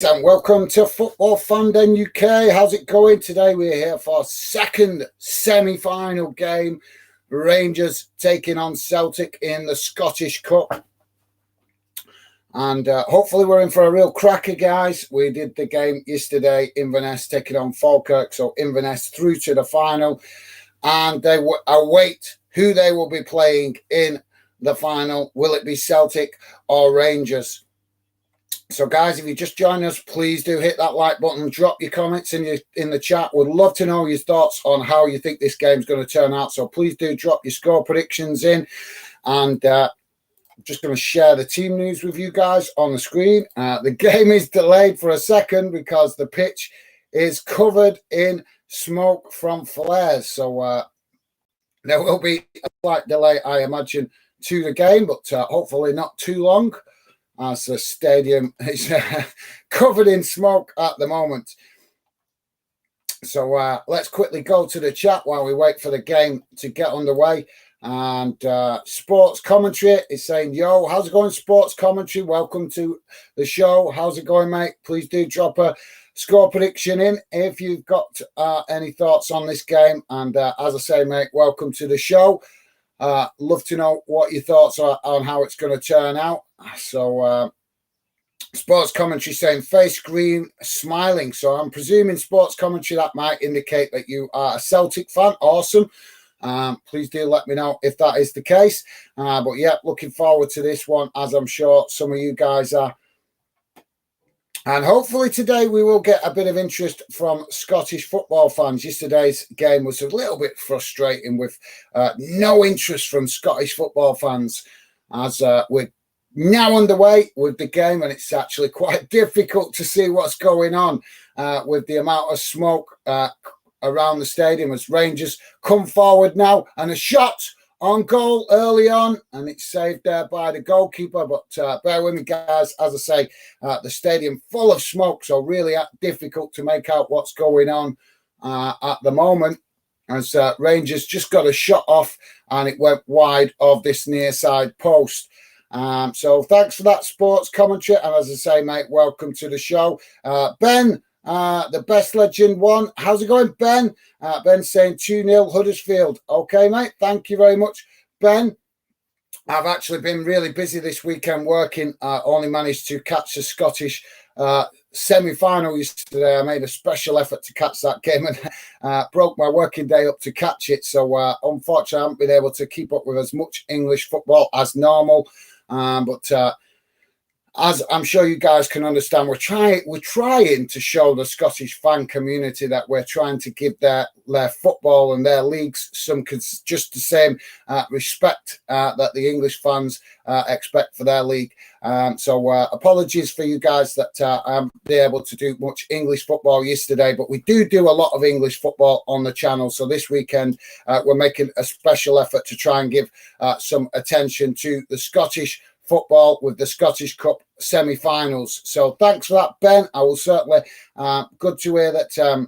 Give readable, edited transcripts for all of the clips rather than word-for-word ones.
And welcome to Football Hampden UK. How's it going today? We're here for second semi-final game. Rangers taking on Celtic in the Scottish Cup. And hopefully we're in for a real cracker, guys. We did the game yesterday, Inverness taking on Falkirk. So Inverness through to the final. And they await who they will be playing in the final. Will it be Celtic or Rangers? So, guys, if you just join us, please do hit that like button. Drop your comments in the chat. Would love to know your thoughts on how you think this game's going to turn out. So please do drop your score predictions in. And I'm just going to share the team news with you guys on the screen. The game is delayed for a second because the pitch is covered in smoke from flares. So there will be a slight delay, I imagine, to the game, but hopefully not too long, as the stadium is covered in smoke at the moment. So let's quickly go to the chat while we wait for the game to get underway. And Sports Commentary is saying, yo, how's it going, Sports Commentary? Welcome to the show. How's it going, mate? Please do drop a score prediction in if you've got any thoughts on this game. And as I say, mate, welcome to the show. Love to know what your thoughts are on how it's going to turn out. So Sports Commentary saying face green smiling. So I'm presuming Sports Commentary, that might indicate that you are a Celtic fan. Awesome. Please do let me know if that is the case. But yeah, looking forward to this one, as I'm sure some of you guys are. And hopefully today we will get a bit of interest from Scottish football fans. Yesterday's game was a little bit frustrating with no interest from Scottish football fans, as we're now underway with the game, and it's actually quite difficult to see what's going on with the amount of smoke around the stadium as Rangers come forward now, and a shot on goal early on, and it's saved there by the goalkeeper. But bear with me, guys. As I say, the stadium full of smoke, so really difficult to make out what's going on at the moment, as Rangers just got a shot off and it went wide of this near side post. So thanks for that, Sports Commentary. And as I say, mate, welcome to the show. Ben, the best legend one. How's it going, Ben? Ben saying 2-0 Huddersfield. Okay, mate. Thank you very much, Ben. I've actually been really busy this weekend working. Only managed to catch the Scottish semi-final yesterday. I made a special effort to catch that game and broke my working day up to catch it. So unfortunately, I haven't been able to keep up with as much English football as normal. But as I'm sure you guys can understand, we're trying to show the Scottish fan community that we're trying to give their football and their leagues some just the same respect that the English fans expect for their league. So apologies for you guys that I haven't been able to do much English football yesterday, but we do a lot of English football on the channel. So this weekend we're making a special effort to try and give some attention to the Scottish football with the Scottish Cup semi-finals. So thanks for that, Ben. I will certainly good to hear that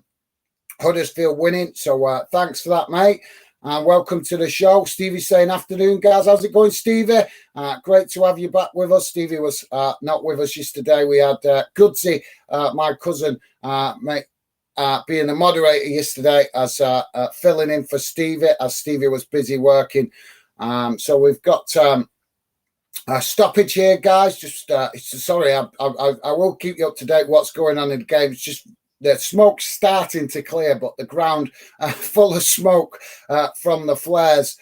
Huddersfield winning. So thanks for that, mate. And welcome to the show. Stevie's saying afternoon, guys. How's it going, Stevie? Great to have you back with us. Stevie was not with us yesterday. We had Goodsy, my cousin, being the moderator yesterday, as filling in for Stevie, as Stevie was busy working. So we've got stoppage here, guys. Just sorry, I will keep you up to date what's going on in the game. It's just the smoke's starting to clear, but the ground full of smoke from the flares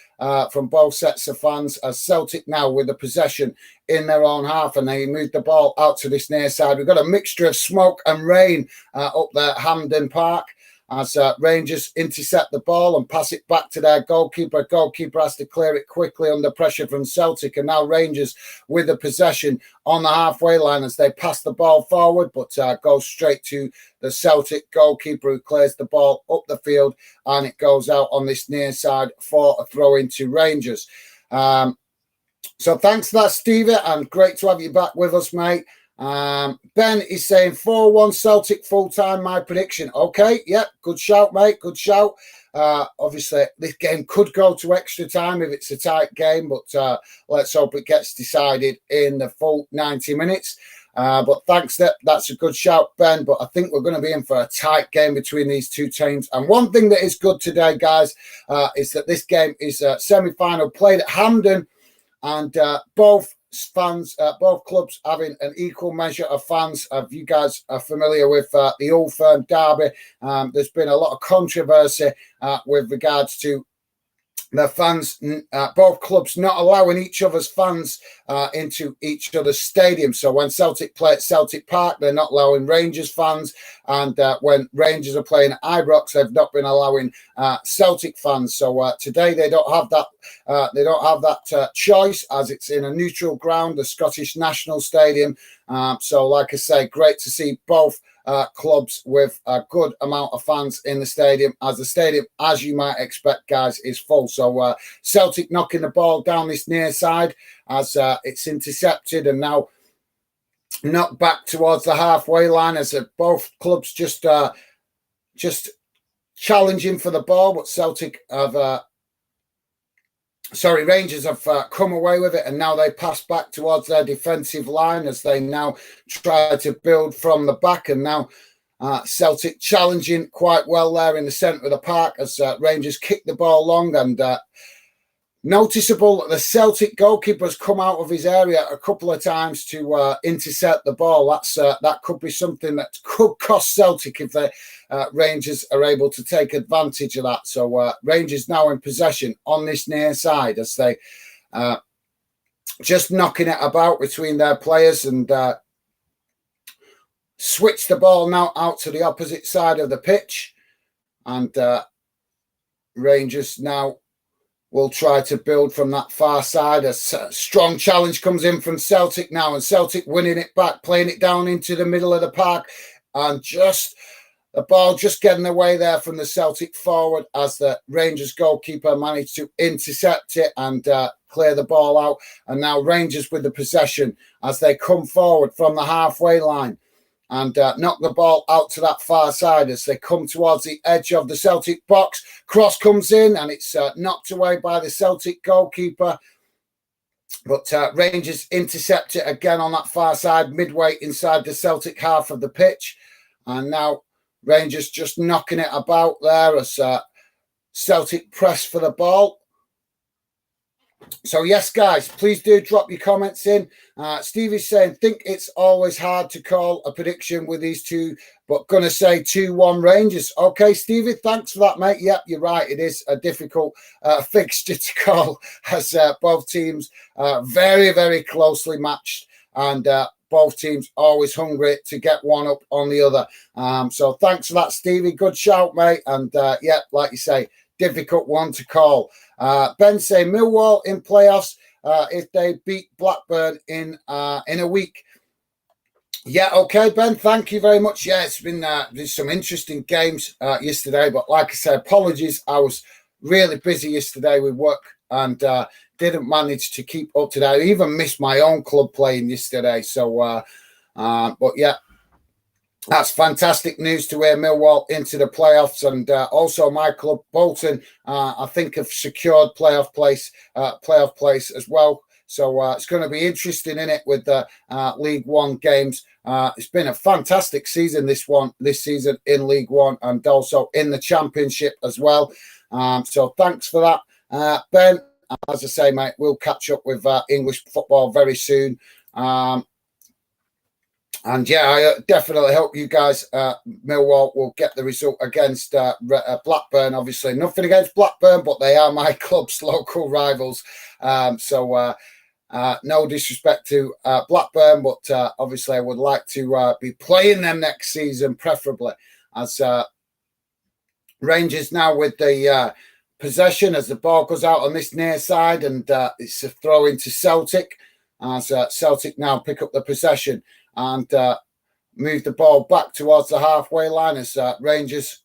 from both sets of fans, as Celtic now with the possession in their own half, and they moved the ball out to this near side. We've got a mixture of smoke and rain up there at Hampden Park, as Rangers intercept the ball and pass it back to their goalkeeper. Goalkeeper has to clear it quickly under pressure from Celtic, and now Rangers with the possession on the halfway line as they pass the ball forward, but goes straight to the Celtic goalkeeper, who clears the ball up the field, and it goes out on this near side for a throw into Rangers. So thanks for that, Stevie, and great to have you back with us, mate. Ben is saying 4-1 Celtic full time, my prediction. Okay, yeah, good shout, mate, good shout. Obviously, this game could go to extra time if it's a tight game, but let's hope it gets decided in the full 90 minutes. But thanks, that's a good shout, Ben. But I think we're going to be in for a tight game between these two teams. And one thing that is good today, guys, is that this game is a semi-final played at Hampden, and both clubs having an equal measure of fans. If you guys are familiar with the Old Firm derby, there's been a lot of controversy with regards to the fans, both clubs not allowing each other's fans into each other's stadium. So when Celtic play at Celtic Park, they're not allowing Rangers fans, and when Rangers are playing at Ibrox, they've not been allowing Celtic fans. So today they don't have that. They don't have that choice, as it's in a neutral ground, the Scottish National Stadium. So, like I say, great to see both clubs with a good amount of fans in the stadium, as the stadium, as you might expect, guys, is full. So Celtic knocking the ball down this near side as it's intercepted and now knocked back towards the halfway line, as both clubs just challenging for the ball, but Celtic have Rangers have come away with it, and now they pass back towards their defensive line as they now try to build from the back. And now Celtic challenging quite well there in the centre of the park as Rangers kick the ball long, and noticeable that the Celtic goalkeeper's come out of his area a couple of times to intercept the ball. That could be something that could cost Celtic if the Rangers are able to take advantage of that. So Rangers now in possession on this near side as they just knocking it about between their players, and switch the ball now out to the opposite side of the pitch, and Rangers now will try to build from that far side. A strong challenge comes in from Celtic now, and Celtic winning it back, playing it down into the middle of the park, and just the ball just getting away there from the Celtic forward as the Rangers goalkeeper managed to intercept it and clear the ball out. And now Rangers with the possession as they come forward from the halfway line and knock the ball out to that far side as they come towards the edge of the Celtic box. Cross comes in and it's knocked away by the Celtic goalkeeper. But Rangers intercept it again on that far side, midway inside the Celtic half of the pitch. And now Rangers just knocking it about there as Celtic press for the ball. So, yes, guys, please do drop your comments in. Stevie's saying, think it's always hard to call a prediction with these two, but going to say 2-1 Rangers. Okay, Stevie, thanks for that, mate. Yep, you're right. It is a difficult fixture to call as both teams very, very closely matched, and both teams always hungry to get one up on the other. So thanks for that, Stevie. Good shout, mate. And, yeah, like you say, difficult one to call. Ben saying Millwall in playoffs if they beat Blackburn in a week. Yeah, okay, Ben, thank you very much. Yeah, it's been there's some interesting games yesterday, but like I said, apologies. I was really busy yesterday with work and didn't manage to keep up to that. I even missed my own club playing yesterday. So, but yeah. That's fantastic news to hear Millwall into the playoffs, and also my club Bolton, I think, have secured playoff place as well. So it's going to be interesting in it with the League One games. It's been a fantastic season this season in League One and also in the Championship as well. So thanks for that, Ben. As I say, mate, we'll catch up with English football very soon. And yeah, I definitely hope you guys, Millwall, will get the result against Blackburn. Obviously, nothing against Blackburn, but they are my club's local rivals. So no disrespect to Blackburn, but obviously I would like to be playing them next season, preferably. As Rangers now with the possession as the ball goes out on this near side, and it's a throw into Celtic. As Celtic now pick up the possession and move the ball back towards the halfway line as Rangers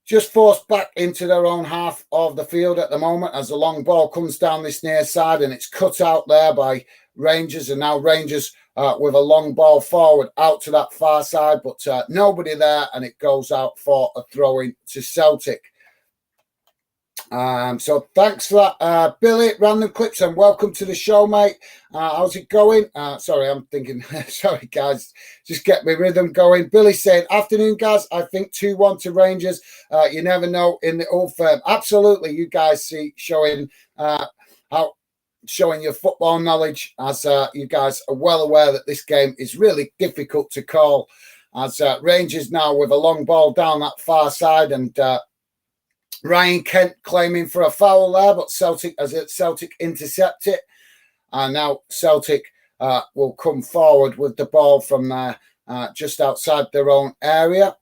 just forced back into their own half of the field at the moment as the long ball comes down this near side and it's cut out there by Rangers. And now Rangers with a long ball forward out to that far side, but nobody there, and it goes out for a throw-in to Celtic. So thanks for that, Billy. Random clips, and welcome to the show, mate. How's it going? Sorry, I'm thinking. Sorry, guys, just get my rhythm going. Billy saying, "Afternoon, guys. I think 2-1 to Rangers. You never know in the old firm. Absolutely, you guys see showing how." Showing your football knowledge, as you guys are well aware that this game is really difficult to call, as Rangers now with a long ball down that far side, and Ryan Kent claiming for a foul there, but Celtic intercept it, and now Celtic will come forward with the ball from there, just outside their own area.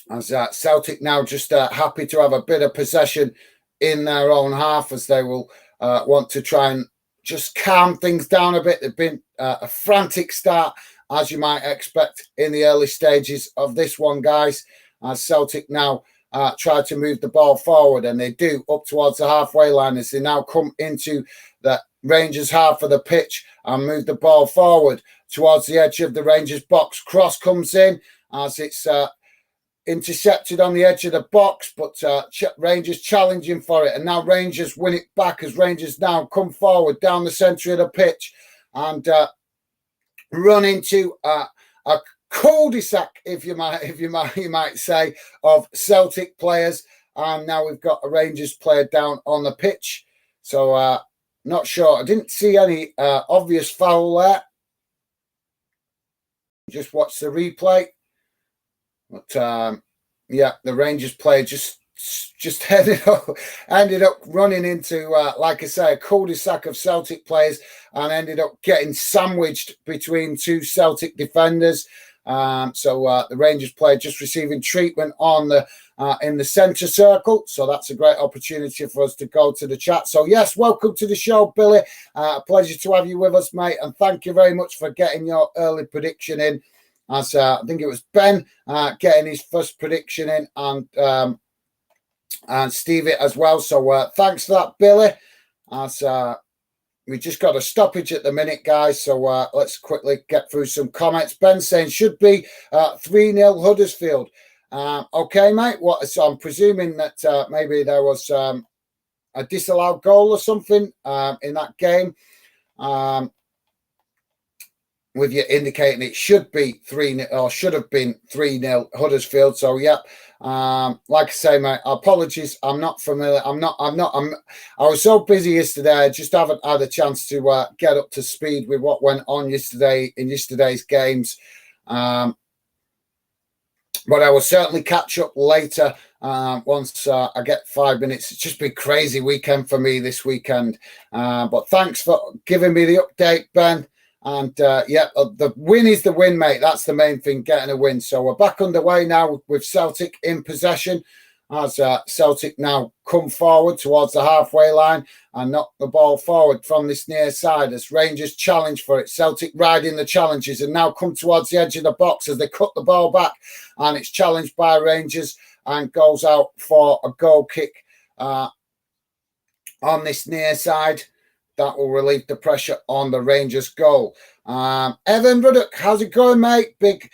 As Celtic now just happy to have a bit of possession in their own half, as they will want to try and just calm things down a bit. They've been a frantic start, as you might expect in the early stages of this one, guys. As Celtic now try to move the ball forward, and they do up towards the halfway line as they now come into the Rangers half of the pitch and move the ball forward towards the edge of the Rangers box. Cross comes in as it's intercepted on the edge of the box, but Rangers challenging for it, and now Rangers win it back as Rangers now come forward down the centre of the pitch and run into a cul-de-sac, if you might say, of Celtic players, and now we've got a Rangers player down on the pitch. So not sure. I didn't see any obvious foul there. Just watch the replay. But yeah, the Rangers player just ended up running into, like I say, a cul-de-sac of Celtic players, and ended up getting sandwiched between two Celtic defenders. So the Rangers player just receiving treatment on the in the centre circle. So that's a great opportunity for us to go to the chat. So yes, welcome to the show, Billy. A pleasure to have you with us, mate, and thank you very much for getting your early prediction in. As I think it was Ben getting his first prediction in, and Stevie as well. So thanks for that, Billy. As we just got a stoppage at the minute, guys. So let's quickly get through some comments. Ben saying should be 3-0 Huddersfield. Okay, mate. So I'm presuming that maybe there was a disallowed goal or something in that game. With you indicating it should be 3-0 or should have been 3-0 Huddersfield. So yeah, like I say, mate, apologies. I'm not familiar. I was so busy yesterday. I just haven't had a chance to get up to speed with what went on yesterday in yesterday's games. But I will certainly catch up later once I get 5 minutes. It's just been a crazy weekend for me this weekend. But thanks for giving me the update, Ben. And yeah, the win is the win, mate. That's the main thing, getting a win. So we're back underway now with Celtic in possession, as Celtic now come forward towards the halfway line and knock the ball forward from this near side as Rangers challenge for it. Celtic riding the challenges and now come towards the edge of the box as they cut the ball back, and it's challenged by Rangers and goes out for a goal kick on this near side. That will relieve the pressure on the Rangers goal. Evan Ruddock, how's it going, mate? Big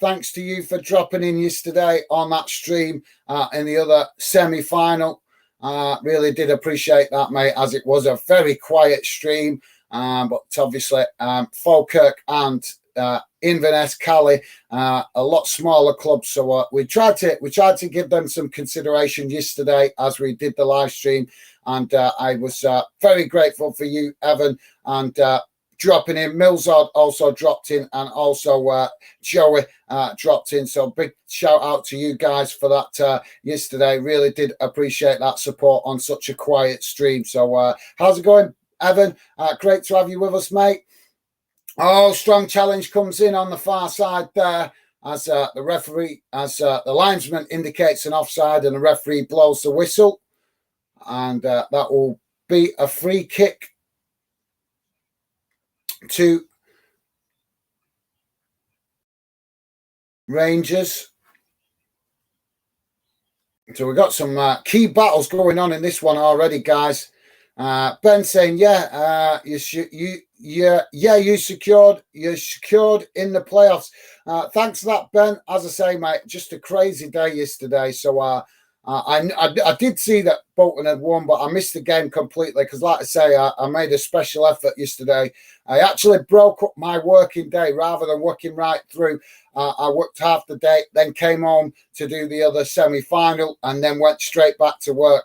thanks to you for dropping in yesterday on that stream in the other semi-final. Really did appreciate that, mate, as it was a very quiet stream. But obviously, Falkirk and Inverness, Cali, a lot smaller clubs. So we tried to give them some consideration yesterday as we did the live stream. And I was very grateful for you, Evan, and dropping in. Millsard also dropped in, and also Joey dropped in. So big shout out to you guys for that yesterday. Really did appreciate that support on such a quiet stream. So how's it going, Evan? Great to have you with us, mate. Oh, strong challenge comes in on the far side there as the referee, as the linesman indicates an offside, and the referee blows the whistle. And that will be a free kick to Rangers. So we've got some key battles going on in this one already, guys. Ben saying, yeah, you secured in the playoffs. Thanks for that, Ben. As I say, mate, just a crazy day yesterday. So I did see that Bolton had won, but I missed the game completely because, like I say, I made a special effort yesterday. I actually broke up my working day rather than working right through. I worked half the day, then came home to do the other semi-final, and then went straight back to work,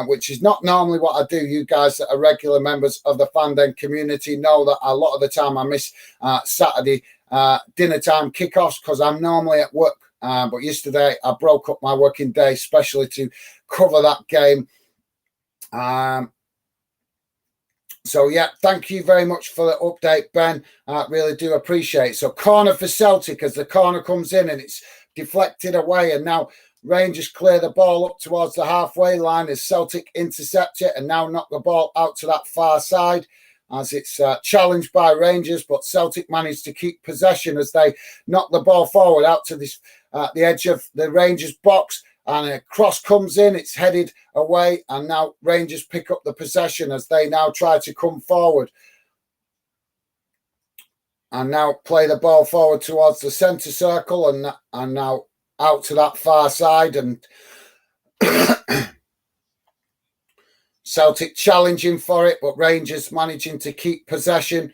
which is not normally what I do. You guys that are regular members of the Fandom community know that a lot of the time I miss Saturday dinner time kickoffs because I'm normally at work. But yesterday I broke up my working day, especially to cover that game. So, yeah, thank you very much for the update, Ben. I really do appreciate it. So, corner for Celtic as the corner comes in and it's deflected away. And now Rangers clear the ball up towards the halfway line as Celtic intercept it and now knock the ball out to that far side as it's challenged by Rangers. But Celtic managed to keep possession as they knock the ball forward out to this the edge of the Rangers box. And a cross comes in, it's headed away, and now Rangers pick up the possession as they now try to come forward. And now play the ball forward towards the centre circle and now out to that far side. And Celtic challenging for it, but Rangers managing to keep possession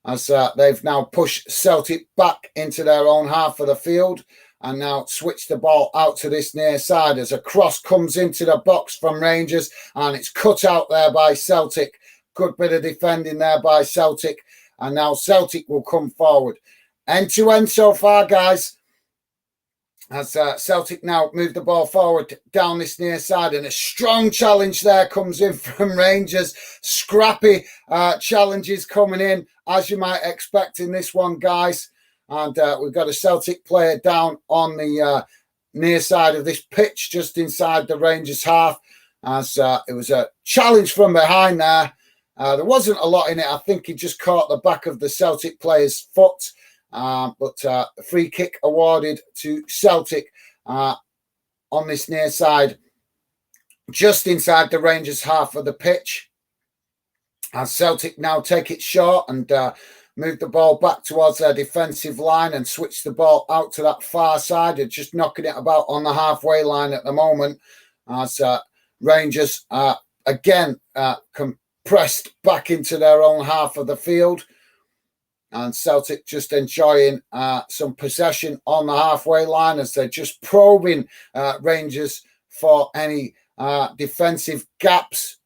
as they've now pushed Celtic back into their own half of the field. And now switch the ball out to this near side as a cross comes into the box from Rangers and it's cut out there by Celtic. Good bit of defending there by Celtic. And now Celtic will come forward. End to end so far, guys. As Celtic now move the ball forward down this near side and a strong challenge there comes in from Rangers. Scrappy challenges coming in as you might expect in this one, guys. And we've got a Celtic player down on the near side of this pitch, just inside the Rangers half, as it was a challenge from behind there. There wasn't a lot in it. I think he just caught the back of the Celtic player's foot. But a free kick awarded to Celtic on this near side, just inside the Rangers half of the pitch. As Celtic now take it short and move the ball back towards their defensive line and switch the ball out to that far side and just knocking it about on the halfway line at the moment as Rangers again compressed back into their own half of the field and Celtic just enjoying some possession on the halfway line as they're just probing Rangers for any defensive gaps.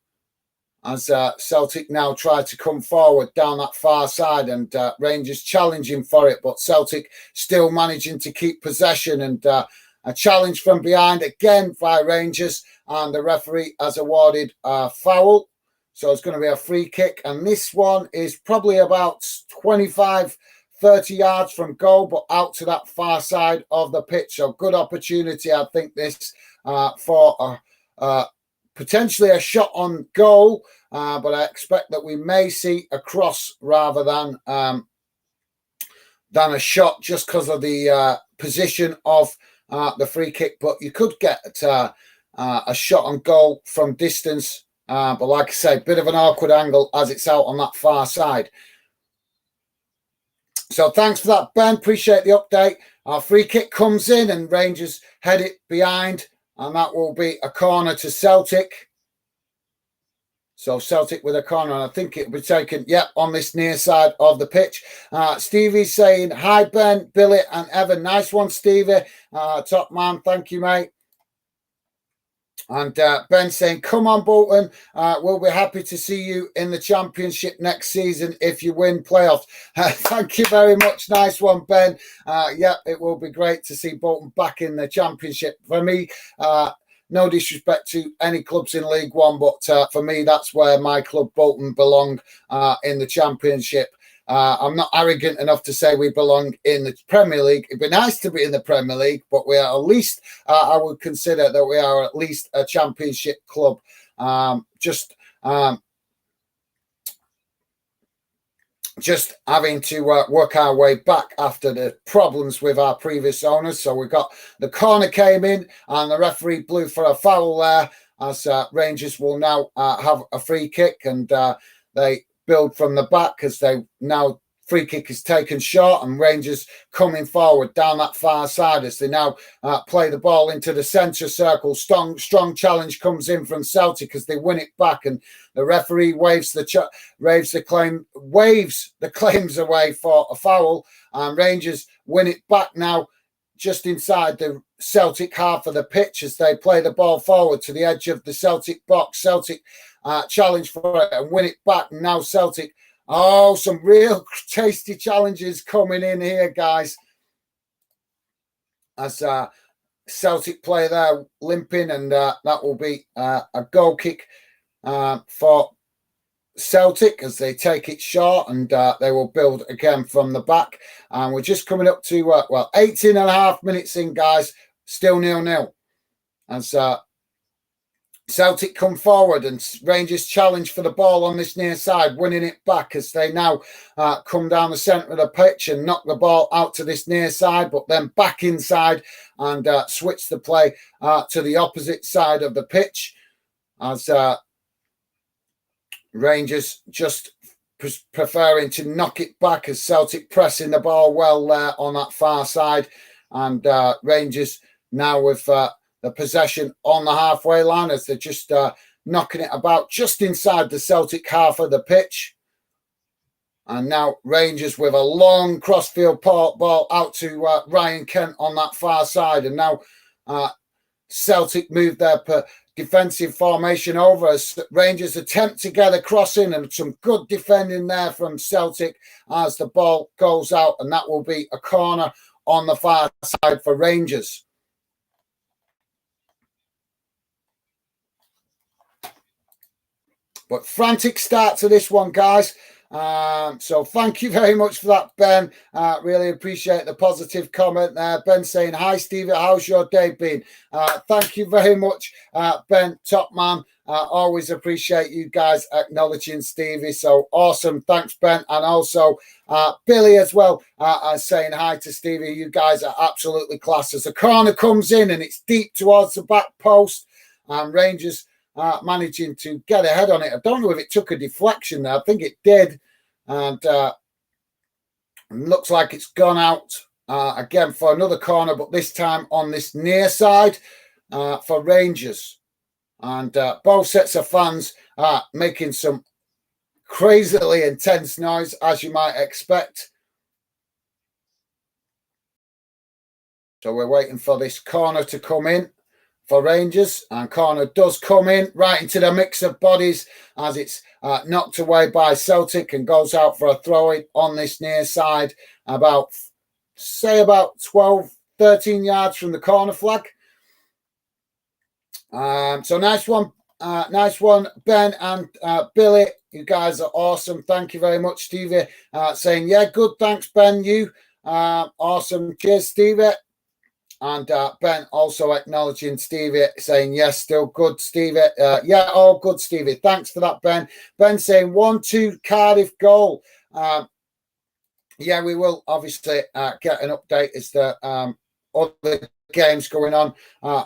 As Celtic now try to come forward down that far side and Rangers challenging for it, but Celtic still managing to keep possession and a challenge from behind again by Rangers and the referee has awarded a foul. So it's going to be a free kick and this one is probably about 25, 30 yards from goal, but out to that far side of the pitch. So good opportunity, I think, this for potentially a shot on goal, but I expect that we may see a cross rather than a shot just because of the position of the free kick. But you could get a shot on goal from distance. But like I say, bit of an awkward angle as it's out on that far side. So thanks for that, Ben. Appreciate the update. Our free kick comes in and Rangers head it behind. And that will be a corner to Celtic. So Celtic with a corner. And I think it will be taken, on this near side of the pitch. Stevie's saying, hi, Ben, Billy and Evan. Nice one, Stevie. Top man. Thank you, mate. And Ben saying, come on, Bolton. We'll be happy to see you in the Championship next season if you win playoffs. Thank you very much. Nice one, Ben. It will be great to see Bolton back in the Championship. For me, no disrespect to any clubs in League One, but for me, that's where my club, Bolton, belong in the Championship. I'm not arrogant enough to say we belong in the Premier League. It'd be nice to be in the Premier League, but we are at least, I would consider that we are at least a Championship club. Just having to work our way back after the problems with our previous owners. So we got the corner came in and the referee blew for a foul there as Rangers will now have a free kick and they build from the back as they now free kick is taken short, and Rangers coming forward down that far side as they now play the ball into the centre circle. Strong challenge comes in from Celtic as they win it back, and the referee waves the claims away for a foul, and Rangers win it back now just inside the Celtic half of the pitch as they play the ball forward to the edge of the Celtic box. Celtic challenge for it and win it back, and now Celtic. Oh, some real tasty challenges coming in here, guys. As Celtic play there limping, and that will be a goal kick for Celtic as they take it short, and they will build again from the back. And we're just coming up to, 18 and a half minutes in, guys. Still 0-0. As Celtic come forward, and Rangers challenge for the ball on this near side, winning it back as they now come down the centre of the pitch and knock the ball out to this near side, but then back inside and switch the play to the opposite side of the pitch as Rangers just preferring to knock it back as Celtic pressing the ball well there on that far side, and Rangers now with the possession on the halfway line as they're just knocking it about just inside the Celtic half of the pitch. And now Rangers with a long crossfield ball out to Ryan Kent on that far side. And now Celtic move their defensive formation over as Rangers attempt to get a crossing, and some good defending there from Celtic as the ball goes out, and that will be a corner on the far side for Rangers. But frantic start to this one, guys. So thank you very much for that, Ben. Really appreciate the positive comment there. Ben saying, hi, Stevie, how's your day been? Thank you very much, Ben, top man. Always appreciate you guys acknowledging Stevie. So awesome. Thanks, Ben. And also Billy as well, saying hi to Stevie. You guys are absolutely class. As the corner comes in and it's deep towards the back post, and Rangers managing to get ahead on it. I don't know if it took a deflection there. I think it did. And looks like it's gone out again for another corner, but this time on this near side for Rangers. And both sets of fans making some crazily intense noise, as you might expect. So we're waiting for this corner to come in for Rangers, and corner does come in right into the mix of bodies as it's knocked away by Celtic and goes out for a throw-in on this near side about 12, 13 yards from the corner flag. So nice one, Ben and Billy. You guys are awesome. Thank you very much, Stevie. Saying, yeah, good, thanks, Ben. You awesome. Cheers, Stevie. And Ben also acknowledging Stevie, saying, yes, still good, Stevie. Yeah, all good, Stevie. Thanks for that, Ben. Ben saying 1-2 Cardiff goal. Yeah, we will obviously get an update as the other games going on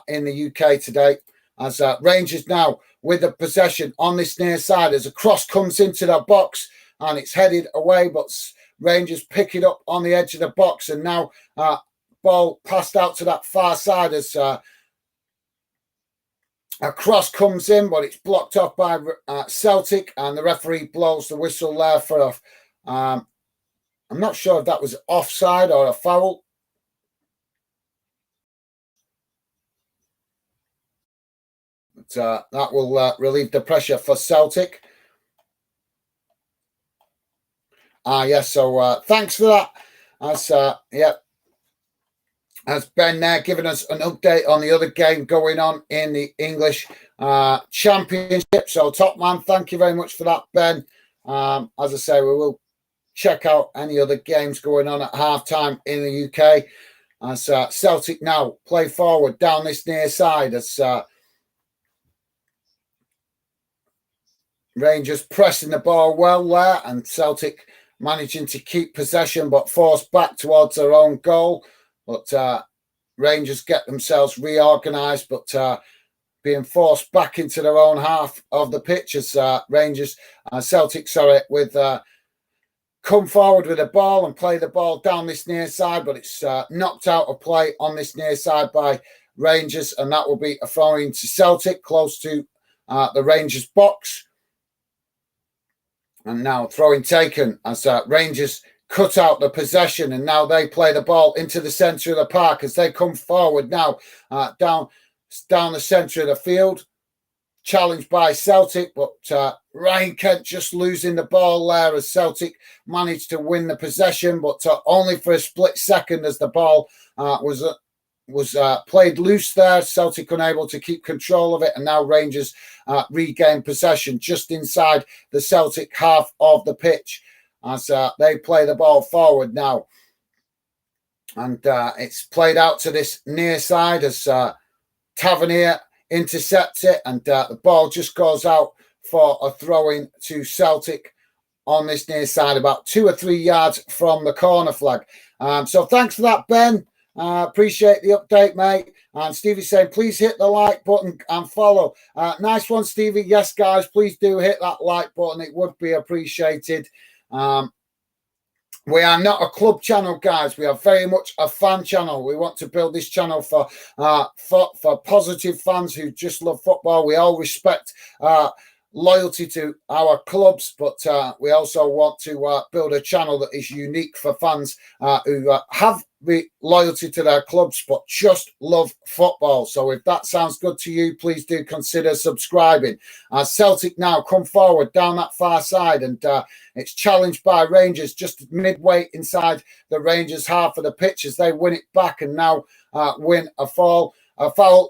in the UK today. As Rangers now with the possession on this near side as a cross comes into the box and it's headed away, but Rangers pick it up on the edge of the box, and now ball passed out to that far side as a cross comes in, but it's blocked off by Celtic, and the referee blows the whistle there for I'm not sure if that was offside or a foul. But that will relieve the pressure for Celtic. Yes, so thanks for that. As As Ben there giving us an update on the other game going on in the English Championship. So top man, thank you very much for that, Ben. As I say, we will check out any other games going on at halftime in the UK. As Celtic now play forward down this near side as Rangers pressing the ball well there, and Celtic managing to keep possession but forced back towards their own goal. But Rangers get themselves reorganised, but being forced back into their own half of the pitch as Celtic, with come forward with the ball and play the ball down this near side, but it's knocked out of play on this near side by Rangers, and that will be a throw-in to Celtic close to the Rangers box. And now throwing taken as Rangers cut out the possession, and now they play the ball into the centre of the park as they come forward now down the centre of the field. Challenged by Celtic, but Ryan Kent just losing the ball there as Celtic managed to win the possession, but only for a split second as the ball was played loose there. Celtic unable to keep control of it, and now Rangers regain possession just inside the Celtic half of the pitch as they play the ball forward now. And it's played out to this near side as Tavernier intercepts it, and the ball just goes out for a throw-in to Celtic on this near side, about 2 or 3 yards from the corner flag. So thanks for that, Ben. Appreciate the update, mate. And Stevie's saying, please hit the like button and follow. Nice one, Stevie. Yes, guys, please do hit that like button. It would be appreciated. We are not a club channel, guys. We are very much a fan channel. We want to build this channel for positive fans who just love football. We all respect loyalty to our clubs, but we also want to build a channel that is unique for fans who have the loyalty to their clubs but just love football. So if that sounds good to you, please do consider subscribing. Celtic now come forward down that far side, and it's challenged by Rangers just midway inside the Rangers half of the pitch as they win it back and now win a foul.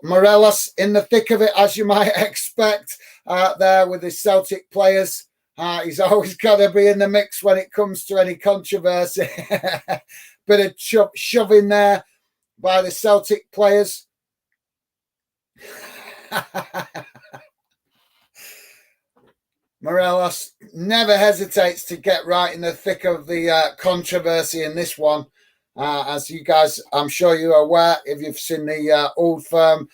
Morelos in the thick of it, as you might expect, there with his Celtic players. He's always got to be in the mix when it comes to any controversy. Bit of shoving there by the Celtic players. Morelos never hesitates to get right in the thick of the controversy in this one. As you guys, I'm sure you're aware, if you've seen the Old Firm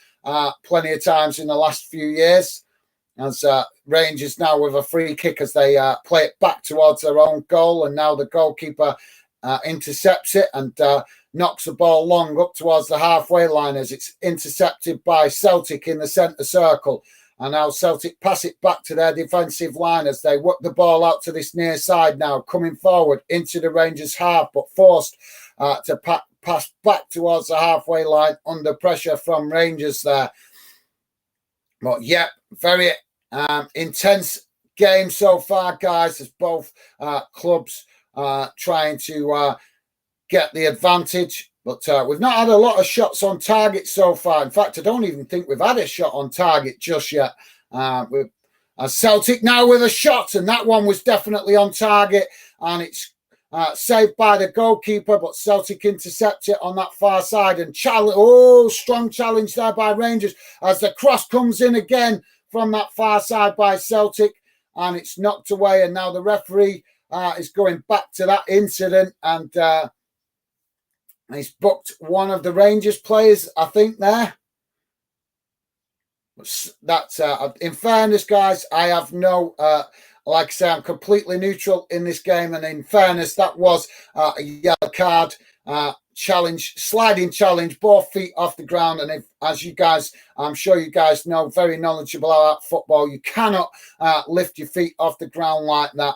plenty of times in the last few years, as Rangers now with a free kick as they play it back towards their own goal, and now the goalkeeper intercepts it and knocks the ball long up towards the halfway line as it's intercepted by Celtic in the centre circle. And now Celtic pass it back to their defensive line as they work the ball out to this near side now, coming forward into the Rangers half, but forced to pass back towards the halfway line under pressure from Rangers there. But yeah, very intense game so far, guys, as both clubs trying to get the advantage. But we've not had a lot of shots on target so far. In fact, I don't even think we've had a shot on target just yet. Celtic now with a shot, and that one was definitely on target, and it's saved by the goalkeeper, but Celtic intercept it on that far side, and strong challenge there by Rangers as the cross comes in again from that far side by Celtic, and it's knocked away, and now the referee is going back to that incident, and he's booked one of the Rangers players, I think, there. That's in fairness, guys, I have no like I say, I'm completely neutral in this game, and in fairness, that was a yellow card. Sliding challenge, both feet off the ground. And as you guys, I'm sure you guys know, very knowledgeable about football, you cannot lift your feet off the ground like that.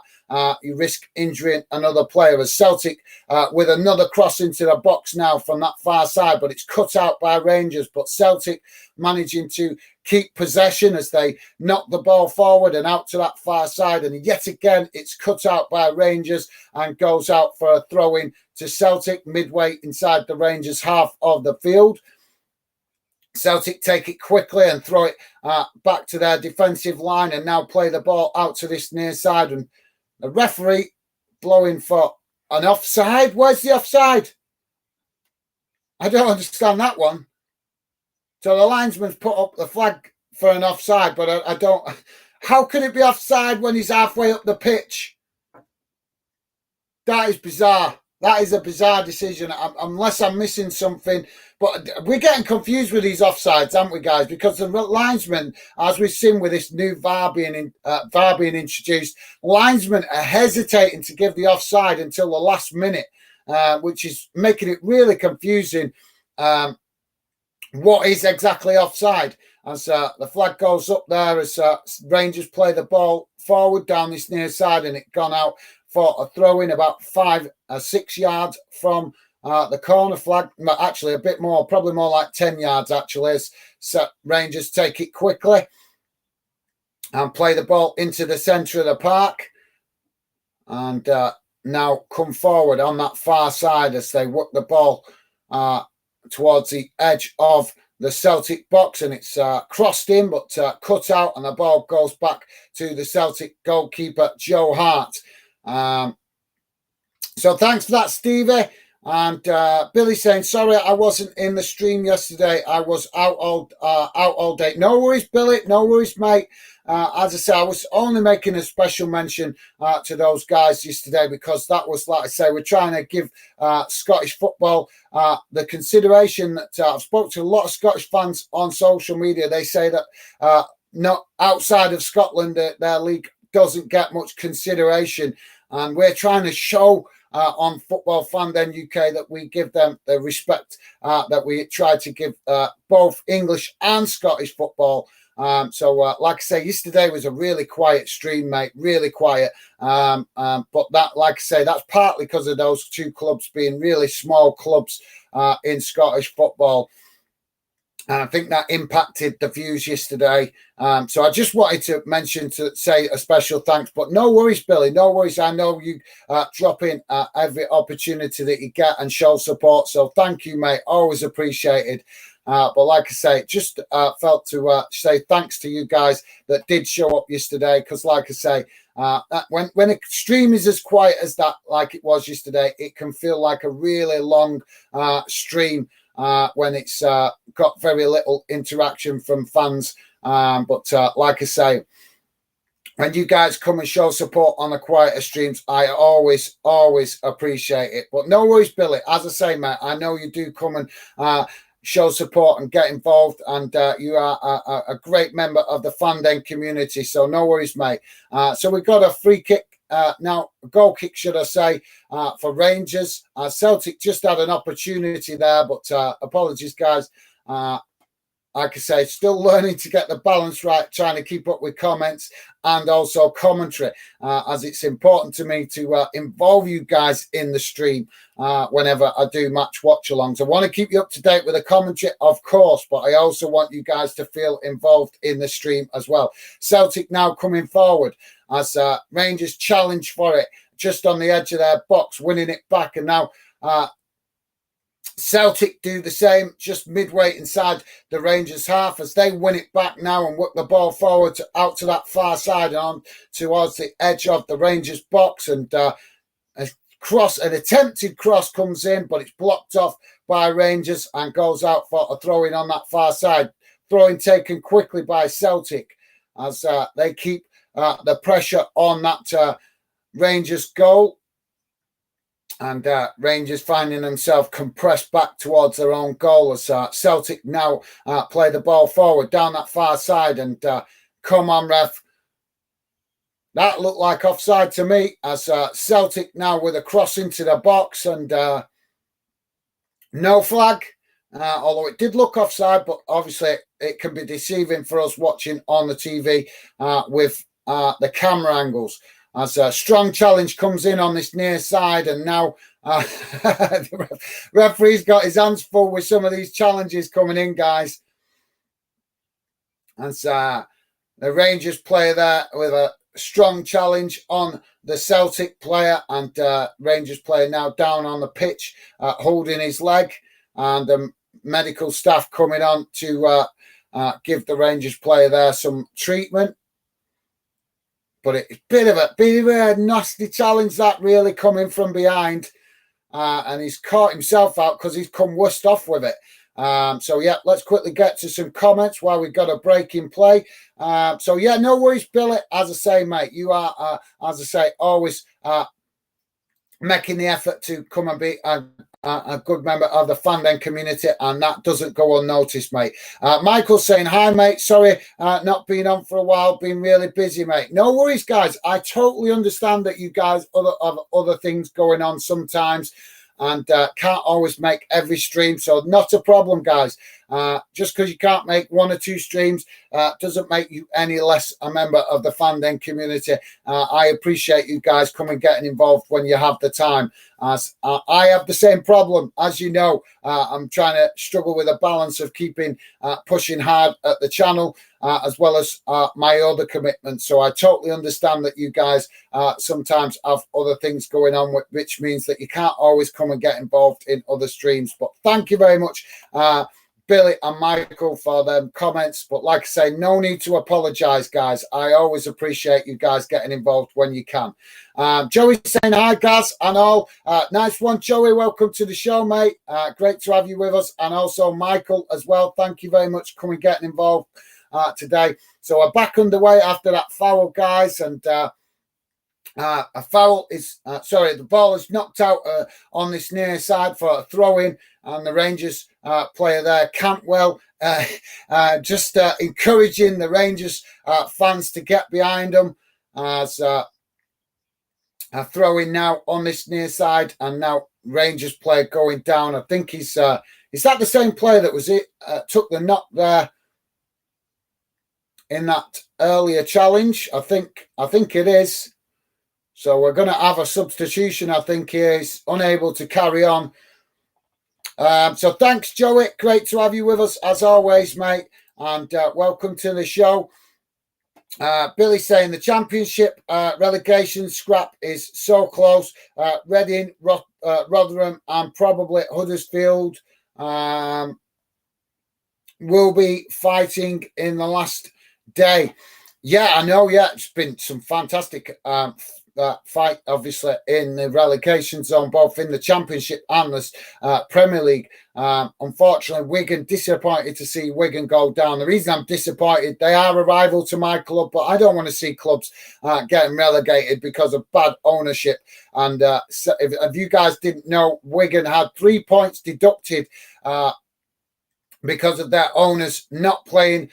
You risk injuring another player. As Celtic with another cross into the box now from that far side, but it's cut out by Rangers. But Celtic managing to keep possession as they knock the ball forward and out to that far side. And yet again, it's cut out by Rangers and goes out for a throw-in to Celtic midway inside the Rangers half of the field. Celtic take it quickly and throw it back to their defensive line and now play the ball out to this near side. And the referee blowing for an offside. Where's the offside? I don't understand that one. So the linesman's put up the flag for an offside, but I don't... How can it be offside when he's halfway up the pitch? That is bizarre. that is a bizarre decision, unless I'm missing something. But we're getting confused with these offsides, aren't we, guys? Because the linesmen, as we've seen with this new VAR being introduced, linesmen are hesitating to give the offside until the last minute, which is making it really confusing. What is exactly offside? As the flag goes up there, as Rangers play the ball forward down this near side, and it gone out for a throw in about 5 or 6 yards from the corner flag. Actually, a bit more, probably more like 10 yards, actually, as Rangers take it quickly and play the ball into the centre of the park. And now come forward on that far side as they work the ball towards the edge of the Celtic box, and it's crossed in but cut out, and the ball goes back to the Celtic goalkeeper Joe Hart. So thanks for that, Stevie. And Billy saying, sorry, I wasn't in the stream yesterday. I was out all day. No worries, Billy. No worries, mate. As I say, I was only making a special mention to those guys yesterday because that was, like I say, we're trying to give Scottish football the consideration that I've spoke to a lot of Scottish fans on social media. They say that not outside of Scotland, their league doesn't get much consideration, and we're trying to show on Football Fan Den UK that we give them the respect that we try to give both English and Scottish football. So like I say, yesterday was a really quiet stream, mate, really quiet. But that, like I say, that's partly because of those two clubs being really small clubs in Scottish football. And I think that impacted the views yesterday. So I just wanted to say a special thanks. But no worries, Billy. No worries. I know you drop in every opportunity that you get and show support. So thank you, mate. Always appreciated. But like I say, just felt to say thanks to you guys that did show up yesterday. Because like I say, when a stream is as quiet as that, like it was yesterday, it can feel like a really long stream. When it's got very little interaction from fans. But like I say, when you guys come and show support on the quieter streams, I always appreciate it. But no worries, Billy. As I say, mate, I know you do come and show support and get involved, and you are a great member of the Fan Den community. So no worries, mate. So we've got a free kick. Now, goal kick, should I say, for Rangers. Celtic just had an opportunity there, but apologies, guys. Like I say, still learning to get the balance right, trying to keep up with comments and also commentary, as it's important to me to involve you guys in the stream whenever I do match watch-alongs. I want to keep you up to date with the commentary, of course, but I also want you guys to feel involved in the stream as well. Celtic now coming forward as Rangers challenge for it just on the edge of their box, winning it back. And now Celtic do the same just midway inside the Rangers half as they win it back now and work the ball forward out to that far side and on towards the edge of the Rangers box. And an attempted cross comes in, but it's blocked off by Rangers and goes out for a throw-in on that far side. Throw-in taken quickly by Celtic as they keep the pressure on that Rangers goal, and Rangers finding themselves compressed back towards their own goal as Celtic now play the ball forward down that far side. And come on, ref, that looked like offside to me as Celtic now with a cross into the box and no flag, although it did look offside, but obviously it can be deceiving for us watching on the TV with the camera angles. As a strong challenge comes in on this near side, and now the referee's got his hands full with some of these challenges coming in, guys. And the Rangers player there with a strong challenge on the Celtic player, and Rangers player now down on the pitch holding his leg, and the medical staff coming on to give the Rangers player there some treatment. But it's a bit of a nasty challenge that really coming from behind. And he's caught himself out because he's come worst off with it. So, yeah, let's quickly get to some comments while we've got a break in play. So, yeah, no worries, Billy. As I say, mate, you are, as I say, always making the effort to come and be a good member of the Fandom community, and that doesn't go unnoticed, mate. Michael's saying, hi, mate. Sorry, not being on for a while. Been really busy, mate. No worries, guys. I totally understand that you guys have other things going on sometimes and can't always make every stream. So not a problem, guys. Just because you can't make one or two streams doesn't make you any less a member of the Fandom community. I appreciate you guys coming getting involved when you have the time. As I have the same problem, as you know. I'm trying to struggle with a balance of keeping pushing hard at the channel as well as my other commitments. So I totally understand that you guys sometimes have other things going on, which means that you can't always come and get involved in other streams. But thank you very much, Billy and Michael, for them comments. But like I say, no need to apologize, guys. I always appreciate you guys getting involved when you can. Joey saying hi, Gaz, and all. Nice one, Joey. Welcome to the show, mate. Great to have you with us. And also Michael as well. Thank you very much for coming getting involved today. So we're back underway after that foul, guys. And a foul is, the ball is knocked out on this near side for a throw-in. And the Rangers player there, Cantwell, just encouraging the Rangers fans to get behind them as a throw-in now on this near side. And now Rangers player going down. I think is that the same player that was took the knock there in that earlier challenge? I think it is. So we're going to have a substitution. I think he's unable to carry on. So thanks, Joey. Great to have you with us as always, mate. And welcome to the show. Billy saying the championship relegation scrap is so close. Reading, Rotherham, and probably Huddersfield will be fighting in the last day. Yeah, I know. Yeah, it's been some fantastic fight, obviously, in the relegation zone, both in the Championship and the Premier League. Unfortunately, Wigan, disappointed to see Wigan go down. The reason I'm disappointed, they are a rival to my club, but I don't want to see clubs getting relegated because of bad ownership. And so if you guys didn't know, Wigan had 3 points deducted because of their owners not paying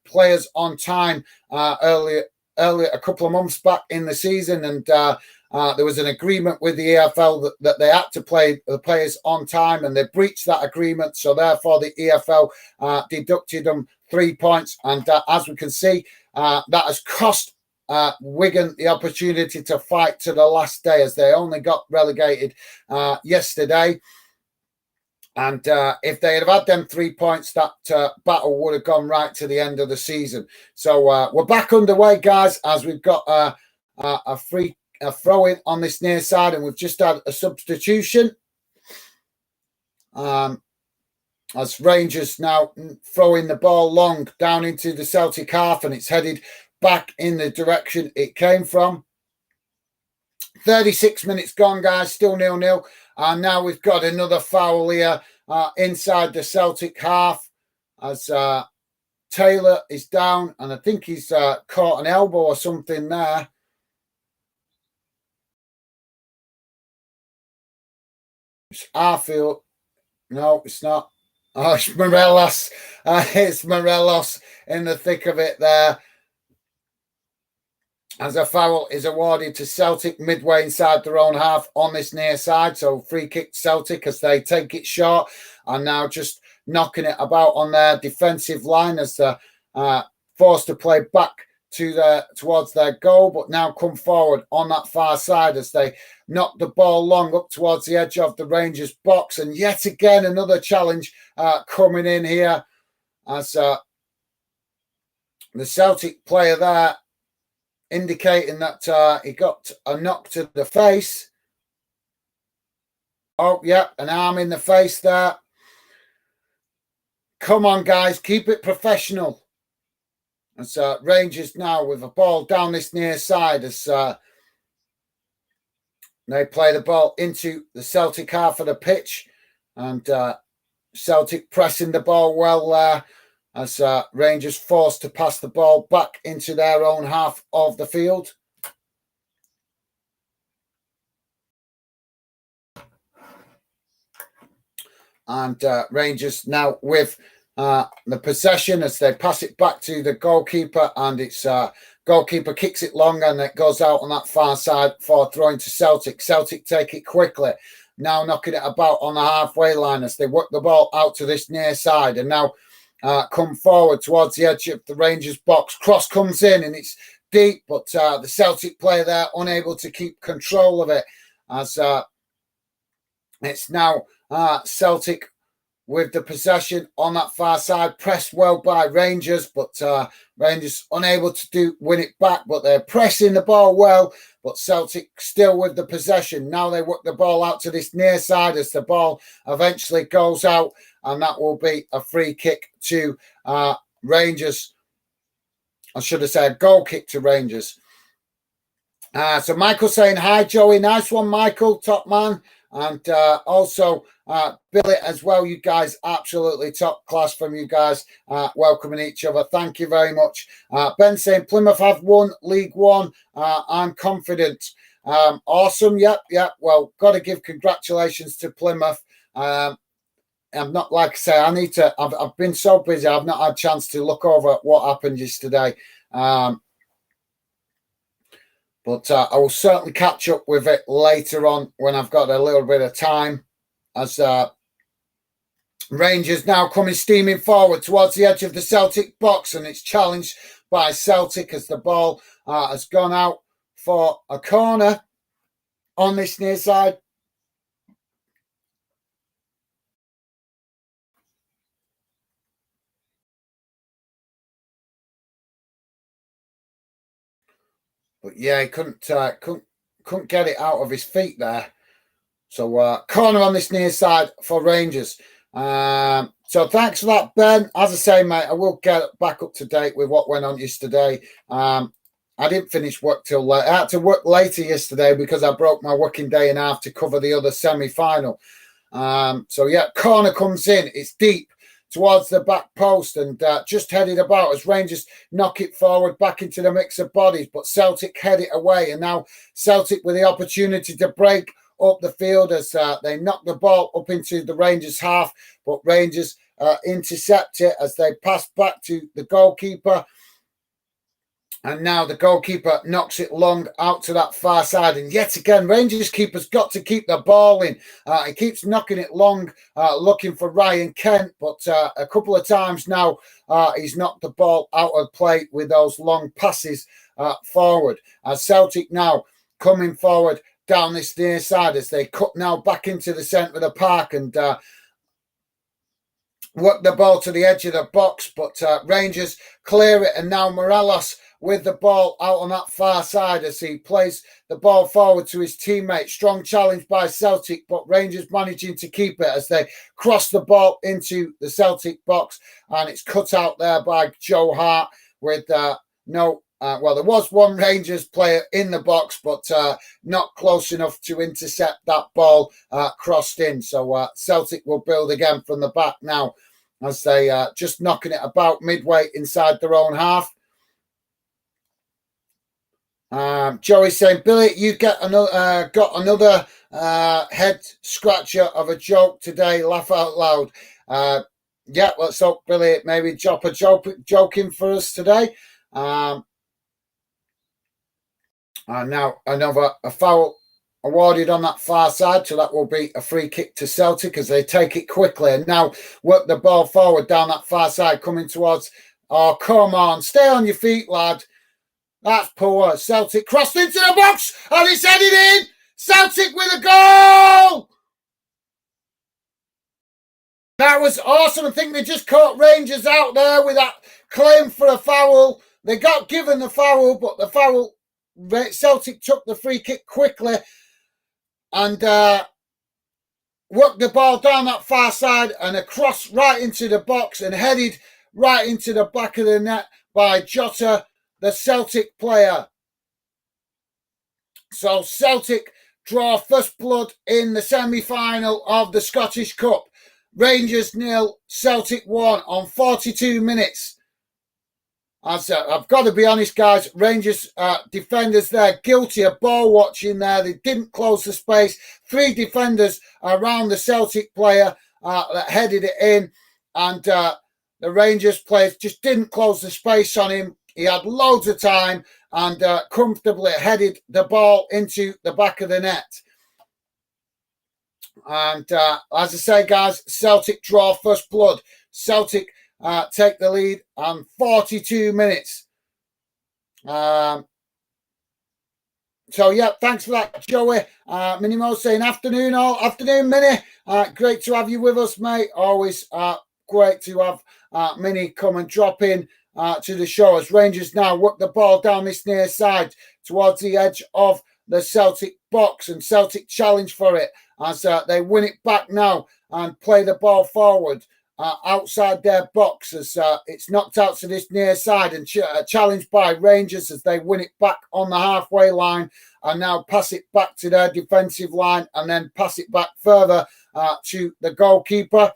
players on time earlier a couple of months back in the season, and there was an agreement with the EFL that they had to play the players on time, and they breached that agreement. So therefore, the EFL deducted them 3 points, and as we can see, that has cost Wigan the opportunity to fight to the last day, as they only got relegated yesterday. And if they had have had them 3 points, that battle would have gone right to the end of the season. So we're back underway, guys, as we've got a throw-in on this near side, and we've just had a substitution. As Rangers now throwing the ball long down into the Celtic half, and it's headed back in the direction it came from. 36 minutes gone, guys, still 0-0. And now we've got another foul here inside the Celtic half as Taylor is down, and I think he's caught an elbow or something there. It's Arfield. No, it's not. Oh, it's Morelos. It's Morelos in the thick of it there, as a foul is awarded to Celtic midway inside their own half on this near side. So free kick Celtic as they take it short, and now just knocking it about on their defensive line as they're forced to play back towards their goal, but now come forward on that far side as they knock the ball long up towards the edge of the Rangers box. And yet again, another challenge coming in here as the Celtic player there indicating that he got a knock to the face. Oh, yeah, an arm in the face there. Come on, guys, keep it professional. As Rangers now with a ball down this near side as they play the ball into the Celtic half of the pitch, and Celtic pressing the ball well there as Rangers forced to pass the ball back into their own half of the field. And Rangers now with the possession as they pass it back to the goalkeeper, and it's goalkeeper kicks it long and it goes out on that far side for throwing to Celtic. Celtic take it quickly, now knocking it about on the halfway line as they work the ball out to this near side and now come forward towards the edge of the Rangers box. Cross comes in and it's deep, but the Celtic player there unable to keep control of it as it's now Celtic with the possession on that far side, pressed well by Rangers, but Rangers unable to win it back, but they're pressing the ball well, but Celtic still with the possession. Now they work the ball out to this near side as the ball eventually goes out, and that will be a free kick to Rangers. I should have said a goal kick to Rangers. So Michael saying, hi, Joey. Nice one, Michael, top man. And also Billy as well. You guys, absolutely top class from you guys, welcoming each other. Thank you very much. Ben saying, Plymouth have won League One. I'm confident. Awesome. Yep. Well, got to give congratulations to Plymouth. I'm not, like I say, I've been so busy, I've not had a chance to look over what happened yesterday. But I will certainly catch up with it later on when I've got a little bit of time. As Rangers now coming steaming forward towards the edge of the Celtic box, and it's challenged by Celtic as the ball has gone out for a corner on this near side. But yeah, he couldn't get it out of his feet there. So corner on this near side for Rangers. So thanks for that, Ben. As I say, mate, I will get back up to date with what went on yesterday. I didn't finish work till late. I had to work later yesterday because I broke my working day in half to cover the other semi-final. So yeah, corner comes in. It's deep towards the back post and just headed about as Rangers knock it forward back into the mix of bodies, but Celtic head it away, and now Celtic with the opportunity to break up the field as they knock the ball up into the Rangers half, but Rangers intercept it as they pass back to the goalkeeper. And now the goalkeeper knocks it long out to that far side. And yet again, Rangers keeper's got to keep the ball in. He keeps knocking it long, looking for Ryan Kent. But a couple of times now, he's knocked the ball out of play with those long passes forward. As Celtic now coming forward down this near side as they cut now back into the centre of the park and work the ball to the edge of the box. But Rangers clear it, and now Morelos with the ball out on that far side as he plays the ball forward to his teammate. Strong challenge by Celtic, but Rangers managing to keep it as they cross the ball into the Celtic box, and it's cut out there by Joe Hart with no... well, there was one Rangers player in the box, but not close enough to intercept that ball crossed in. So Celtic will build again from the back now as they just knocking it about midway inside their own half. Joey saying, Billy, you got another head scratcher of a joke today. Laugh out loud. Yeah, let's hope Billy maybe drop a joking for us today. And now a foul awarded on that far side, so that will be a free kick to Celtic as they take it quickly and now work the ball forward down that far side, coming towards... Oh, come on, stay on your feet, lad. That's poor. Celtic crossed into the box and it's headed in. Celtic with a goal. That was awesome. I think they just caught Rangers out there with that claim for a foul. They got given the foul, but the foul, Celtic took the free kick quickly and worked the ball down that far side and across right into the box and headed right into the back of the net by Jota, the Celtic player. So Celtic draw first blood in the semi-final of the Scottish Cup. Rangers 0, Celtic 1 on 42 minutes. I've got to be honest, guys. Rangers defenders there guilty of ball watching there. They didn't close the space. 3 defenders around the Celtic player. that headed it in, and the Rangers players just didn't close the space on him. He had loads of time and comfortably headed the ball into the back of the net. And as I say, guys, Celtic draw first blood. Celtic take the lead on 42 minutes. So, yeah, thanks for that, Joey. Minimo saying afternoon, all. Afternoon, Minnie. Great to have you with us, mate. Always great to have Minnie come and drop in to the show as Rangers now work the ball down this near side towards the edge of the Celtic box, and Celtic challenge for it as they win it back now and play the ball forward outside their box as it's knocked out to this near side and challenged by Rangers as they win it back on the halfway line and now pass it back to their defensive line and then pass it back further to the goalkeeper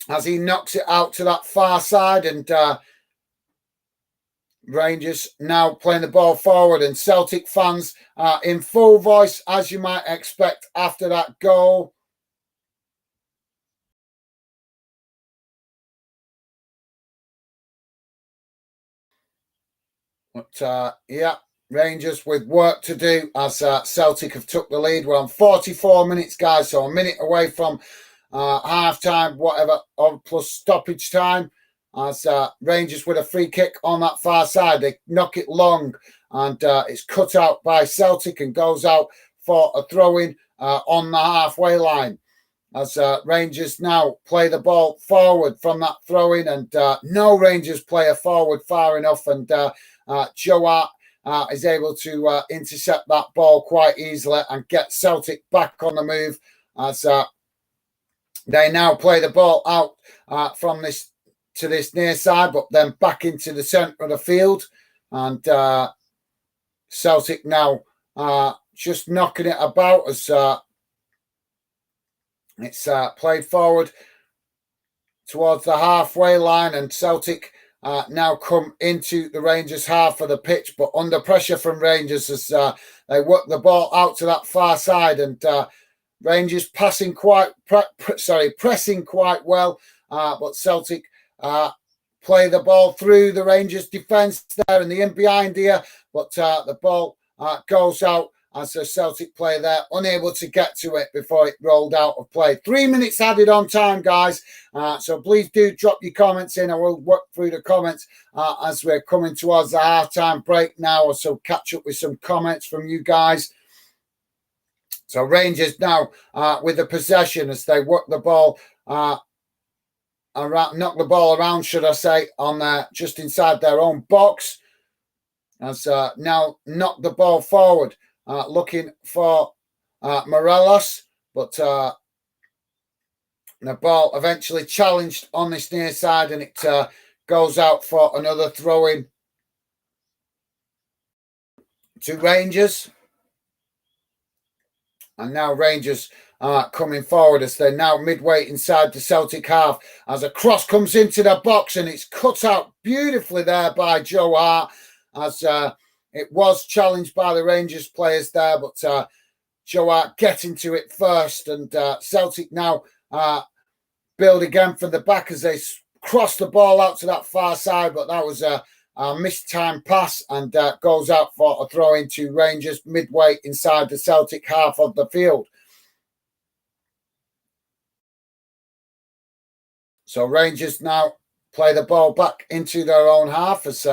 as he knocks it out to that far side, and Rangers now playing the ball forward, and Celtic fans in full voice, as you might expect after that goal. But yeah, Rangers with work to do as Celtic have took the lead. We're on 44 minutes, guys, so a minute away from half time, whatever, plus stoppage time. As Rangers with a free kick on that far side, they knock it long and it's cut out by Celtic and goes out for a throw-in on the halfway line. As Rangers now play the ball forward from that throw-in, and no Rangers player forward far enough, and Joe Hart is able to intercept that ball quite easily and get Celtic back on the move as they now play the ball out from this to this near side, but then back into the centre of the field. And Celtic now just knocking it about as it's played forward towards the halfway line, and Celtic now come into the Rangers half of the pitch, but under pressure from Rangers as they work the ball out to that far side, and Rangers pressing quite well, but Celtic play the ball through the Rangers defence there and the in behind here, but the ball goes out as a Celtic player there, unable to get to it before it rolled out of play. 3 minutes added on time, guys. So please do drop your comments in. I will work through the comments as we're coming towards the half-time break now, so catch up with some comments from you guys. So Rangers now with the possession as they work the ball around, knock the ball around, should I say, on just inside their own box. As now knock the ball forward, looking for Morelos, but the ball eventually challenged on this near side, and it goes out for another throw-in to Rangers. And now Rangers coming forward as they're now midway inside the Celtic half as a cross comes into the box, and it's cut out beautifully there by Joe Hart as it was challenged by the Rangers players there, but Joe Hart getting to it first, and Celtic now build again from the back as they cross the ball out to that far side, but that was a missed time pass, and goes out for a throw into Rangers midway inside the Celtic half of the field. So Rangers now play the ball back into their own half as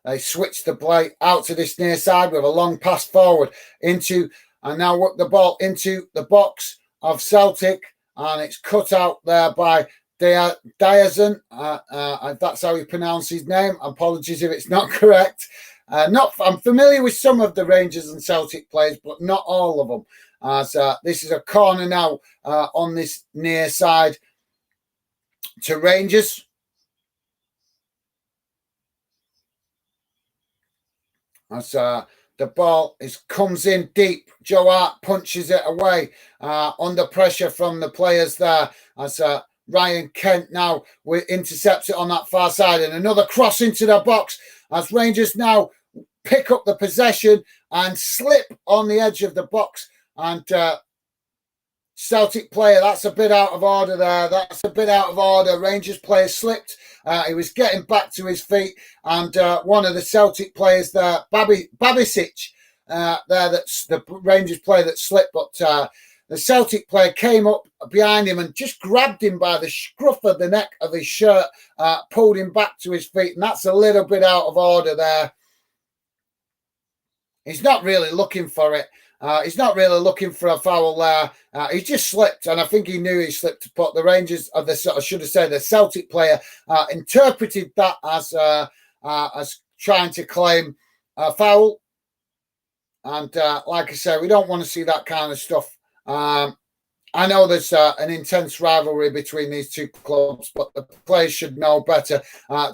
they switch the play out to this near side with a long pass forward into, and now work the ball into the box of Celtic, and it's cut out there by Diazon. That's how you pronounce his name. Apologies if it's not correct. I'm familiar with some of the Rangers and Celtic players, but not all of them. As this is a corner now on this near side to Rangers. As the ball comes in deep, Joe Hart punches it away under pressure from the players there. As Ryan Kent now intercepts it on that far side, and another cross into the box as Rangers now pick up the possession and slip on the edge of the box and Celtic player, that's a bit out of order there. That's a bit out of order. Rangers player slipped. He was getting back to his feet, and one of the Celtic players there, Babisic, that's the Rangers player that slipped, but the Celtic player came up behind him and just grabbed him by the scruff of the neck of his shirt, pulled him back to his feet, and that's a little bit out of order there. He's not really looking for it. He's not really looking for a foul there. He just slipped, and I think he knew he slipped. But the Rangers, or I should have said, the Celtic player interpreted that as trying to claim a foul. And like I say, we don't want to see that kind of stuff. I know there's an intense rivalry between these two clubs, but the players should know better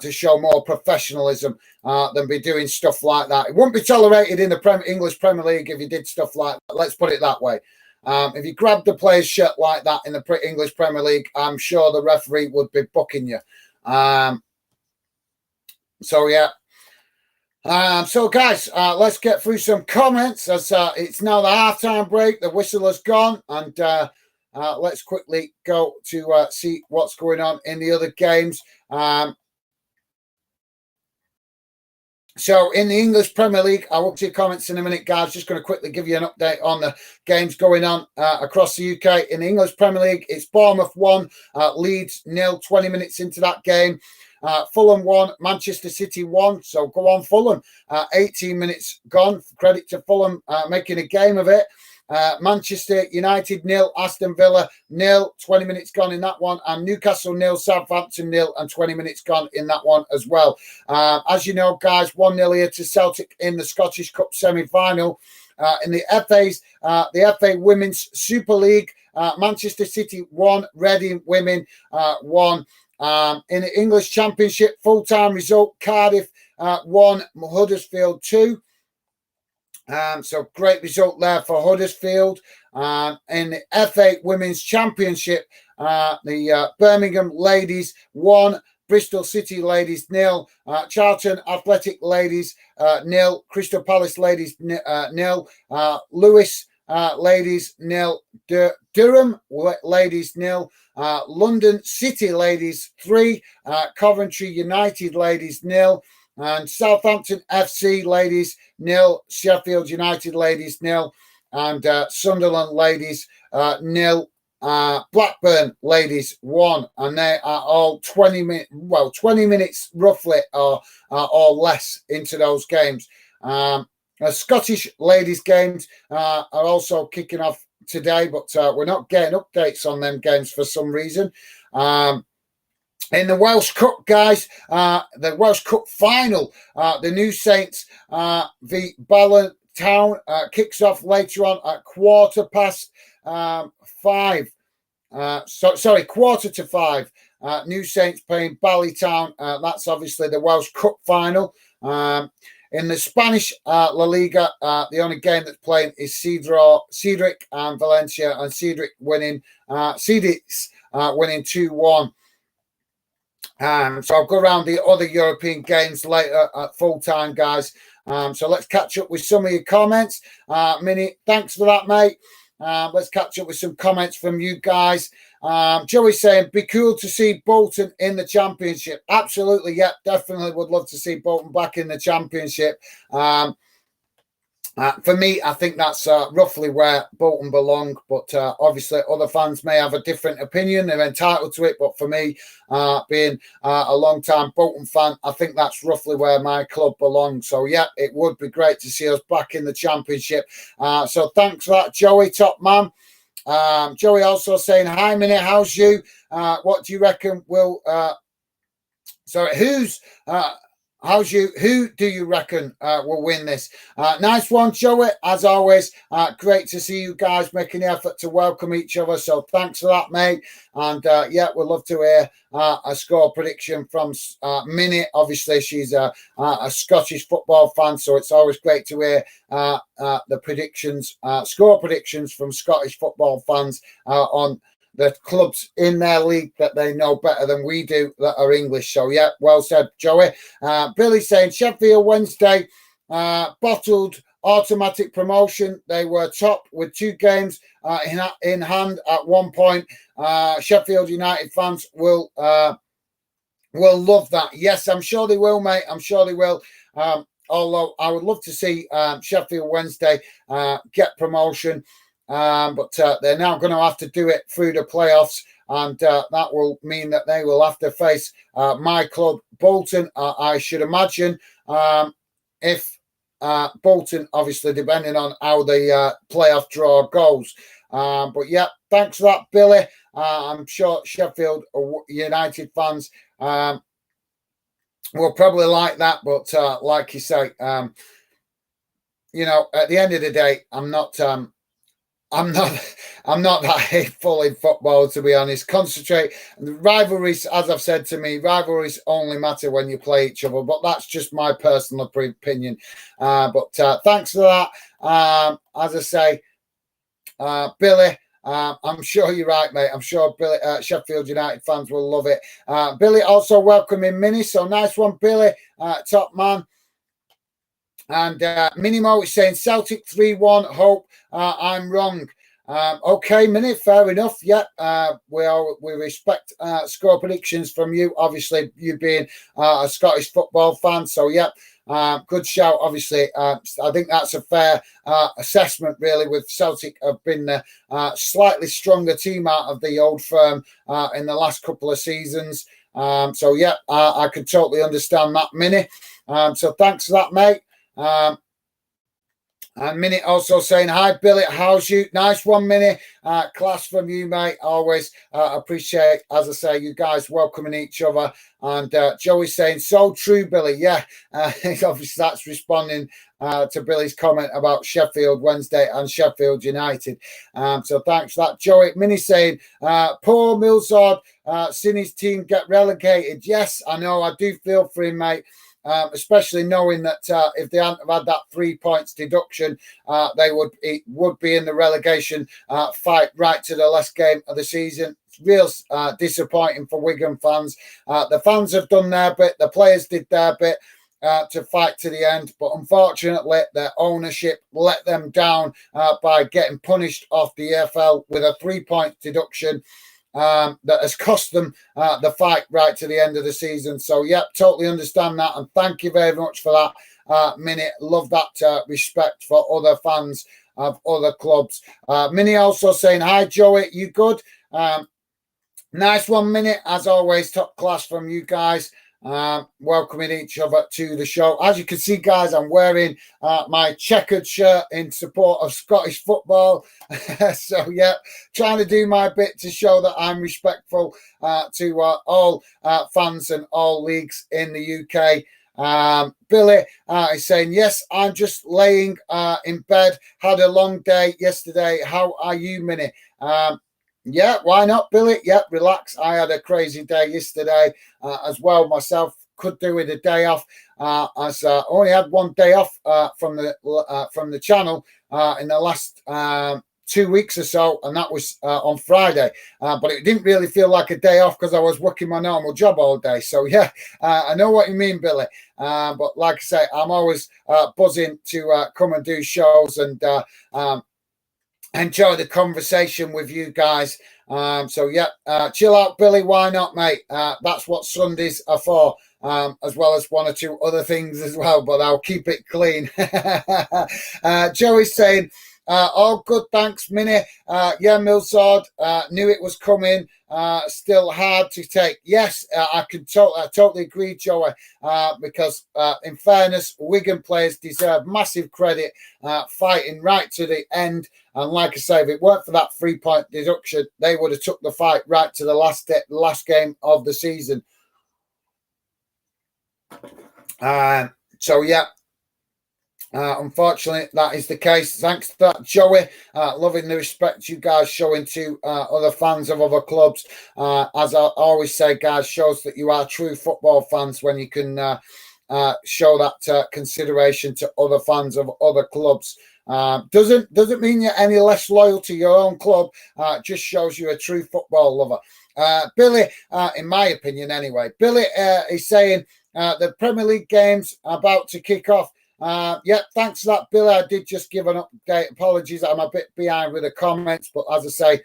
to show more professionalism than be doing stuff like that. It wouldn't be tolerated in the English Premier League if you did stuff like that. Let's put it that way. If you grabbed the player's shirt like that in the English Premier League, I'm sure the referee would be booking you. So, yeah. So, guys, let's get through some comments as it's now the halftime break. The whistle has gone, and let's quickly go to see what's going on in the other games. So in the English Premier League, I will see comments in a minute, guys. Just going to quickly give you an update on the games going on across the UK. In the English Premier League, it's Bournemouth 1, Leeds 0, 20 minutes into that game. Fulham 1, Manchester City 1. So go on, Fulham. 18 minutes gone. Credit to Fulham making a game of it. Manchester United 0, Aston Villa 0, 20 minutes gone in that one, and Newcastle 0, Southampton 0, and 20 minutes gone in that one as well. As you know, guys, 1-0 here to Celtic in the Scottish Cup semi-final. In the FA Women's Super League, Manchester City 1, Reading Women 1. In the English Championship, full-time result, Cardiff 1, Huddersfield 2. So great result there for Huddersfield. In the FA Women's Championship, the Birmingham Ladies 1, Bristol City Ladies 0, Charlton Athletic Ladies 0, Crystal Palace Ladies 0, Lewis Ladies 0, Durham Ladies 0, London City Ladies 3, Coventry United Ladies 0, and Southampton FC Ladies 0, Sheffield United Ladies 0, and Sunderland Ladies 0, Blackburn Ladies 1, and they are all 20 minutes roughly or less into those games. Scottish ladies games are also kicking off today, but we're not getting updates on them games for some reason. In the Welsh Cup, guys, the Welsh Cup final, the New Saints v Ballon Town kicks off later on at 5:15. Quarter to 5. New Saints playing Ballytown. That's obviously the Welsh Cup final. In the Spanish La Liga, the only game that's playing is Cedric and Valencia, and Cedric winning 2-1. So I'll go around the other European games later at full time, guys. So let's catch up with some of your comments. Minnie, thanks for that, mate. Let's catch up with some comments from you guys. Joey saying, be cool to see Bolton in the Championship. Absolutely, yeah, definitely would love to see Bolton back in the Championship. For me, I think that's roughly where Bolton belong, but obviously other fans may have a different opinion. They're entitled to it, but for me, being a long-time Bolton fan, I think that's roughly where my club belongs. So, yeah, it would be great to see us back in the Championship. So thanks for that, Joey, top man. Joey also saying, hi, Minnie, how's you? What do you reckon will... Who do you reckon will win this? Nice one, Joey. As always, great to see you guys making the effort to welcome each other. So thanks for that, mate. And yeah, we'd love to hear a score prediction from Minnie. Obviously, she's a Scottish football fan, so it's always great to hear the predictions, score predictions from Scottish football fans on the clubs in their league that they know better than we do that are English. So, yeah, well said, Joey. Billy saying Sheffield Wednesday bottled automatic promotion. They were top with 2 games in hand at one point. Sheffield United fans will love that. Yes, I'm sure they will, mate. I'm sure they will. Although I would love to see Sheffield Wednesday get promotion. But they're now going to have to do it through the playoffs. And that will mean that they will have to face my club, Bolton, I should imagine. If Bolton, obviously, depending on how the playoff draw goes. But yeah, thanks for that, Billy. I'm sure Sheffield United fans will probably like that. But like you say, at the end of the day, I'm not that hateful in football, to be honest. Concentrate. Rivalries, as I've said to me, rivalries only matter when you play each other. But that's just my personal opinion. But thanks for that. As I say, Billy, I'm sure you're right, mate. I'm sure Billy, Sheffield United fans will love it. Billy also welcoming Mini. So nice one, Billy. Top man. And Minimo is saying Celtic 3-1. Hope I'm wrong. Okay, Mini, fair enough. Yeah, we respect score predictions from you. Obviously, you being a Scottish football fan. So, yeah, good shout. Obviously, I think that's a fair assessment, really, with Celtic have been the slightly stronger team out of the old firm in the last couple of seasons. So, yeah, I can totally understand that, Mini. So, thanks for that, mate. And Minnie also saying, hi, Billy, how's you? Nice one, Minnie. Class from you, mate. Always appreciate, as I say, you guys welcoming each other. And Joey's saying, so true, Billy. Yeah, obviously that's responding to Billy's comment about Sheffield Wednesday and Sheffield United. So thanks for that, Joey. Minnie saying, poor Millsard, seen his team get relegated. Yes, I know. I do feel for him, mate. Especially knowing that if they hadn't have had that 3 points deduction, they would be in the relegation fight right to the last game of the season. It's real disappointing for Wigan fans. The fans have done their bit, the players did their bit to fight to the end, but unfortunately their ownership let them down by getting punished off the EFL with a 3 point deduction. That has cost them the fight right to the end of the season. So, yeah, totally understand that. And thank you very much for that, Minnie. Love that respect for other fans of other clubs. Minnie also saying, hi, Joey, you good? Nice one, Minnie. As always, top class from you guys. Welcoming each other to the show. As you can see, guys, I'm wearing my checkered shirt in support of Scottish football. So, yeah, trying to do my bit to show that I'm respectful to all fans and all leagues in the UK. Billy is saying, yes, I'm just laying in bed. Had a long day yesterday. How are you, Minnie? Yeah, why not, Billy? Yeah, relax. I had a crazy day yesterday as well myself. Could do with a day off. As I only had one day off from the channel in the last 2 weeks or so, and that was on Friday. But it didn't really feel like a day off because I was working my normal job all day. So, yeah, I know what you mean, Billy. But like I say, I'm always buzzing to come and do shows and enjoy the conversation with you guys. So, yeah, chill out, Billy. Why not, mate? That's what Sundays are for, as well as one or two other things as well, but I'll keep it clean. Joey's saying, all good, thanks, Minnie. Yeah, Millsard, knew it was coming. Still hard to take. Yes, I totally agree, Joey, because in fairness, Wigan players deserve massive credit, fighting right to the end. And like I say, if it weren't for that 3 point deduction, they would have took the fight right to the last game of the season. So, yeah. Unfortunately, that is the case. Thanks to that, Joey. Loving the respect you guys showing to other fans of other clubs. As I always say, guys, shows that you are true football fans when you can show that consideration to other fans of other clubs. Doesn't mean you're any less loyal to your own club. Just shows you're a true football lover. Billy, in my opinion, anyway. Billy is saying the Premier League games are about to kick off. Yeah, thanks for that, Billy. I did just give an update. Apologies, I'm a bit behind with the comments, but as I say,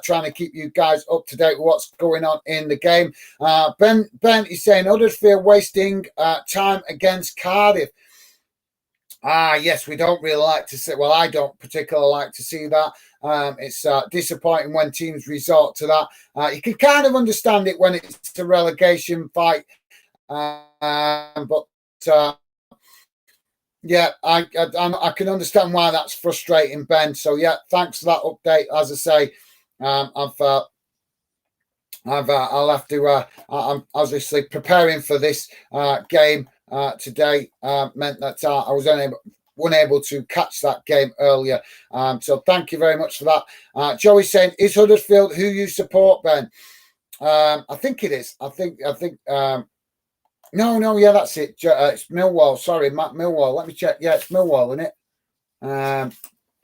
trying to keep you guys up to date with what's going on in the game. Ben is saying Huddersfield wasting time against Cardiff. Yes, we don't really like to see. Well, I don't particularly like to see that. It's disappointing when teams resort to that. You can kind of understand it when it's a relegation fight, but yeah, I can understand why that's frustrating, Ben. So yeah, thanks for that update. As I say, I'll have to. I'm obviously preparing for this game today. Meant that I was unable to catch that game earlier. So thank you very much for that. Joey saying, "Is Huddersfield who you support, Ben?" I think it is. I think. No, yeah, that's it. It's Millwall. Sorry, Matt Millwall. Let me check. Yeah, it's Millwall, isn't it?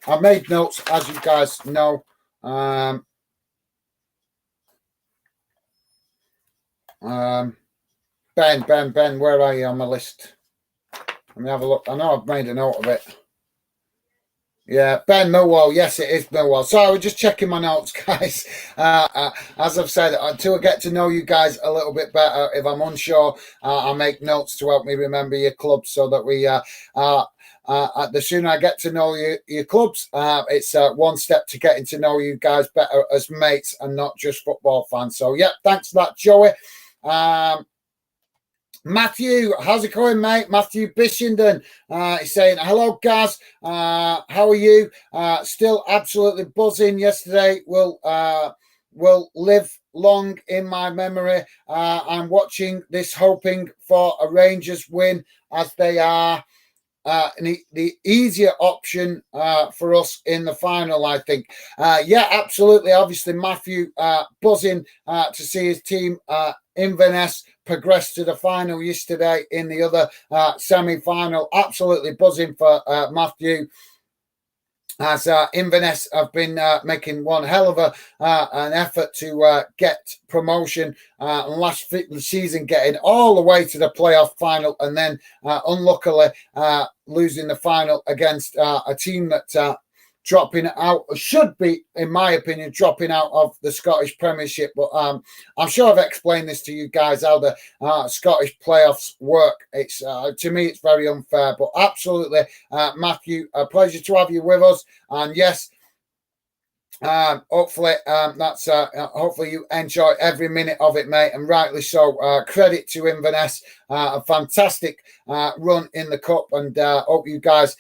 I made notes, as you guys know. Ben, where are you on my list? Let me have a look. I know I've made a note of it. Yeah, Ben Millwall. Yes, it is Millwall. So I was just checking my notes, guys. As I've said, until I get to know you guys a little bit better, if I'm unsure, I make notes to help me remember your clubs so that we, the sooner I get to know your clubs, it's one step to getting to know you guys better as mates and not just football fans. So, yeah, thanks for that, Joey. Matthew, how's it going, mate? Matthew Bishenden is saying, hello, Gaz. How are you? Still absolutely buzzing. Yesterday will live long in my memory. I'm watching this, hoping for a Rangers win, as they are the easier option for us in the final, I think. Yeah, absolutely. Obviously, Matthew buzzing to see his team Inverness progressed to the final yesterday in the other semi-final. Absolutely buzzing for Matthew, as Inverness have been making one hell of an effort to get promotion last season, getting all the way to the playoff final, and then unluckily losing the final against a team that dropping out, should be, in my opinion, dropping out of the Scottish Premiership. But I'm sure I've explained this to you guys, how the Scottish playoffs work. It's to me, it's very unfair. But absolutely, Matthew, a pleasure to have you with us. And yes, hopefully hopefully you enjoy every minute of it, mate, and rightly so. Credit to Inverness, a fantastic run in the cup, and hope you guys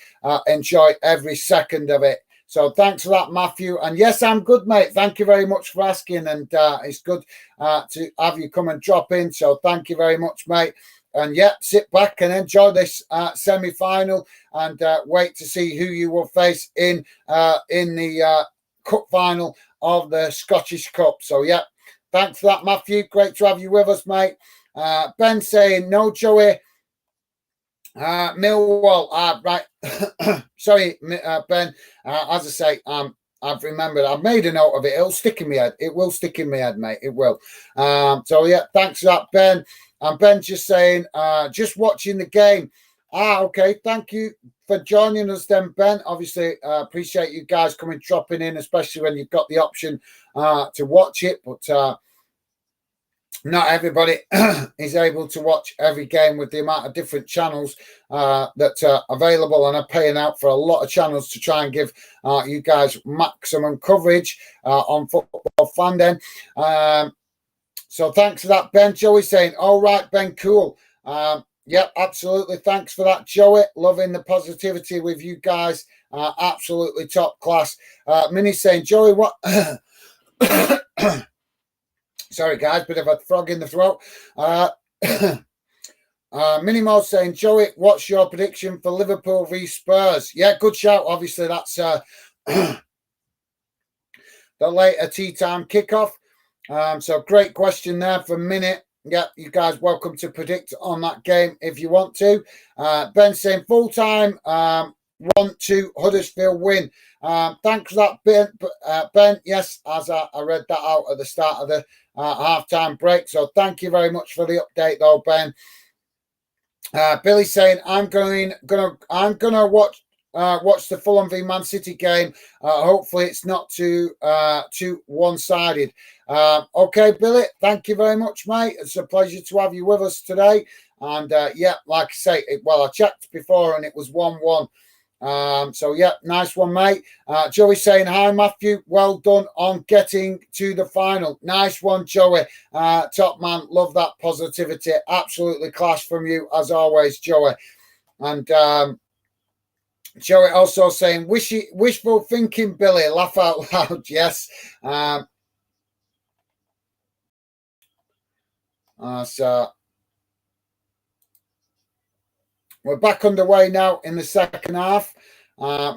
enjoy every second of it. So thanks for that, Matthew. And yes, I'm good, mate. Thank you very much for asking. And it's good to have you come and drop in. So thank you very much, mate. And yeah, sit back and enjoy this semi-final, and wait to see who you will face in the cup final of the Scottish Cup. So yeah, thanks for that, Matthew. Great to have you with us, mate. Ben saying, no, Joey. Millwall, right. Sorry, Ben. As I say, I've remembered. I've made a note of it. It'll stick in my head. It will stick in my head, mate. It will. So yeah, thanks for that, Ben. And Ben just saying, just watching the game. Okay. Thank you for joining us, then, Ben. Obviously, appreciate you guys dropping in, especially when you've got the option to watch it. But not everybody is able to watch every game with the amount of different channels that are available, and are paying out for a lot of channels to try and give you guys maximum coverage on Football Fan Den. So thanks for that, Ben. Joey saying, all right, Ben, cool. Yep, absolutely. Thanks for that, Joey. Loving the positivity with you guys. Absolutely top class. Minnie saying, Joey, what... Sorry, guys, bit of a frog in the throat. Minimo saying, Joey, what's your prediction for Liverpool v Spurs? Yeah, good shout. Obviously, that's the later tea time kickoff. So great question there for Minute. Yeah, you guys welcome to predict on that game if you want to. Ben saying full time, 1-2 Huddersfield win. Thanks for that, Ben. Yes, as I read that out at the start of the half-time break. So thank you very much for the update, though, Ben. Billy saying I'm gonna watch the Fulham v Man City game. Hopefully it's not too one-sided. Okay, Billy, thank you very much, mate. It's a pleasure to have you with us today. And yeah, like I say, I checked before and it was 1-1. So yeah, nice one, mate. Joey saying hi, Matthew. Well done on getting to the final. Nice one, Joey. Top man, love that positivity. Absolutely class from you as always, Joey. And Joey also saying wishful thinking, Billy. Laugh out loud. Yes. So we're back underway now in the second half.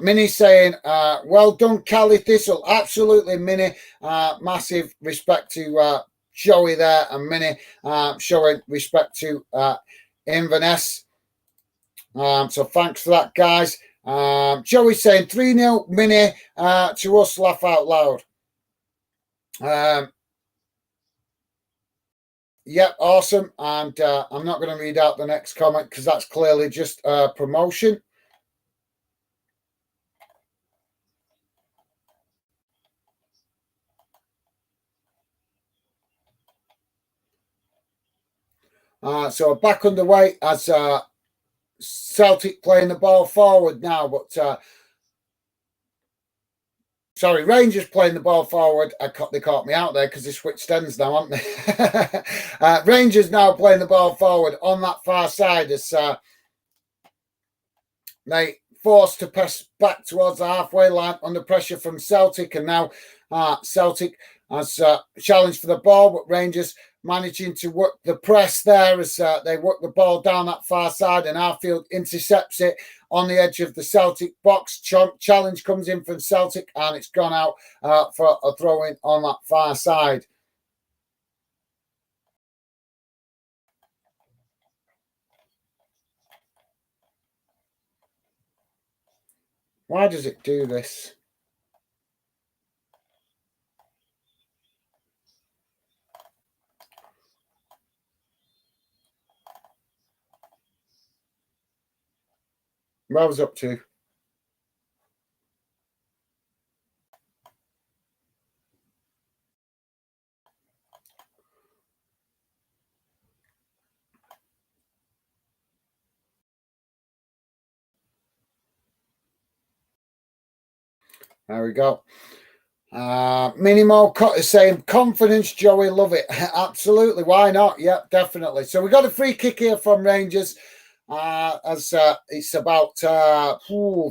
Minnie saying, well done, Cali Thistle. Absolutely, Minnie. Massive respect to Joey there and Minnie showing respect to Inverness. So thanks for that, guys. Joey saying 3-0 Minnie to us, laugh out loud. Yep, awesome. And I'm not going to read out the next comment because that's clearly just promotion. So back underway as Celtic playing the ball forward now, but sorry, Rangers playing the ball forward. They caught me out there because they switched ends now, haven't they? Rangers now playing the ball forward on that far side as they forced to press back towards the halfway line under pressure from Celtic, and now Celtic has challenged for the ball, but Rangers managing to work the press there as they work the ball down that far side, and Arfield intercepts it on the edge of the Celtic box. Challenge comes in from Celtic, and it's gone out for a throw-in on that far side. Why does it do this? What I was up to? There we go. Minimal is saying confidence, Joey, love it. Absolutely, why not? Yep, definitely. So we got a free kick here from Rangers as it's about 30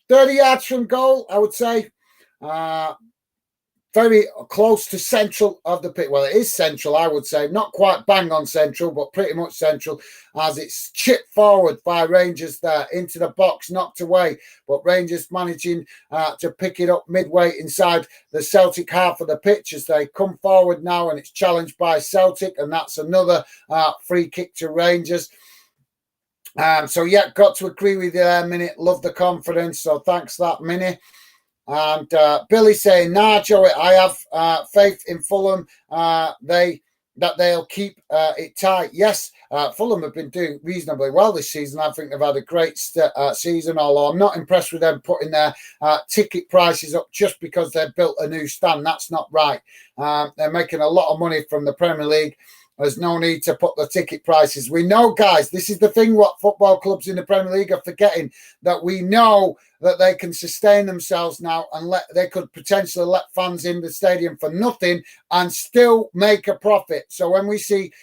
yards from goal, I would say. Very close to central of the pitch. Well, it is central, I would say. Not quite bang on central, but pretty much central as it's chipped forward by Rangers there into the box, knocked away. But Rangers managing to pick it up midway inside the Celtic half of the pitch as they come forward now, and it's challenged by Celtic, and that's another free kick to Rangers. So, yeah, got to agree with you there, Minnie. Love the confidence. So, thanks for that, Minnie. And Billy saying, nah, Joey, I have faith in Fulham. They'll keep it tight. Yes, Fulham have been doing reasonably well this season. I think they've had a great season, although I'm not impressed with them putting their ticket prices up just because they've built a new stand. That's not right. They're making a lot of money from the Premier League. There's no need to put the ticket prices. We know, guys, this is the thing what football clubs in the Premier League are forgetting, that we know that they can sustain themselves now and they could potentially let fans in the stadium for nothing and still make a profit. So when we see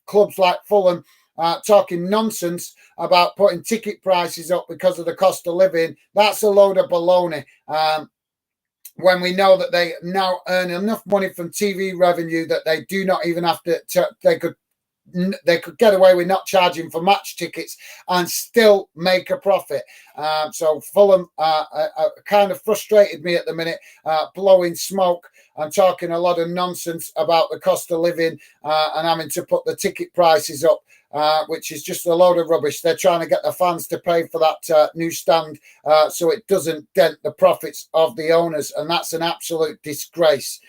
clubs like Fulham talking nonsense about putting ticket prices up because of the cost of living, that's a load of baloney. When we know that they now earn enough money from TV revenue that they do not even have to they could get away with not charging for match tickets and still make a profit. So Fulham kind of frustrated me at the minute, blowing smoke and talking a lot of nonsense about the cost of living and having to put the ticket prices up, which is just a load of rubbish. They're trying to get the fans to pay for that new stand so it doesn't dent the profits of the owners. And that's an absolute disgrace,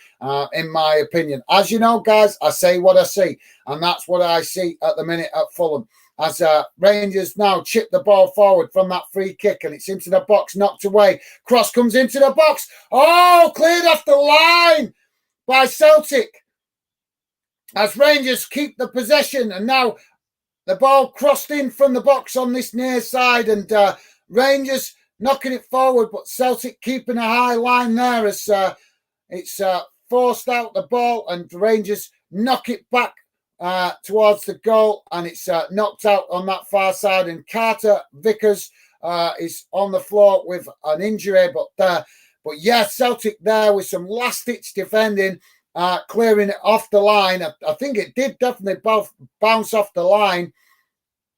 in my opinion. As you know, guys, I say what I see. And that's what I see at the minute at Fulham. as Rangers now chip the ball forward from that free kick, and it's into the box, knocked away. Cross comes into the box. Oh, cleared off the line by Celtic as Rangers keep the possession, and now the ball crossed in from the box on this near side, and Rangers knocking it forward, but Celtic keeping a high line there as it's forced out the ball, and Rangers knock it back towards the goal, and it's knocked out on that far side, and Carter Vickers is on the floor with an injury, but yeah, Celtic there with some last-ditch defending, clearing it off the line. I think it did definitely bounce off the line.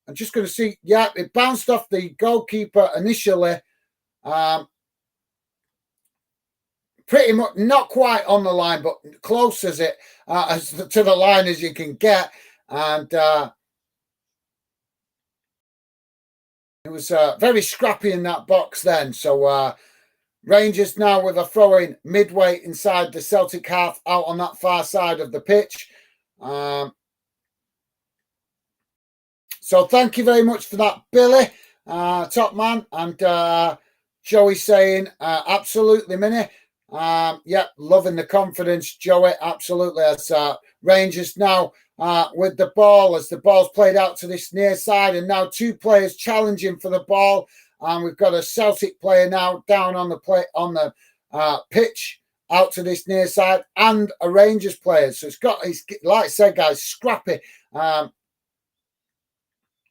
I'm just going to see, yeah, it bounced off the goalkeeper initially. Pretty much not quite on the line, but close as it as to the line as you can get, and it was very scrappy in that box then. So Rangers now with a throw-in midway inside the Celtic half, out on that far side of the pitch. So thank you very much for that, Billy, top man, and Joey saying absolutely, Minnie. Yeah, loving the confidence, Joey, absolutely. As Rangers now with the ball, as the ball's played out to this near side, and now two players challenging for the ball, and we've got a Celtic player now down on the pitch out to this near side, and a Rangers player. So it's like I said, guys, scrappy.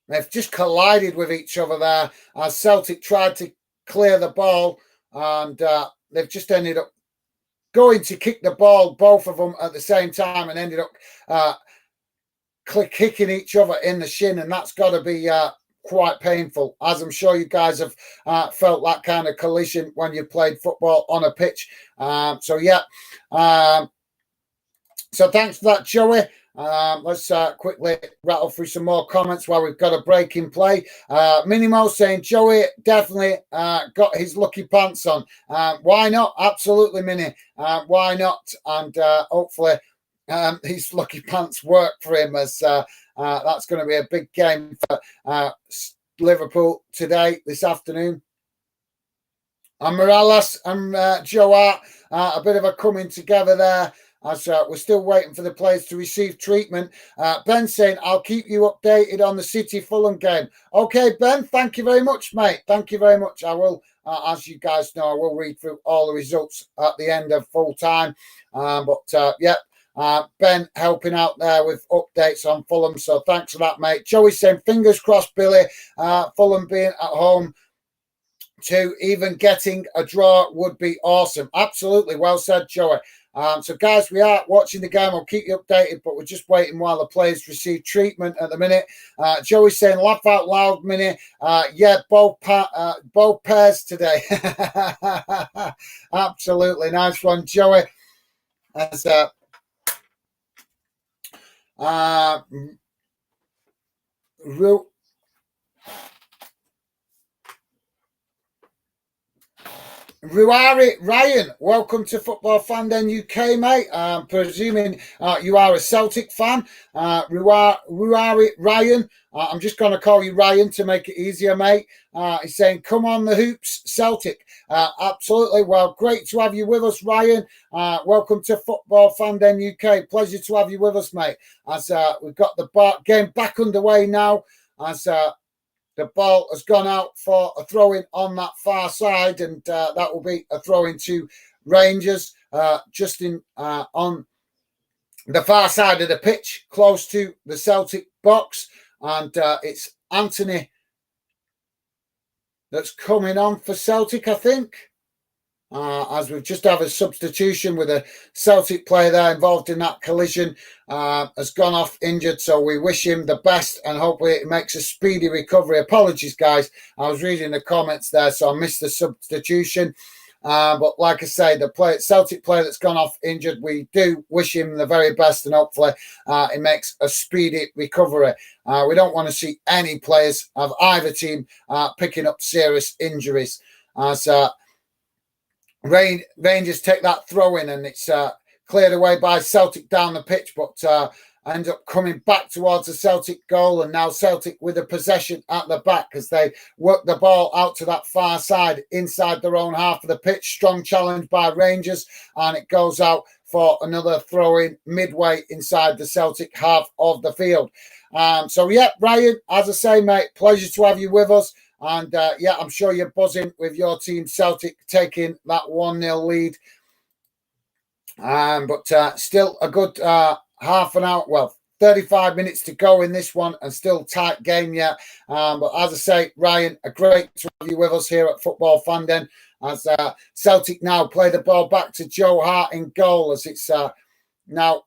They've just collided with each other there as Celtic tried to clear the ball, and they've just ended up going to kick the ball, both of them at the same time, and ended up kicking each other in the shin, and that's got to be quite painful, as I'm sure you guys have felt that kind of collision when you played football on a pitch. So yeah, so thanks for that, Joey. Let's quickly rattle through some more comments while we've got a break in play. Minimo saying Joey definitely got his lucky pants on. Why not? Absolutely, Mini. Why not? And hopefully these lucky pants work for him, as that's going to be a big game for Liverpool today, this afternoon. And Morales and Joe Hart, a bit of a coming together there, as we're still waiting for the players to receive treatment. Ben saying, I'll keep you updated on the City Fulham game. Okay, Ben, thank you very much, mate. Thank you very much. I will, as you guys know, I will read through all the results at the end of full time. Ben helping out there with updates on Fulham. So thanks for that, mate. Joey saying, fingers crossed, Billy. Fulham being at home to even getting a draw would be awesome. Absolutely. Well said, Joey. So, guys, we are watching the game. I'll keep you updated, but we're just waiting while the players receive treatment at the minute. Joey's saying, laugh out loud, Minnie. Yeah, both pairs today. Absolutely. Nice one, Joey. As Ruari Ryan, welcome to Football Fan Den UK, mate. Presuming you are a Celtic fan. Ruari Ryan, I'm just going to call you Ryan to make it easier, mate. He's saying, come on the hoops, Celtic. Absolutely. Well, great to have you with us, Ryan. Welcome to Football Fan Den UK. Pleasure to have you with us, mate. As we've got the game back underway now, as the ball has gone out for a throw-in on that far side, and that will be a throw-in to Rangers, just on the far side of the pitch, close to the Celtic box. And it's Anthony that's coming on for Celtic, I think. As we've just had a substitution with a Celtic player there involved in that collision, has gone off injured, so we wish him the best and hopefully it makes a speedy recovery. Apologies, guys, I was reading the comments there, so I missed the substitution. But like I say, the Celtic player that's gone off injured, we do wish him the very best and hopefully it makes a speedy recovery. We don't want to see any players of either team picking up serious injuries. As Rangers take that throw in, and it's cleared away by Celtic down the pitch, but end up coming back towards the Celtic goal, and now Celtic with a possession at the back as they work the ball out to that far side inside their own half of the pitch. Strong challenge by Rangers, and it goes out for another throw-in midway inside the Celtic half of the field. So yeah, Ryan, as I say, mate, pleasure to have you with us. And yeah, I'm sure you're buzzing with your team Celtic taking that 1-0 lead. But still a good half an hour, well, 35 minutes to go in this one, and still tight game yet. But as I say, Ryan, great to have you with us here at Football Fandom, as Celtic now play the ball back to Joe Hart in goal, as it's now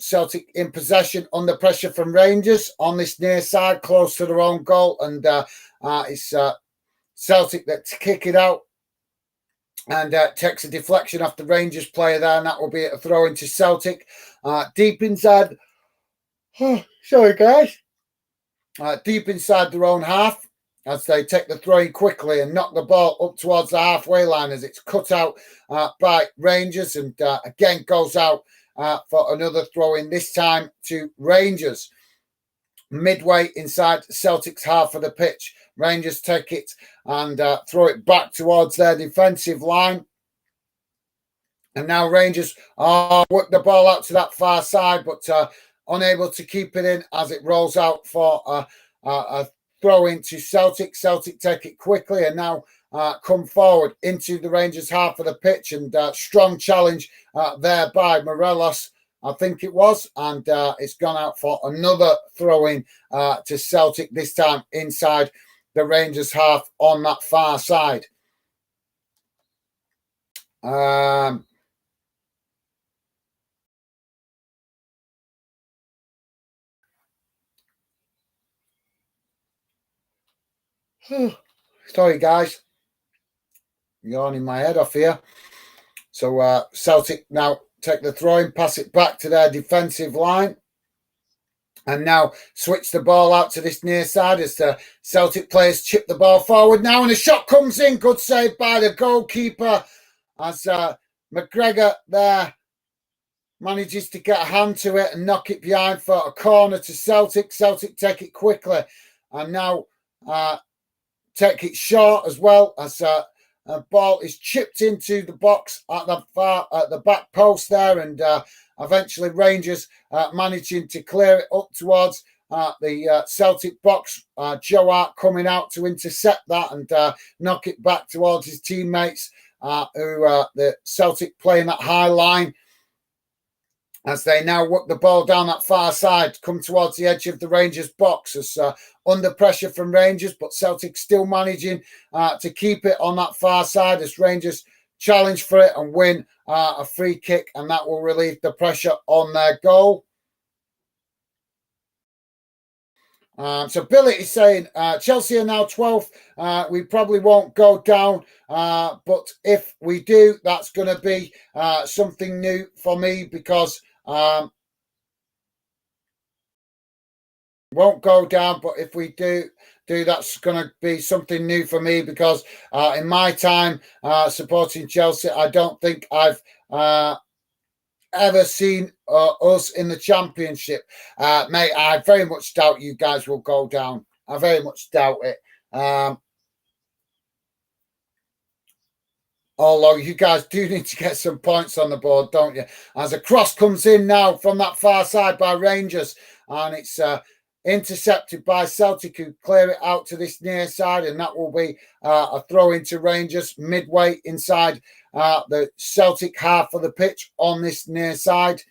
Celtic in possession under pressure from Rangers on this near side, close to their own goal, and it's Celtic that kick it out and takes a deflection off the Rangers player there, and that will be a throw into Celtic. Deep inside, sorry guys, deep inside their own half, as they take the throw in quickly and knock the ball up towards the halfway line, as it's cut out by Rangers, and again goes out for another throw in, this time to Rangers. Midway inside Celtic's half of the pitch, Rangers take it and throw it back towards their defensive line. And now Rangers work the ball out to that far side, but unable to keep it in as it rolls out for a throw into Celtic. Celtic take it quickly and now come forward into the Rangers half of the pitch, and strong challenge there by Morelos, I think it was, and it's gone out for another throw-in to Celtic, this time inside the Rangers half on that far side. Sorry, guys. Yawning my head off here. So Celtic now take the throw-in, pass it back to their defensive line, and now switch the ball out to this near side as the Celtic players chip the ball forward now, and a shot comes in. Good save by the goalkeeper as McGregor there manages to get a hand to it and knock it behind for a corner to Celtic. Celtic take it quickly and now take it short as well, as a ball is chipped into the box at the back post there, and eventually Rangers managing to clear it up towards the Celtic box. Joe Hart coming out to intercept that and knock it back towards his teammates, who the Celtic playing that high line, as they now work the ball down that far side, come towards the edge of the Rangers box, as under pressure from Rangers, but Celtic still managing to keep it on that far side, as Rangers challenge for it and win a free kick, and that will relieve the pressure on their goal. So Billy is saying Chelsea are now 12th. We probably won't go down, but if we do, that's going to be something new for me, because won't go down, but if we do, that's going to be something new for me, because in my time supporting Chelsea, I don't think I've ever seen us in the Championship. Mate, I very much doubt you guys will go down. I very much doubt it. Although you guys do need to get some points on the board, don't you? As a cross comes in now from that far side by Rangers, and it's intercepted by Celtic, who clear it out to this near side, and that will be a throw into Rangers midway inside the Celtic half of the pitch on this near side.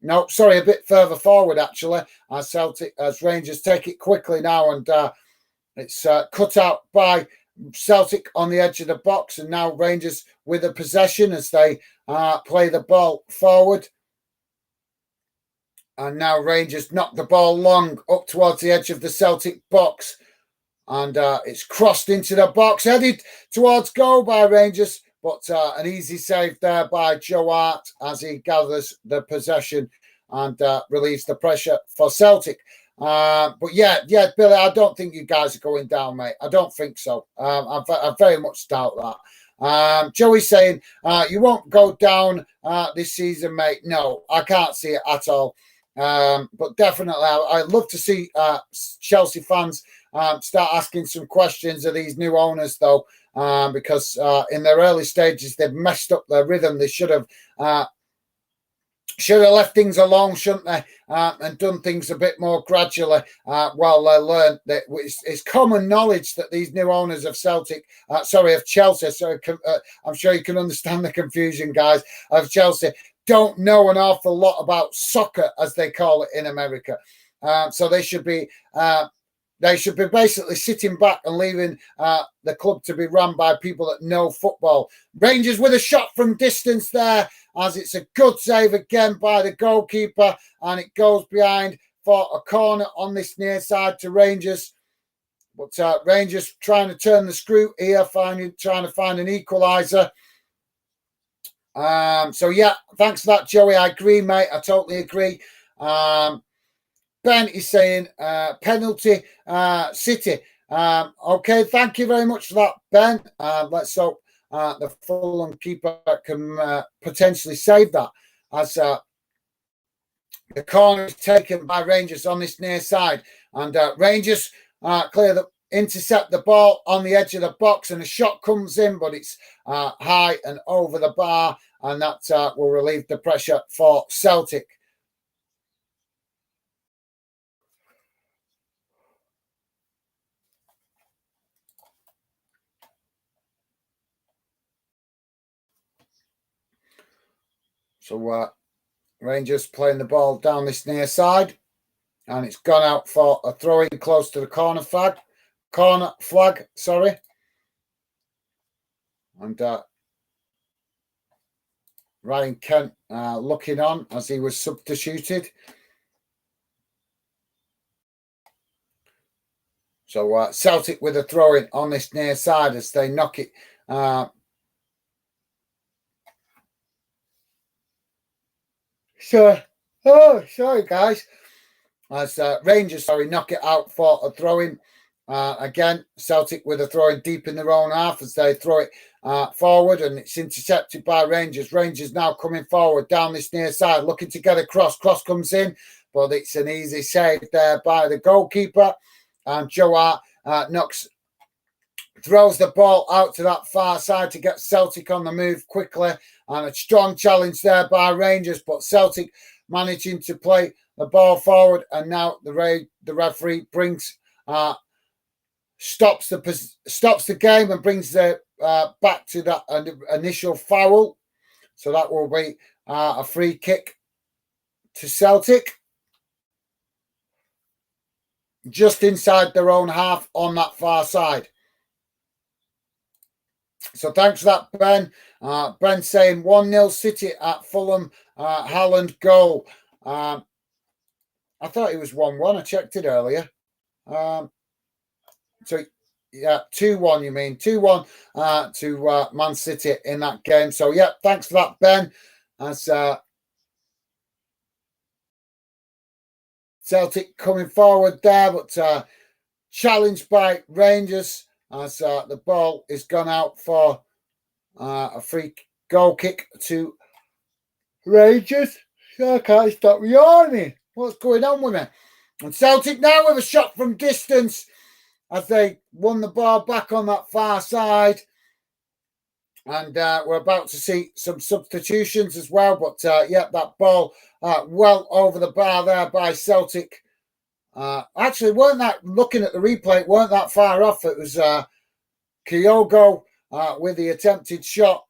No, sorry, a bit further forward actually, as Rangers take it quickly now, and it's cut out by Celtic on the edge of the box, and now Rangers with a possession as they play the ball forward. And now Rangers knock the ball long up towards the edge of the Celtic box, and it's crossed into the box, headed towards goal by Rangers, but an easy save there by Joe Hart as he gathers the possession and relieves the pressure for Celtic. But yeah, Billy, I don't think you guys are going down, mate. I don't think so. I very much doubt that. Joey's saying you won't go down this season, mate. No, I can't see it at all. But definitely, I'd love to see Chelsea fans start asking some questions of these new owners, though, because in their early stages, they've messed up their rhythm. They should have left things alone, shouldn't they? And done things a bit more gradually while they learn. That it's common knowledge that these new owners of of Chelsea, so I'm sure you can understand the confusion, guys, of Chelsea, don't know an awful lot about soccer, as they call it in America. So they should be basically sitting back and leaving the club to be run by people that know football. Rangers with a shot from distance there, as it's a good save again by the goalkeeper, and it goes behind for a corner on this near side to Rangers. But Rangers trying to turn the screw here, trying to find an equalizer. So yeah, thanks for that, Joey. I agree, mate. I totally agree. Ben is saying penalty City. Okay, thank you very much for that, Ben. Let's hope the Fulham keeper can potentially save that, as the corner is taken by Rangers on this near side, and Rangers intercept the ball on the edge of the box, and a shot comes in, but it's high and over the bar, and that will relieve the pressure for Celtic. So Rangers playing the ball down this near side, and it's gone out for a throw-in close to the corner flag. And Ryan Kent looking on as he was substituted. So Celtic with a throw-in on this near side as they knock it. Sorry, guys. As Rangers, knock it out for a throw-in. Again, Celtic with a throw-in deep in their own half as they throw it forward, and it's intercepted by Rangers. Rangers now coming forward down this near side, looking to get across. Cross comes in, but it's an easy save there by the goalkeeper. And Joe Hart throws the ball out to that far side to get Celtic on the move quickly, and a strong challenge there by Rangers, but Celtic managing to play the ball forward, and now the referee stops the game and brings it back to that initial foul. So that will be a free kick to Celtic, just inside their own half on that far side. So thanks for that, Ben. Ben saying 1-0 City at Fulham. Haaland goal. I thought it was 1-1. I checked it earlier. So yeah, 2-1. You mean 2-1 to Man City in that game. So yeah, thanks for that, Ben. As Celtic coming forward there, but challenged by Rangers as the ball is gone out for a free goal kick to Rangers. I can't stop yawning. What's going on with me? And Celtic now with a shot from distance as they won the ball back on that far side. And we're about to see some substitutions as well. But yeah, that ball well over the bar there by Celtic. Actually, looking at the replay, weren't that far off. It was Kyogo with the attempted shot.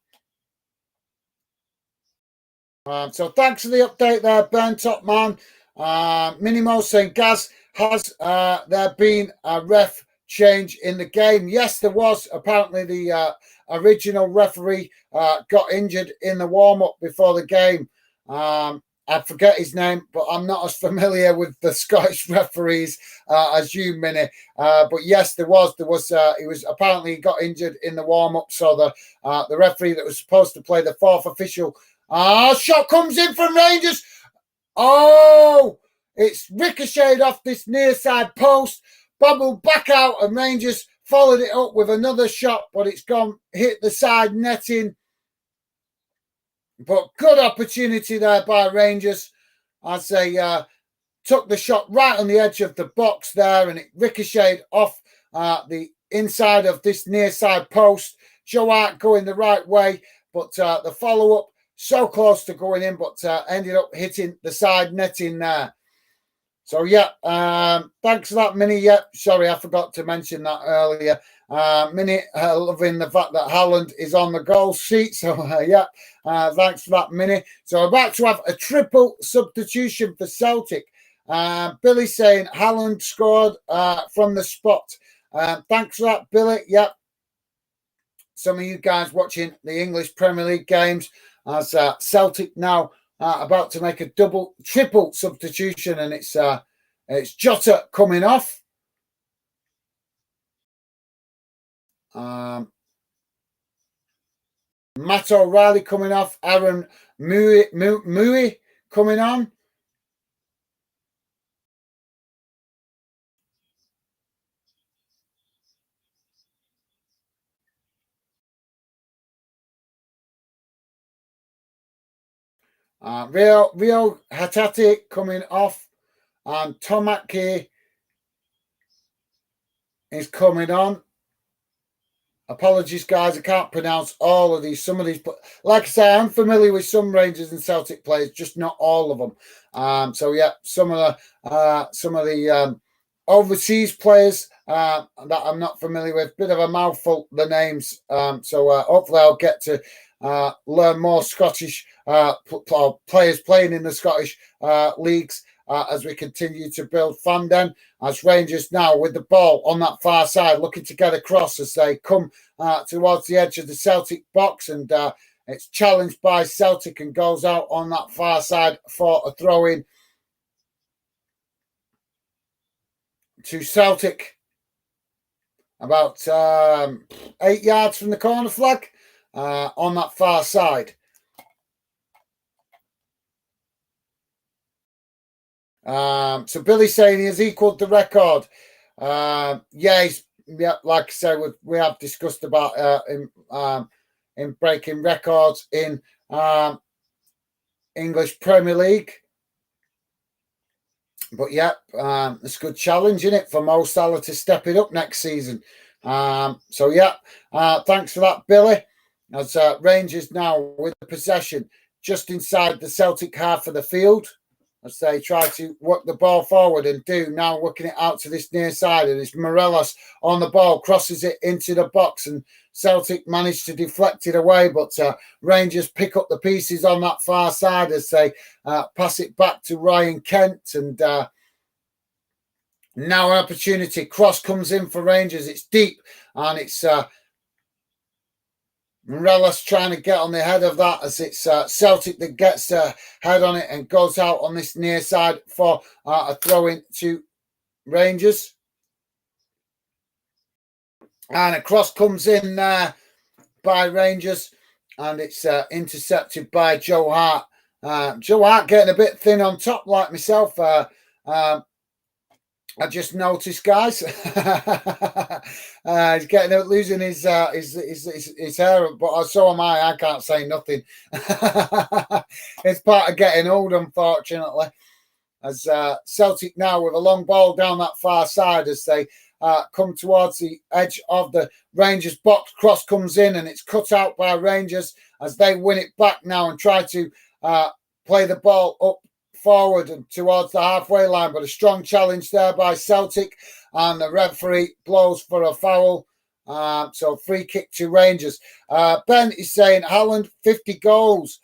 So thanks for the update there, Ben, top man. Minimo saying, Gaz, has there been a ref change in the game? Yes, there was. Apparently the original referee got injured in the warm-up before the game. I forget his name, but I'm not as familiar with the Scottish referees as you, Minnie. But yes, there was. He was apparently got injured in the warm-up. So the referee that was supposed to play the fourth official. Shot comes in from Rangers. Oh, it's ricocheted off this near side post, bobbled back out, and Rangers followed it up with another shot, but it's hit the side netting. But good opportunity there by Rangers as they took the shot right on the edge of the box there, and it ricocheted off the inside of this near side post. Joe Hart going the right way, but the follow-up so close to going in, but ended up hitting the side netting there. So, yeah, thanks for that, Minnie. Yeah, sorry, I forgot to mention that earlier. Minnie, loving the fact that Haaland is on the goal sheet. So, yeah, thanks for that, Minnie. So, we're about to have a triple substitution for Celtic. Billy saying Haaland scored from the spot. Thanks for that, Billy. Yep. Some of you guys watching the English Premier League games as Celtic now about to make a triple substitution, and it's Jota coming off. Matt O'Reilly coming off. Aaron Mui coming on. Rio Hatate coming off, and Tomaki is coming on. Apologies, guys, I can't pronounce all of these. Some of these, but like I say, I'm familiar with some Rangers and Celtic players, just not all of them. So yeah, some of the overseas players that I'm not familiar with. Bit of a mouthful, the names. So hopefully I'll get to learn more Scottish players playing in the Scottish leagues as we continue to build fandom. As Rangers now with the ball on that far side, looking to get across as they come towards the edge of the Celtic box, and it's challenged by Celtic and goes out on that far side for a throw-in to Celtic. About 8 yards from the corner flag on that far side. So Billy's saying he has equalled the record. Yeah, like I say, we have discussed about in breaking records in English Premier League. But yeah, it's a good challenge, isn't it, for Mo Salah to step it up next season. So yeah, thanks for that, Billy. As Rangers now with the possession just inside the Celtic half of the field, as they try to work the ball forward, and do now working it out to this near side, and it's Morelos on the ball, crosses it into the box, and Celtic managed to deflect it away, but Rangers pick up the pieces on that far side as they pass it back to Ryan Kent, and now an opportunity. Cross comes in for Rangers. It's deep, and it's Morelos trying to get on the head of that, as it's Celtic that gets a head on it and goes out on this near side for a throw-in to Rangers. And a cross comes in there by Rangers, and it's intercepted by Joe Hart. Joe Hart getting a bit thin on top, like myself. I just noticed, guys. He's losing his hair, but so am I. I can't say nothing. It's part of getting old, unfortunately. As Celtic now with a long ball down that far side as they come towards the edge of the Rangers box. Cross comes in, and it's cut out by Rangers as they win it back now and try to play the ball up forward and towards the halfway line, but a strong challenge there by Celtic, and the referee blows for a foul. So free kick to Rangers. Ben is saying Haaland 50 goals.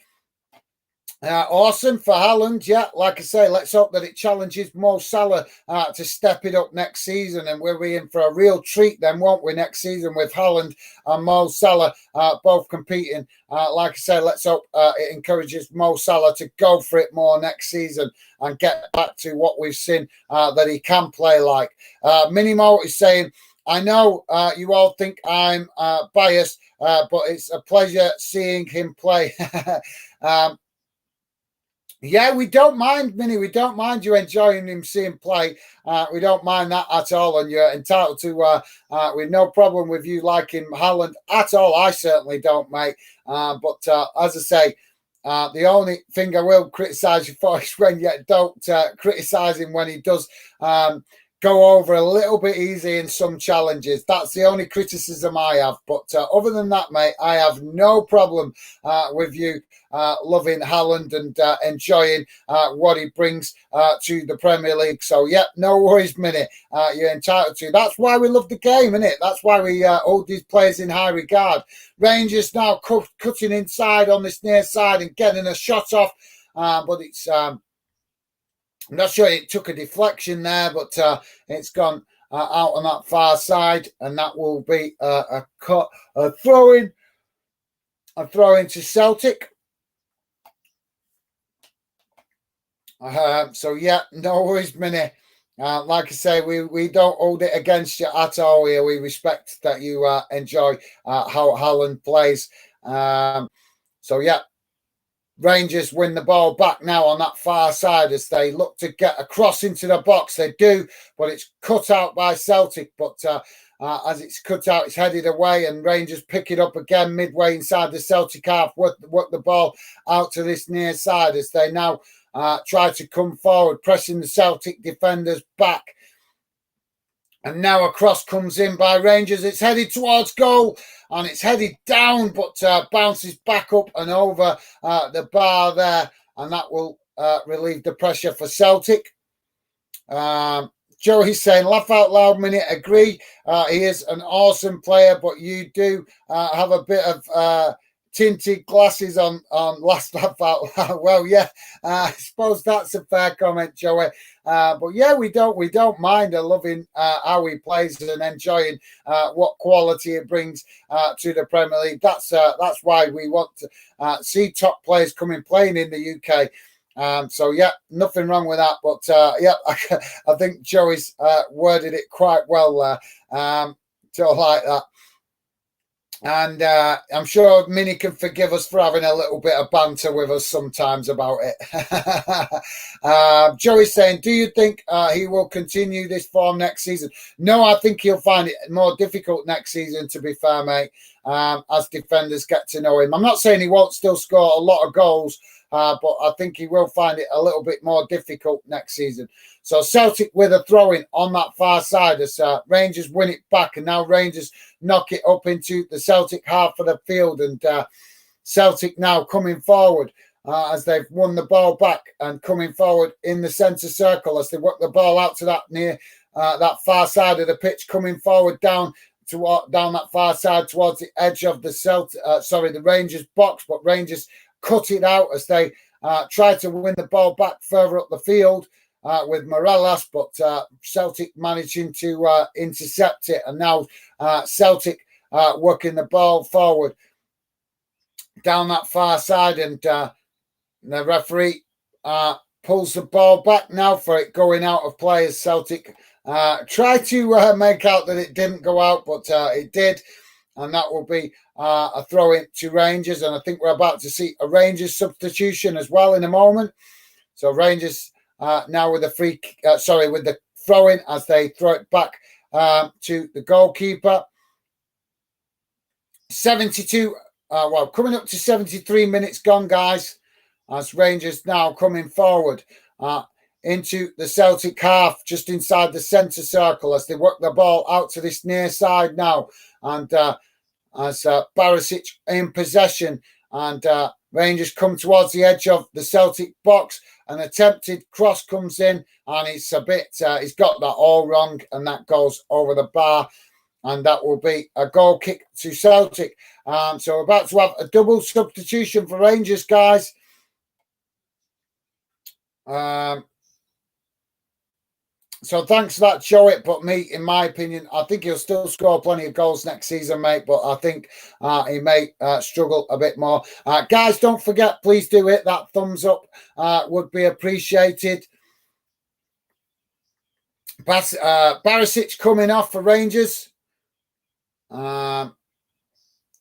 Awesome for Haaland. Yeah, like I say, let's hope that it challenges Mo Salah to step it up next season, and we'll be in for a real treat then, won't we, next season with Haaland and Mo Salah both competing. Like I say, let's hope it encourages Mo Salah to go for it more next season and get back to what we've seen that he can play like. Minimo is saying, I know you all think I'm biased, but it's a pleasure seeing him play. Yeah, we don't mind, Minnie. We don't mind you enjoying him seeing play. We don't mind that at all, and you're entitled to. We've no problem with you liking Haaland at all. I certainly don't, mate. But as I say, The only thing I will criticise you for is when you don't criticise him when he does go over a little bit easy in some challenges. That's the only criticism I have. But other than that, mate, I have no problem with you loving Haaland and enjoying what he brings to the Premier League. So, yeah, no worries, Minnie. You're entitled to. That's why we love the game, isn't it? That's why we hold these players in high regard. Rangers now cutting inside on this near side and getting a shot off. But it's... I'm not sure it took a deflection there, but it's gone out on that far side, and that will be a throw in to Celtic. So yeah, no worries, Minnie. Like I say, we don't hold it against you at all here. We respect that you enjoy how Haaland plays. So yeah. Rangers win the ball back now on that far side as they look to get across into the box. They do, but it's cut out by Celtic. But as it's cut out, it's headed away, and Rangers pick it up again midway inside the Celtic half. Work the ball out to this near side as they now try to come forward, pressing the Celtic defenders back. And now a cross comes in by Rangers. It's headed towards goal and it's headed down, but bounces back up and over the bar there. And that will relieve the pressure for Celtic. Joey's saying, laugh out loud, Minute. Agree. He is an awesome player, but you do have a bit of tinted glasses on last laugh out loud. Well, yeah, I suppose that's a fair comment, Joey. But yeah, we don't mind loving how he plays and enjoying what quality it brings to the Premier League. That's why we want to see top players playing in the UK. So yeah, nothing wrong with that. But yeah, I think Joey's worded it quite well there. So like that. And I'm sure Minnie can forgive us for having a little bit of banter with us sometimes about it. Joey's saying, do you think he will continue this form next season? No, I think he'll find it more difficult next season, to be fair, mate, as defenders get to know him. I'm not saying he won't still score a lot of goals, but I think he will find it a little bit more difficult next season. So Celtic with a throw-in on that far side as Rangers win it back, and now Rangers knock it up into the Celtic half of the field, and Celtic now coming forward as they've won the ball back and coming forward in the centre circle as they work the ball out to that near that far side of the pitch, coming forward down that far side towards the edge of the the Rangers box, but Rangers cut it out as they try to win the ball back further up the field with Morelos, but Celtic managing to intercept it, and now Celtic working the ball forward down that far side, and the referee pulls the ball back now for it going out of play as Celtic try to make out that it didn't go out, but it did. And that will be a throw in to Rangers. And I think we're about to see a Rangers substitution as well in a moment. So Rangers now with the throw in as they throw it back to the goalkeeper. 72, coming up to 73 minutes gone, guys, as Rangers now coming forward into the Celtic half, just inside the centre circle as they work the ball out to this near side now. And as Barisic in possession, and Rangers come towards the edge of the Celtic box, an attempted cross comes in, and it's a bit, he's got that all wrong, and that goes over the bar, and that will be a goal kick to Celtic. So we're about to have a double substitution for Rangers, guys. So thanks for that, Joey. But me, in my opinion, I think he'll still score plenty of goals next season, mate. But I think he may struggle a bit more. Guys, don't forget, please do hit that thumbs up. Would be appreciated. Barisic coming off for Rangers. And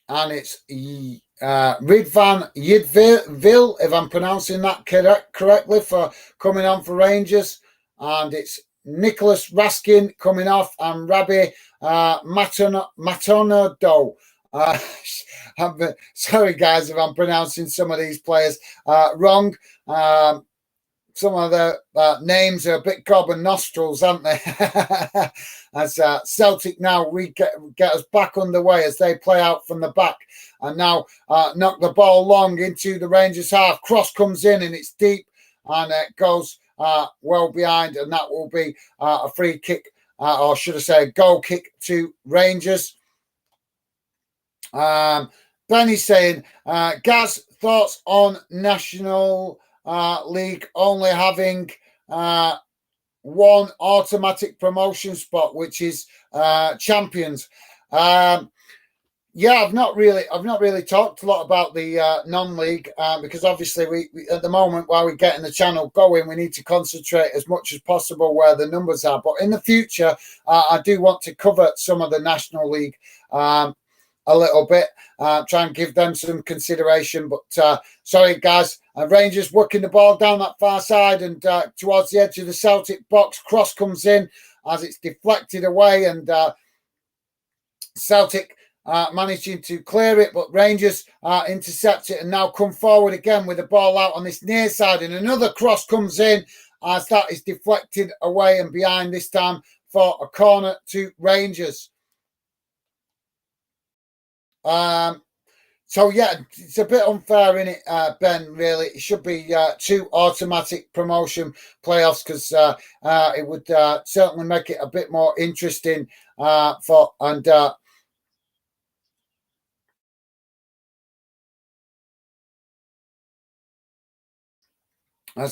it's Ridvan Yidvil, if I'm pronouncing that correctly, for coming on for Rangers. And it's Nicholas Raskin coming off, and Rabbi Matonado Sorry, guys, if I'm pronouncing some of these players wrong. Some of the names are a bit gob and nostrils, aren't they? As Celtic now get us back underway as they play out from the back and now knock the ball long into the Rangers half. Cross comes in and it's deep and it goes well behind, and that will be a free kick, or should I say a goal kick to Rangers. Benny's saying, Gaz, thoughts on National League only having one automatic promotion spot, which is champions. Yeah, I've not really talked a lot about the non-league because obviously we at the moment, while we're getting the channel going, we need to concentrate as much as possible where the numbers are. But in the future, I do want to cover some of the National League a little bit, try and give them some consideration. But sorry, guys, Rangers working the ball down that far side and towards the edge of the Celtic box. Cross comes in as it's deflected away, and Celtic managing to clear it, but Rangers intercept it and now come forward again with the ball out on this near side, and another cross comes in as that is deflected away and behind, this time for a corner to Rangers. So yeah, it's a bit unfair, in it, Ben. Really, it should be two automatic promotion playoffs, because it would certainly make it a bit more interesting as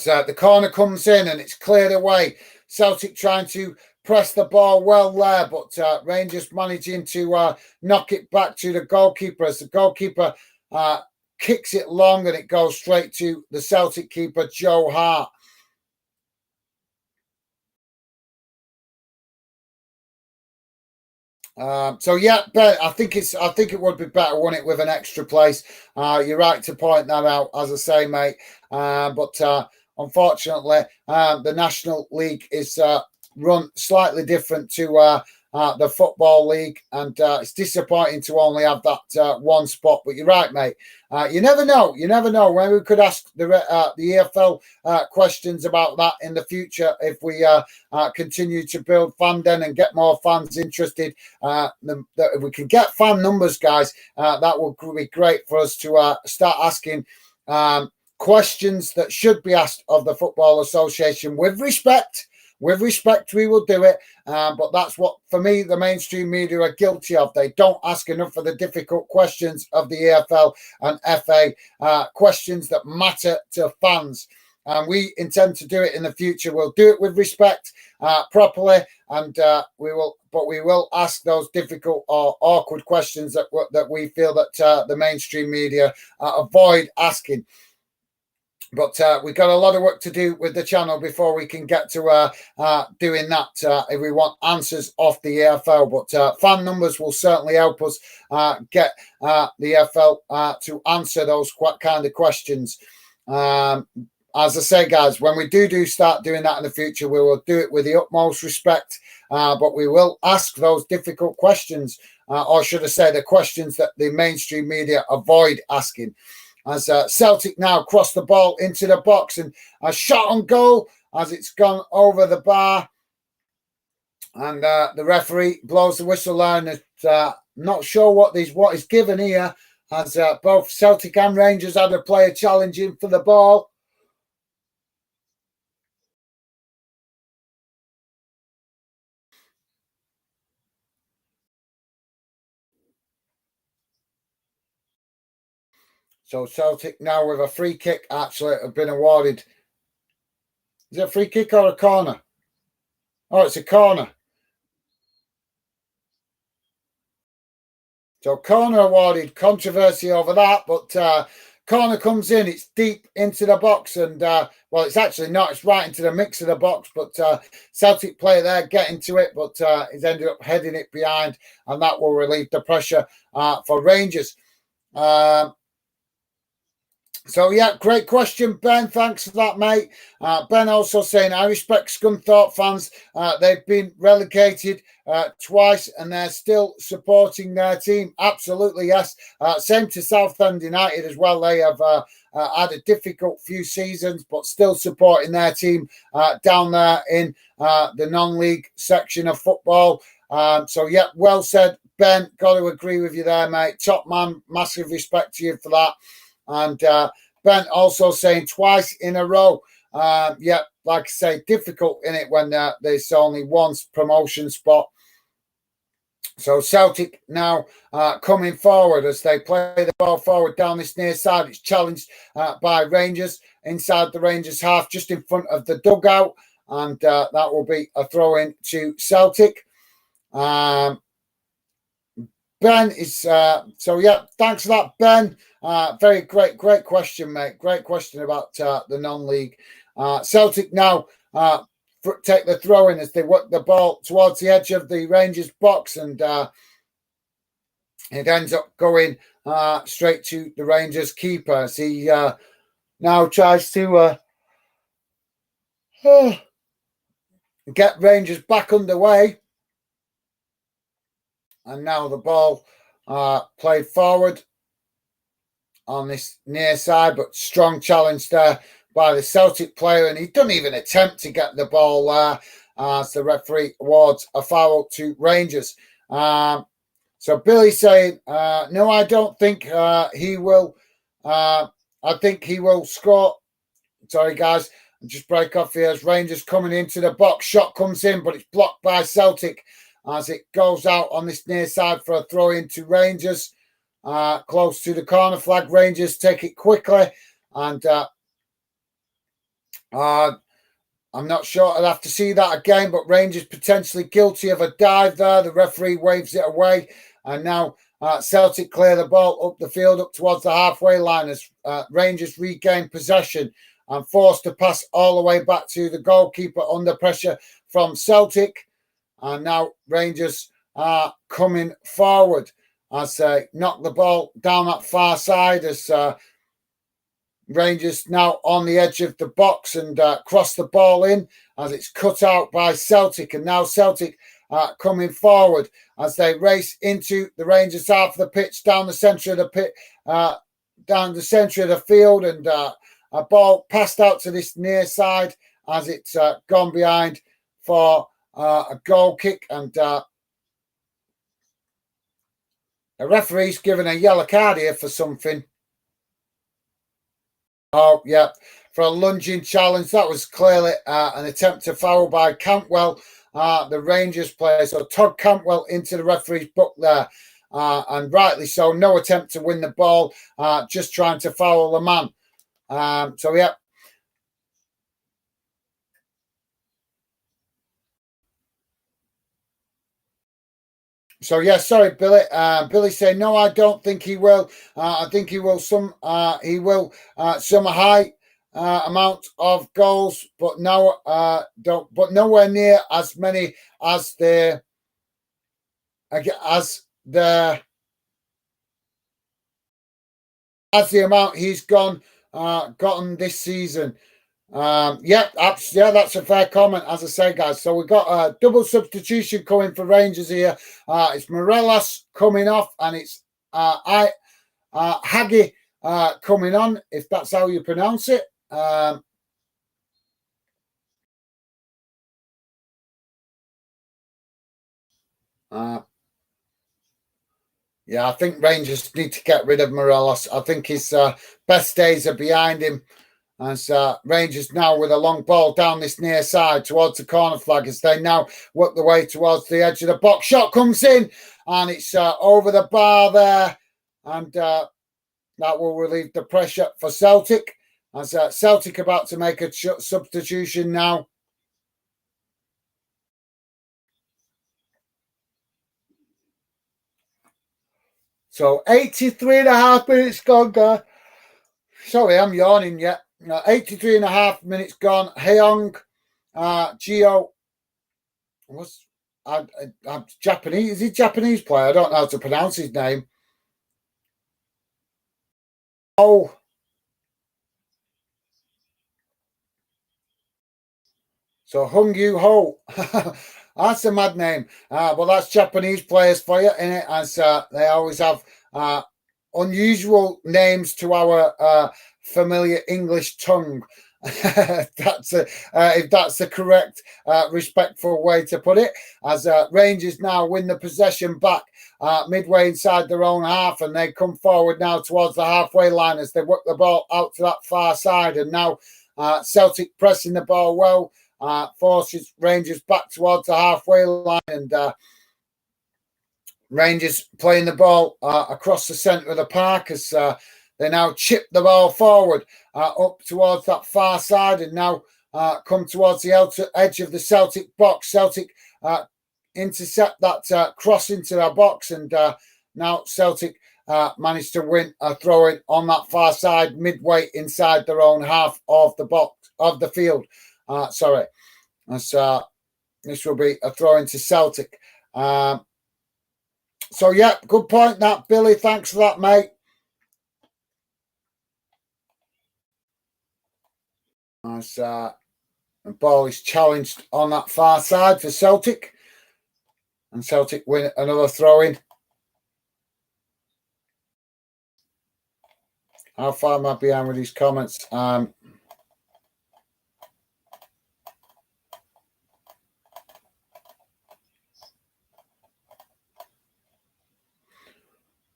the corner comes in and it's cleared away. Celtic trying to press the ball well there, but Rangers managing to knock it back to the goalkeeper as the goalkeeper kicks it long and it goes straight to the Celtic keeper, Joe Hart. So yeah, Ben, I think it would be better, won it with an extra place. You're right to point that out, as I say, mate. But unfortunately, the National League is run slightly different to the Football League, and it's disappointing to only have that one spot. But you're right, mate. You never know. You never know. When we could ask the EFL questions about that in the future if we continue to build fandom and get more fans interested. If we can get fan numbers, guys, that will be great for us to start asking questions that should be asked of the Football Association with respect. With respect, we will do it. But that's what, for me, the mainstream media are guilty of. They don't ask enough of the difficult questions of the EFL and FA, questions that matter to fans. And we intend to do it in the future. We'll do it with respect, properly, and we will ask those difficult or awkward questions that we feel that the mainstream media avoid asking. But we've got a lot of work to do with the channel before we can get to doing that if we want answers off the EFL. But fan numbers will certainly help us get the EFL to answer those kind of questions. As I say, guys, when we do start doing that in the future, we will do it with the utmost respect. But we will ask those difficult questions, or should I say the questions that the mainstream media avoid asking. As Celtic now cross the ball into the box, and a shot on goal as it's gone over the bar, and the referee blows the whistle there, and not sure what is given here, as both Celtic and Rangers had a player challenging for the ball. So Celtic now with a free kick actually have been awarded. Is it a free kick or a corner? Oh, it's a corner. So corner awarded, controversy over that, but corner comes in, it's deep into the box, and well, it's actually not, it's right into the mix of the box, but Celtic player there getting to it, but he's ended up heading it behind, and that will relieve the pressure for Rangers. So, yeah, great question, Ben. Thanks for that, mate. Ben also saying, I respect Scunthorpe fans. They've been relegated twice and they're still supporting their team. Absolutely, yes. Same to Southend United as well. They have had a difficult few seasons, but still supporting their team down there in the non-league section of football. So, yeah, well said, Ben. Got to agree with you there, mate. Top man. Massive respect to you for that. And Ben also saying twice in a row. Yeah, like I say, difficult in it when there's only one promotion spot. So Celtic now coming forward as they play the ball forward down this near side. It's challenged by Rangers inside the Rangers half, just in front of the dugout. And that will be a throw in to Celtic. Ben is so yeah. Thanks for that, Ben. Very great question, mate. Great question about the non-league. Celtic now take the throw in as they work the ball towards the edge of the Rangers box, and it ends up going straight to the Rangers keeper as he now tries to get Rangers back underway. And now the ball played forward on this near side, but strong challenge there by the Celtic player, and he doesn't even attempt to get the ball there as the referee awards a foul to Rangers. So Billy saying, no, I don't think he will. I think he will score. Sorry, guys, I'll just break off here as Rangers coming into the box. Shot comes in, but it's blocked by Celtic as it goes out on this near side for a throw into Rangers. Close to the corner flag. Rangers take it quickly, and I'm not sure. I'll have to see that again, but Rangers potentially guilty of a dive there. The referee waves it away, and now Celtic clear the ball up the field, up towards the halfway line as Rangers regain possession and forced to pass all the way back to the goalkeeper under pressure from Celtic. And now Rangers are coming forward as they knock the ball down that far side as Rangers now on the edge of the box and cross the ball in as it's cut out by Celtic. And now Celtic coming forward as they race into the Rangers half of the pitch, down the centre of the pit, down the centre of the field, and a ball passed out to this near side as it's gone behind for a goal kick, and the referee's given a yellow card here for something. Oh, yeah, for a lunging challenge. That was clearly an attempt to foul by Campbell, the Rangers player. So Todd Campbell into the referee's book there, and rightly so. No attempt to win the ball, just trying to foul the man. So, yeah. So yeah, sorry, Billy. Billy saying no, I don't think he will. I think he will some high amount of goals, but no, but nowhere near as many as the amount he's gotten this season. Yeah, that's a fair comment, as I say, guys. So we've got a double substitution coming for Rangers here. It's Morelos coming off, and it's Hagi coming on, if that's how you pronounce it. Yeah, I think Rangers need to get rid of Morelos. I think his best days are behind him. As Rangers now with a long ball down this near side towards the corner flag as they now work the way towards the edge of the box. Shot comes in and it's over the bar there, and that will relieve the pressure for Celtic. As Celtic about to make a substitution now. So 83 and a half minutes gone, guys. Sorry, I'm yawning yet. 83 and a half minutes gone. Heong, Gio, what's Japanese? Is he Japanese player? I don't know how to pronounce his name. Oh, So Hung Yu Ho. That's a mad name. Well, that's Japanese players for you, innit? As they always have unusual names to our familiar English tongue. That's if that's the correct respectful way to put it. As Rangers now win the possession back midway inside their own half, and they come forward now towards the halfway line as they work the ball out to that far side. And now Celtic pressing the ball well. Forces Rangers back towards the halfway line, and Rangers playing the ball across the centre of the park as they now chip the ball forward up towards that far side, and now come towards the edge of the Celtic box. Celtic intercept that cross into their box, and now Celtic managed to win a throw-in on that far side midway inside their own half of the box of the field. Sorry, this will be a throw into Celtic. So yeah, good point that, Billy. Thanks for that, mate. As the ball is challenged on that far side for Celtic, and Celtic win another throw-in. How far am I behind with these comments?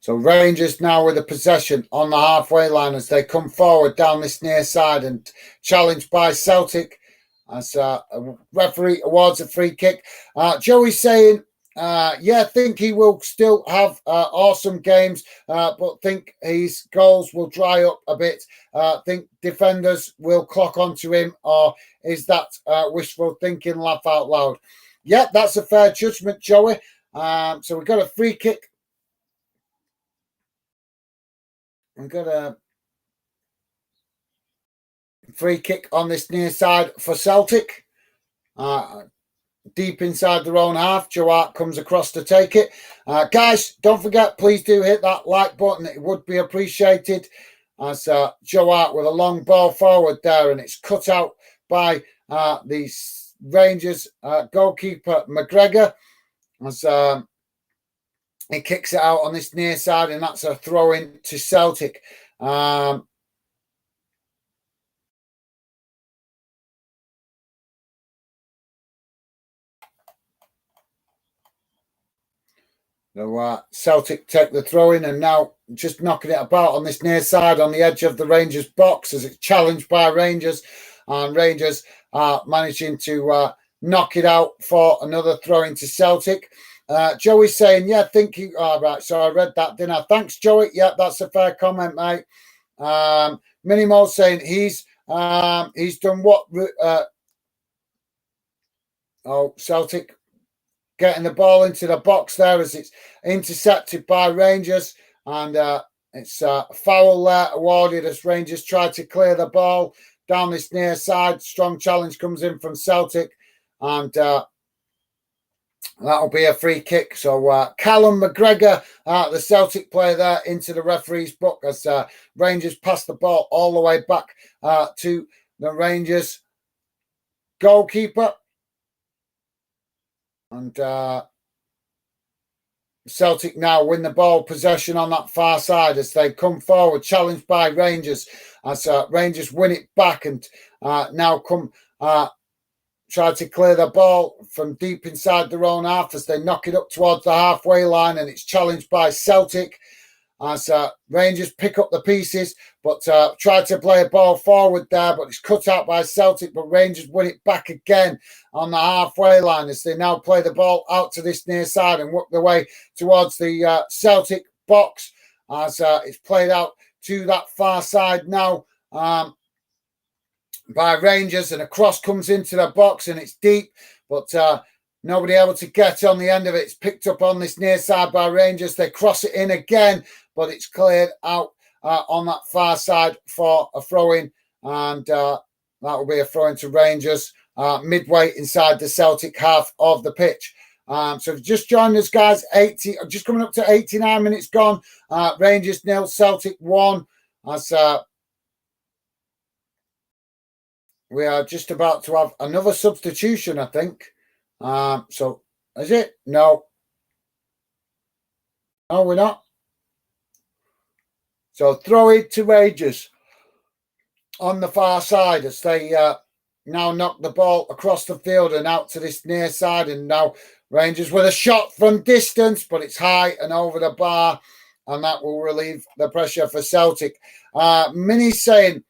So Rangers now with the possession on the halfway line as they come forward down this near side and challenged by Celtic as a referee awards a free kick. Joey's saying, yeah, think he will still have awesome games, but think his goals will dry up a bit. Think defenders will clock onto him, or is that wishful thinking, laugh out loud? Yeah, that's a fair judgment, Joey. So we've got a free kick. We've got a free kick on this near side for Celtic. Deep inside their own half. Joe Hart comes across to take it. Guys, don't forget, please do hit that like button. It would be appreciated. As Joe Hart with a long ball forward there, and it's cut out by the Rangers goalkeeper McGregor. As he kicks it out on this near side, and that's a throw in to Celtic. So Celtic take the throw in, and now just knocking it about on this near side on the edge of the Rangers box as it's challenged by Rangers, and Rangers managing to knock it out for another throw into Celtic. Joey's saying, yeah, think you are right. So I read that, didn't I? Thanks, Joey. Yeah, that's a fair comment, mate. Minimo saying he's done what? Celtic getting the ball into the box there as it's intercepted by Rangers, and it's a foul there awarded as Rangers try to clear the ball down this near side. Strong challenge comes in from Celtic, and that'll be a free kick. So Callum McGregor, the Celtic player there, into the referee's book as Rangers pass the ball all the way back to the Rangers goalkeeper. And Celtic now win the ball possession on that far side as they come forward, challenged by Rangers. As Rangers win it back and now come try to clear the ball from deep inside their own half as they knock it up towards the halfway line, and it's challenged by Celtic as Rangers pick up the pieces, but try to play a ball forward there, but it's cut out by Celtic, but Rangers win it back again on the halfway line as they now play the ball out to this near side and work their way towards the Celtic box as it's played out to that far side now by Rangers, and a cross comes into the box and it's deep, but nobody able to get on the end of it. It's picked up on this near side by Rangers. They cross it in again, but it's cleared out on that far side for a throw-in, and that will be a throw-in to Rangers midway inside the Celtic half of the pitch. So if you just joined us, guys, just coming up to 89 minutes gone. Rangers 0, Celtic 1. That's we are just about to have another substitution, I think. So is it? No. No, we're not. So throw it to Rangers on the far side as they now knock the ball across the field and out to this near side. And now Rangers with a shot from distance, but it's high and over the bar, and that will relieve the pressure for Celtic. Mini saying,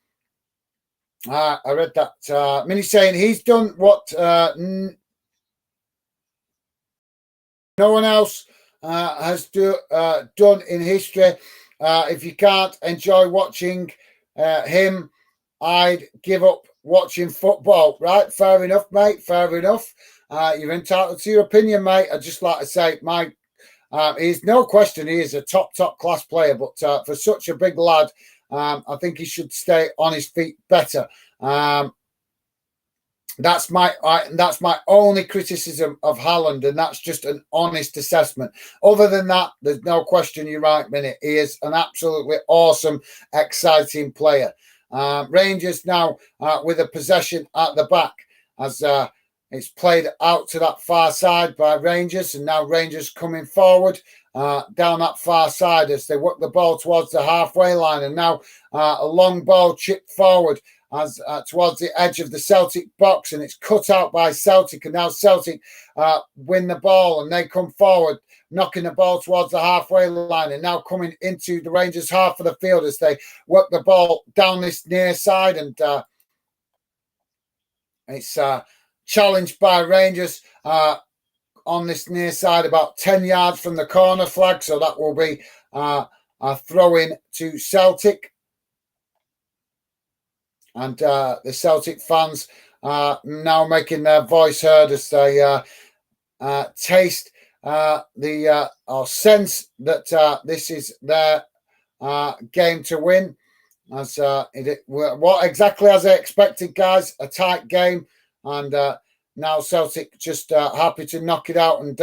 I read that. Mini saying he's done what no one else has done in history. If you can't enjoy watching him, I'd give up watching football. Right? Fair enough, mate. Fair enough. You're entitled to your opinion, mate. I'd just like to say, he's no question he is a top class player, but for such a big lad, I think he should stay on his feet better. That's my only criticism of Haaland, and that's just an honest assessment. Other than that, there's no question. You're right, Minute. He is an absolutely awesome, exciting player. Rangers now with a possession at the back as it's played out to that far side by Rangers, and now Rangers coming forward down that far side as they work the ball towards the halfway line, and now a long ball chipped forward as towards the edge of the Celtic box, and it's cut out by Celtic, and now Celtic win the ball and they come forward, knocking the ball towards the halfway line, and now coming into the Rangers half of the field as they work the ball down this near side, and it's challenged by Rangers on this near side about 10 yards from the corner flag, so that will be a throw-in to Celtic. And the Celtic fans are now making their voice heard as they taste or sense that this is their game to win. As what exactly as I expected, guys, a tight game, and now Celtic just happy to knock it out and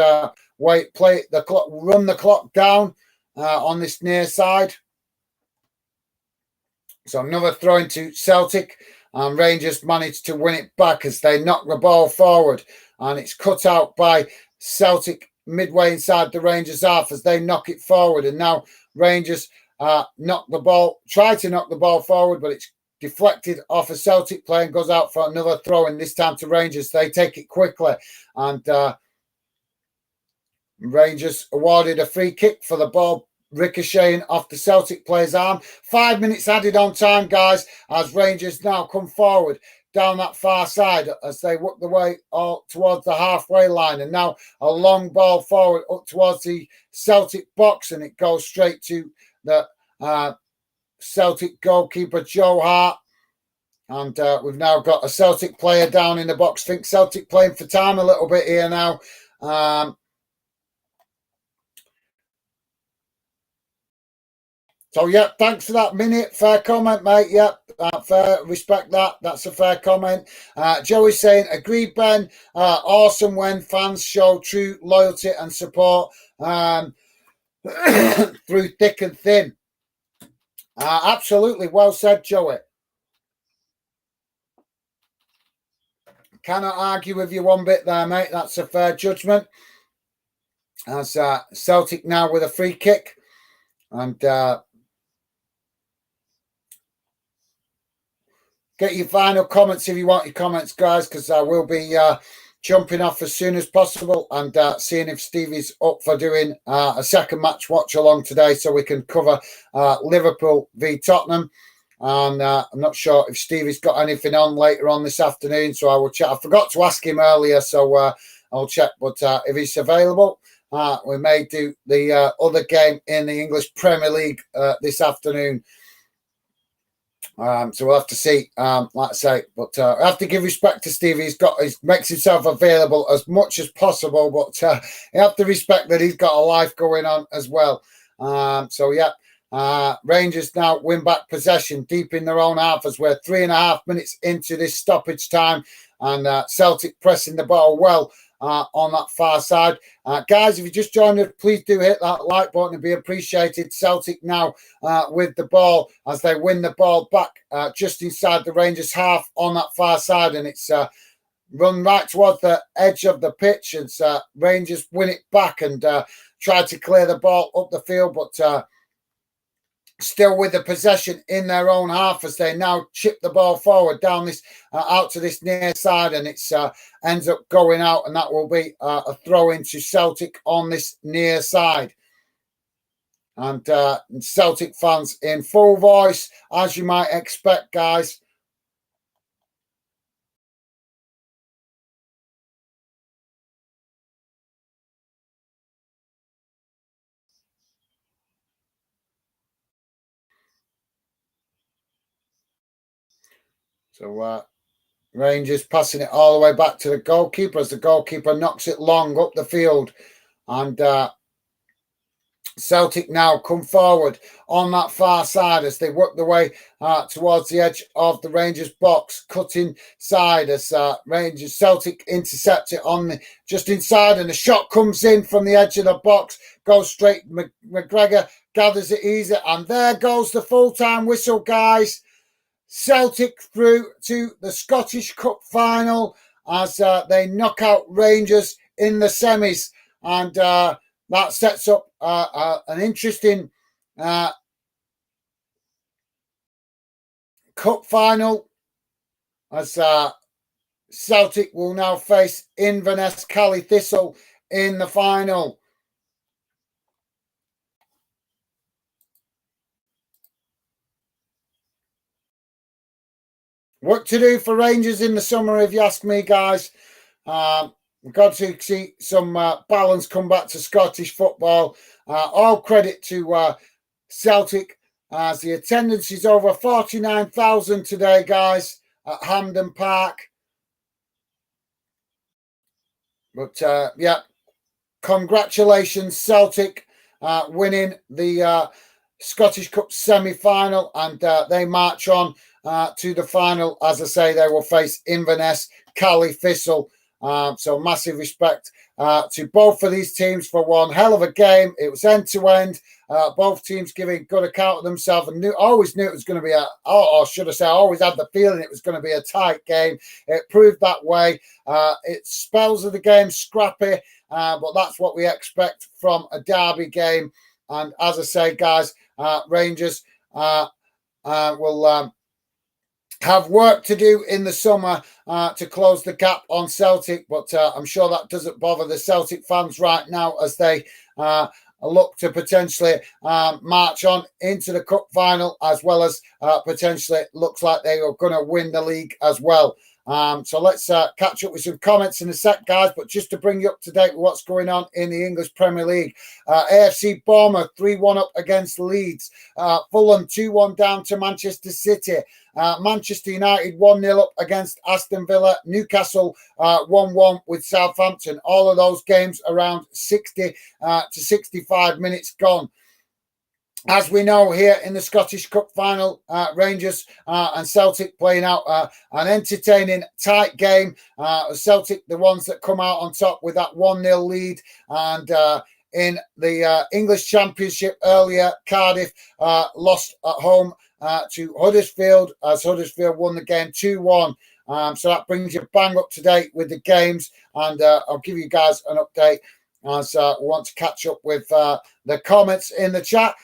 play the clock, run the clock down on this near side. So another throw into Celtic, and Rangers managed to win it back as they knock the ball forward, and it's cut out by Celtic midway inside the Rangers half as they knock it forward, and now Rangers try to knock the ball forward, but it's deflected off a Celtic player and goes out for another throw, and this time to Rangers. They take it quickly, and Rangers awarded a free kick for the ball ricocheting off the Celtic player's arm. 5 minutes added on time, guys, as Rangers now come forward down that far side as they work the way all towards the halfway line, and now a long ball forward up towards the Celtic box, and it goes straight to the Celtic goalkeeper Joe Hart, and we've now got a Celtic player down in the box. I think Celtic playing for time a little bit here now. So, yeah, thanks for that minute. Fair comment, mate. Yep, fair. Respect that. That's a fair comment. Joey's saying, agreed, Ben. Awesome when fans show true loyalty and support through thick and thin. Absolutely. Well said, Joey. Cannot argue with you one bit there, mate. That's a fair judgment. As Celtic now with a free kick. And get your final comments if you want your comments, guys, because I will be jumping off as soon as possible and seeing if Stevie's up for doing a second match watch along today so we can cover Liverpool v Tottenham. And I'm not sure if Stevie's got anything on later on this afternoon, so I will check. I forgot to ask him earlier, so I'll check. But if he's available, we may do the other game in the English Premier League this afternoon. So we'll have to see, like I say, but I have to give respect to Stevie. He makes himself available as much as possible, but you have to respect that he's got a life going on as well. So yeah, Rangers now win back possession deep in their own half as we're 3.5 minutes into this stoppage time, and Celtic pressing the ball well on that far side. Guys, if you just joined us, please do hit that like button. It'd be appreciated. Celtic now with the ball as they win the ball back just inside the Rangers half on that far side, and it's run right towards the edge of the pitch. And Rangers win it back and try to clear the ball up the field, but still with the possession in their own half as they now chip the ball forward down this out to this near side, and it's ends up going out, and that will be a throw into Celtic on this near side. And Celtic fans in full voice, as you might expect, guys. So Rangers passing it all the way back to the goalkeeper as the goalkeeper knocks it long up the field. And Celtic now come forward on that far side as they work their way towards the edge of the Rangers box, cutting side as Celtic intercept it on the just inside, and the shot comes in from the edge of the box, goes straight. McGregor gathers it easy, and there goes the full-time whistle, guys. Celtic through to the Scottish Cup final as they knock out Rangers in the semis, and that sets up an interesting cup final as Celtic will now face Inverness Cali Thistle in the final. Work to do for Rangers in the summer, if you ask me, guys. We've got to see some balance come back to Scottish football. All credit to Celtic as the attendance is over 49,000 today, guys, at Hampden Park. But yeah, congratulations, Celtic, winning the Scottish Cup semi-final, and they march on to the final. As I say, they will face Inverness Cali Thistle. So massive respect to both of these teams for one hell of a game. It was end to end. Both teams giving good account of themselves, and always knew it was going to be or should I say, I always had the feeling it was going to be a tight game. It proved that way. It spells of the game scrappy, but that's what we expect from a derby game. And as I say, guys, Rangers will have work to do in the summer to close the gap on Celtic, but I'm sure that doesn't bother the Celtic fans right now as they look to potentially march on into the cup final, as well as potentially looks like they are going to win the league as well. So let's catch up with some comments in a sec, guys, but just to bring you up to date with what's going on in the English Premier League. AFC Bournemouth 3-1 up against Leeds. Fulham 2-1 down to Manchester City. Manchester United 1-0 up against Aston Villa. Newcastle 1-1 with Southampton. All of those games around 60 to 65 minutes gone. As we know, here in the Scottish Cup final, Rangers and Celtic playing out an entertaining, tight game. Celtic, the ones that come out on top with that 1-0 lead. And in the English Championship earlier, Cardiff lost at home to Huddersfield as Huddersfield won the game 2-1. So that brings you bang up to date with the games. And I'll give you guys an update as we want to catch up with the comments in the chat.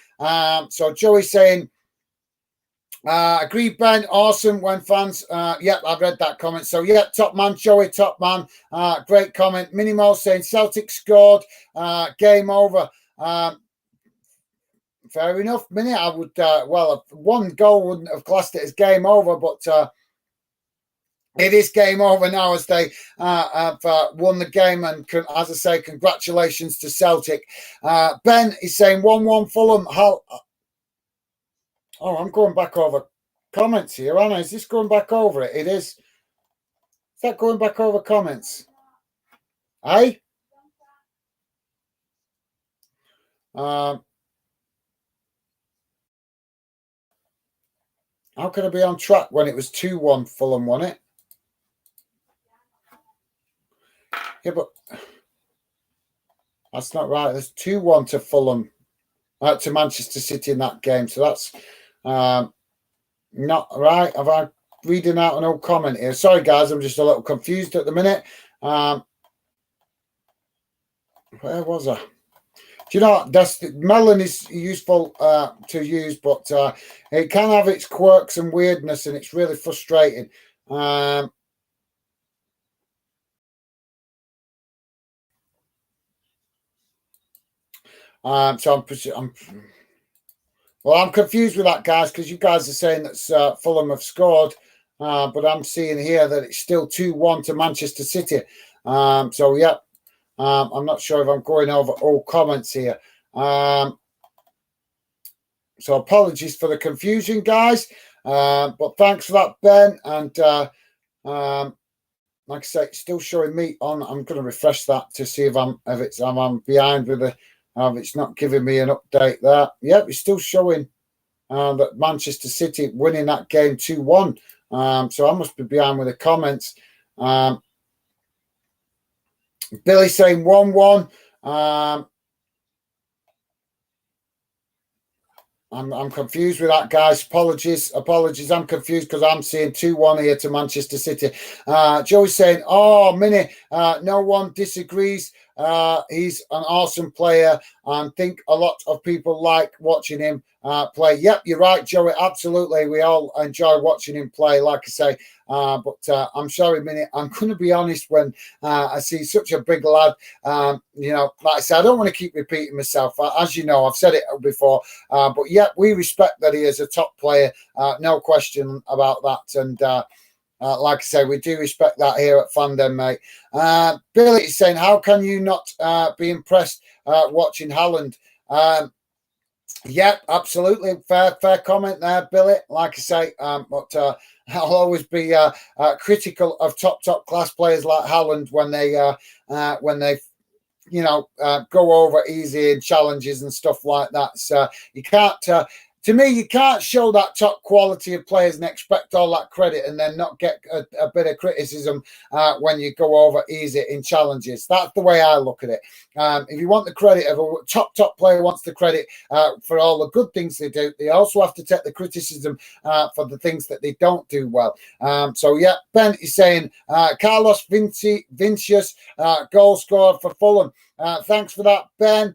So Joey saying, agree, Ben, awesome when fans, yep, I've read that comment. So yeah, top man, Joey, top man, great comment. Minimo saying Celtic scored, game over. Fair enough, Mini. I would, well, one goal wouldn't have classed it as game over, but it is game over now as they have won the game. And as I say, congratulations to Celtic. Ben is saying 1-1 Fulham. Oh, I'm going back over comments here, Anna. Is this going back over it? It is. Is that going back over comments? Aye? How could I be on track when it was 2-1 Fulham won it? Yeah, but that's not right. There's 2-1 to Fulham, to Manchester City in that game. So that's not right. Have I reading out an old comment here? Sorry, guys, I'm just a little confused at the minute. Where was I? Do you know that's melon is useful to use, but it can have its quirks and weirdness, and it's really frustrating. So I'm confused with that, guys, because you guys are saying that Fulham have scored, but I'm seeing here that it's still 2-1 to Manchester City. So yeah. I'm not sure if I'm going over all comments here. So apologies for the confusion, guys. But thanks for that, Ben. And like I say, it's still showing me on. I'm going to refresh that to see if I'm behind with the. It's not giving me an update there. Yep, it's still showing that Manchester City winning that game 2-1. So I must be behind with the comments. Billy saying 1-1. I'm confused with that, guys. Apologies. I'm confused because I'm seeing 2-1 here to Manchester City. Joey's saying, "Oh, Mini, no one disagrees. He's an awesome player, and think a lot of people like watching him play." Yep, you're right, Joey. Absolutely, we all enjoy watching him play. Like I say, but I'm sorry, Mini. I'm going to be honest when I see such a big lad. Like I said, I don't want to keep repeating myself. As you know, I've said it before. But yeah, we respect that he is a top player. No question about that. And like I say, we do respect that here at Fandom, mate. Billy is saying, how can you not be impressed watching Haaland? Yeah, absolutely. Fair comment there, Billy. Like I say, but I'll always be critical of top class players like Haaland when they go over easy in challenges and stuff like that. So you can't, to me, you can't show that top quality of players and expect all that credit and then not get a bit of criticism when you go over easy in challenges. That's the way I look at it. If you want the credit of a top player wants the credit for all the good things they do, they also have to take the criticism for the things that they don't do well. So yeah, Ben is saying Carlos Vincius goal scored for Fulham. Thanks for that, Ben.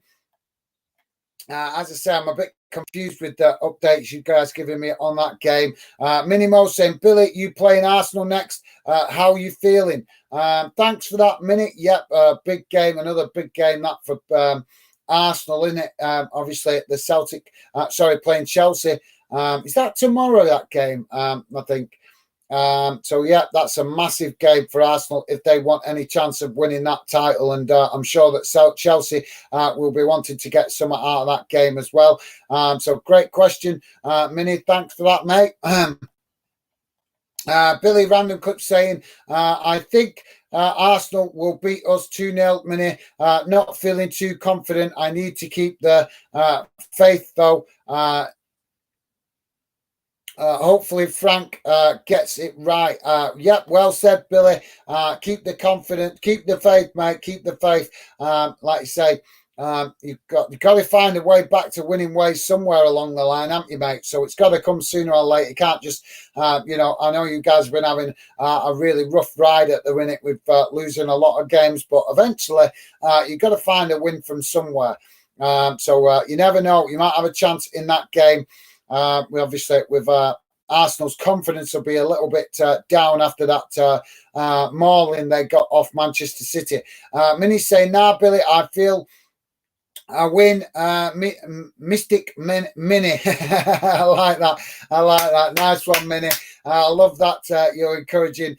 As I say, I'm a bit confused with the updates you guys giving me on that game. Minimo saying, Billy, you playing Arsenal next. How are you feeling? Thanks for that, Minute. Yep, big game, another big game that for Arsenal, isn't it? Obviously, the Celtic, playing Chelsea. Is that tomorrow, that game? I think. So yeah, that's a massive game for Arsenal if they want any chance of winning that title, and I'm sure that Chelsea will be wanting to get some out of that game as well. So great question, Minnie. Thanks for that, mate. Billy Random Clip saying, I think Arsenal will beat us 2-0, Minnie. Not feeling too confident. I need to keep the faith though. Hopefully Frank gets it right. Yep, well said, Billy. Keep the confidence, keep the faith, mate. Keep the faith. Like you say, you've got to find a way back to winning ways somewhere along the line, haven't you, mate? So it's got to come sooner or later. You can't just, I know you guys have been having a really rough ride at the minute with losing a lot of games, but eventually you've got to find a win from somewhere. So you never know. You might have a chance in that game. With Arsenal's confidence will be a little bit down after that mauling they got off Manchester City. Minnie's saying, nah, Billy, I feel I win. Mystic Minnie. I like that. Nice one, Minnie. I love that you're encouraging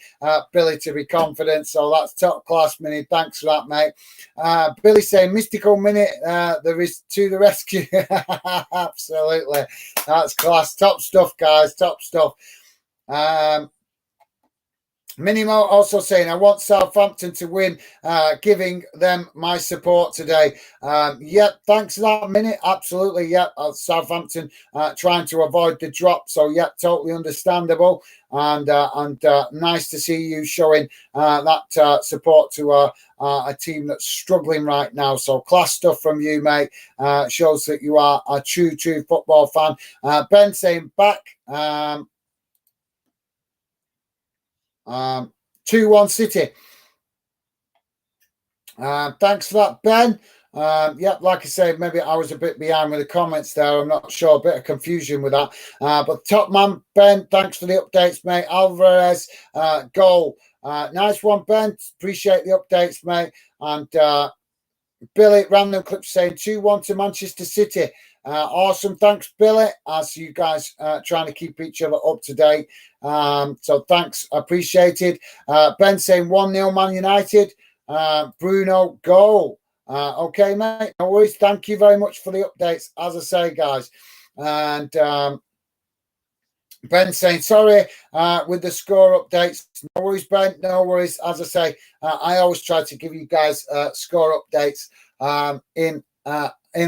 Billy to be confident. So that's top class, Minnie. Thanks for that, mate. Billy saying, mystical Minnie, there is to the rescue. Absolutely. That's class. Top stuff, guys. Top stuff. Minimo also saying, I want Southampton to win, giving them my support today. Yep, thanks for that, Minnie. Absolutely, yep. Southampton trying to avoid the drop. So, yep, totally understandable. And nice to see you showing that support to a team that's struggling right now. So, class stuff from you, mate. Shows that you are a true football fan. Ben saying back. 2-1 City. Thanks for that, Ben. Yep, like I said, maybe I was a bit behind with the comments there. I'm not sure, a bit of confusion with that. But top man, Ben, thanks for the updates, mate. Alvarez, goal. Nice one, Ben. Appreciate the updates, mate. And Billy, random clip saying 2-1 to Manchester City. Awesome. Thanks, Billy, as you guys trying to keep each other up to date. So thanks, appreciated. Ben saying 1-0 Man United. Bruno, goal. Okay, mate. No worries. Thank you very much for the updates, as I say, guys. And Ben saying, sorry with the score updates. No worries, Ben. No worries. As I say, I always try to give you guys score updates in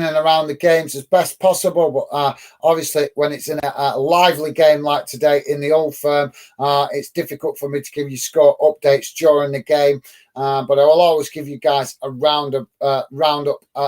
and around the games as best possible, but obviously when it's in a lively game like today in the Old Firm, it's difficult for me to give you score updates during the game, but I will always give you guys a roundup at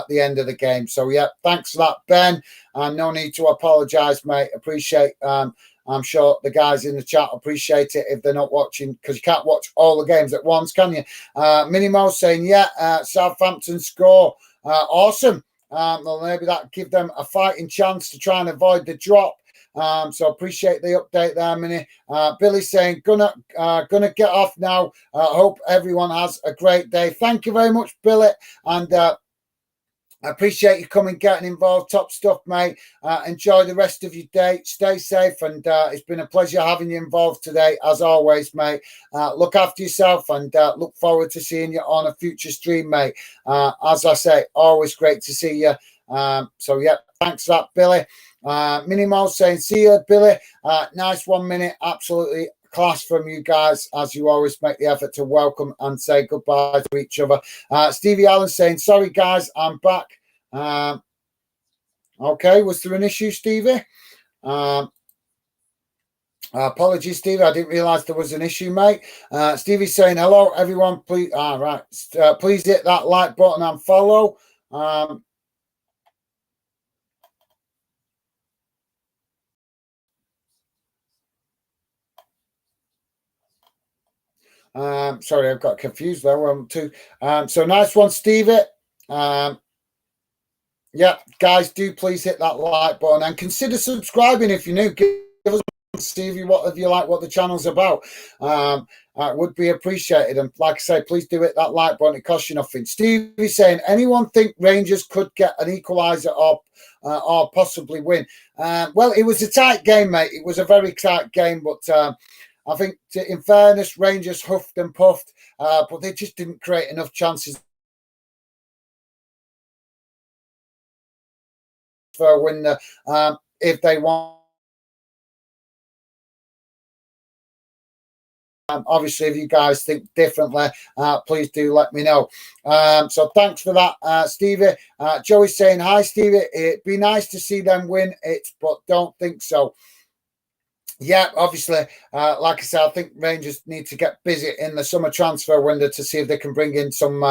the end of the game. So yeah, thanks for that, Ben, and no need to apologize, mate. Appreciate I'm sure the guys in the chat appreciate it if they're not watching, because you can't watch all the games at once, can you? Minimo saying, yeah, Southampton score. Awesome. Well, maybe that give them a fighting chance to try and avoid the drop. So appreciate the update there, Minnie. Billy saying, gonna get off now. Hope everyone has a great day. Thank you very much, Billy. And I appreciate you coming, getting involved. Top stuff, mate. Enjoy the rest of your day. Stay safe, and it's been a pleasure having you involved today, as always, mate. Look after yourself, and look forward to seeing you on a future stream, mate. As I say, always great to see you. So, yeah, thanks for that, Billy. Minimo saying, see you, Billy. Nice 1 minute. Absolutely class from you guys, as you always make the effort to welcome and say goodbye to each other. Stevie Allen saying, sorry guys, I'm back. Okay, was there an issue, Stevie? Apologies, Stevie, I didn't realize there was an issue, mate. Stevie saying, hello everyone, please please hit that like button and follow. Sorry, I've got confused there. So nice one, Stevie. Yeah, guys, do please hit that like button and consider subscribing if you're new. Give us Stevie what if you like what the channel's about. Would be appreciated. And like I say, please do hit that like button. It costs you nothing. Stevie saying, anyone think Rangers could get an equalizer or possibly win? Well, it was a tight game, mate. It was a very tight game, but I think, in fairness, Rangers huffed and puffed, but they just didn't create enough chances for a winner if they want. Obviously, if you guys think differently, please do let me know. So thanks for that, Stevie. Joey's saying, hi, Stevie. It'd be nice to see them win it, but don't think so. Yeah, obviously, like I said, I think Rangers need to get busy in the summer transfer window to see if they can bring in some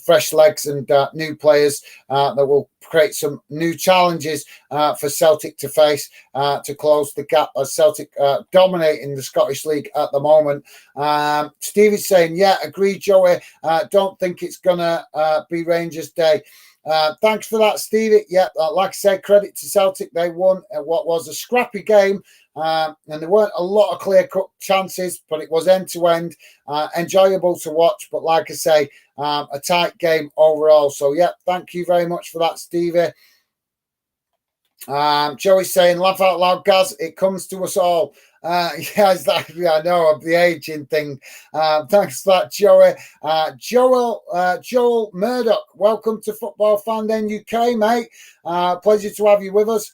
fresh legs and new players that will create some new challenges for Celtic to face to close the gap, as Celtic dominating the Scottish League at the moment. Stevie's saying, yeah, agree, Joey. Don't think it's going to be Rangers' day. Thanks for that, Stevie. Yeah, like I said, credit to Celtic. They won what was a scrappy game. And there weren't a lot of clear-cut chances, but it was end-to-end, enjoyable to watch. But like I say, a tight game overall. So, yeah, thank you very much for that, Stevie. Joey's saying, laugh out loud, Gaz. It comes to us all. Yeah, exactly. I know of the aging thing. Thanks for that, Joey. Joel Murdoch, welcome to Football Fan Den UK, mate. Pleasure to have you with us.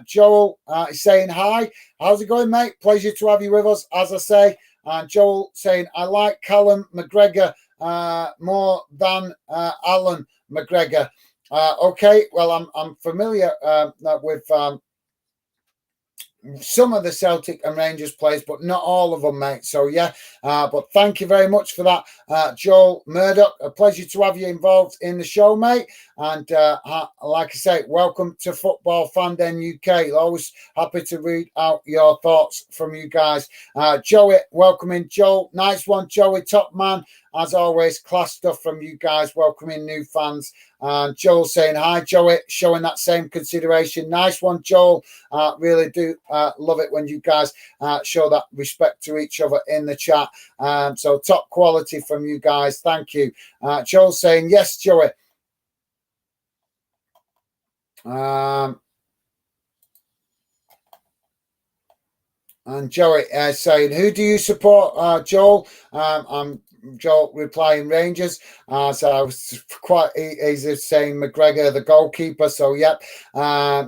Joel is saying hi. How's it going, mate? Pleasure to have you with us. As I say, And Joel saying, I like Callum McGregor more than Alan McGregor. Okay, well, I'm familiar with some of the Celtic and Rangers players, but not all of them, mate. So, yeah, but thank you very much for that, Joel Murdoch. A pleasure to have you involved in the show, mate. And like I say, welcome to Football Fan Den UK. Always happy to read out your thoughts from you guys. Joey, welcoming Joel. Nice one, Joey, top man. As always, class stuff from you guys, welcoming new fans. And Joel saying, hi, Joey, showing that same consideration. Nice one, Joel. Really do love it when you guys show that respect to each other in the chat. So top quality from you guys. Thank you. Joel saying, yes, Joey. And Joey saying, who do you support, Joel? I'm Joel replying Rangers. So I was quite easy saying McGregor, the goalkeeper. So, yep.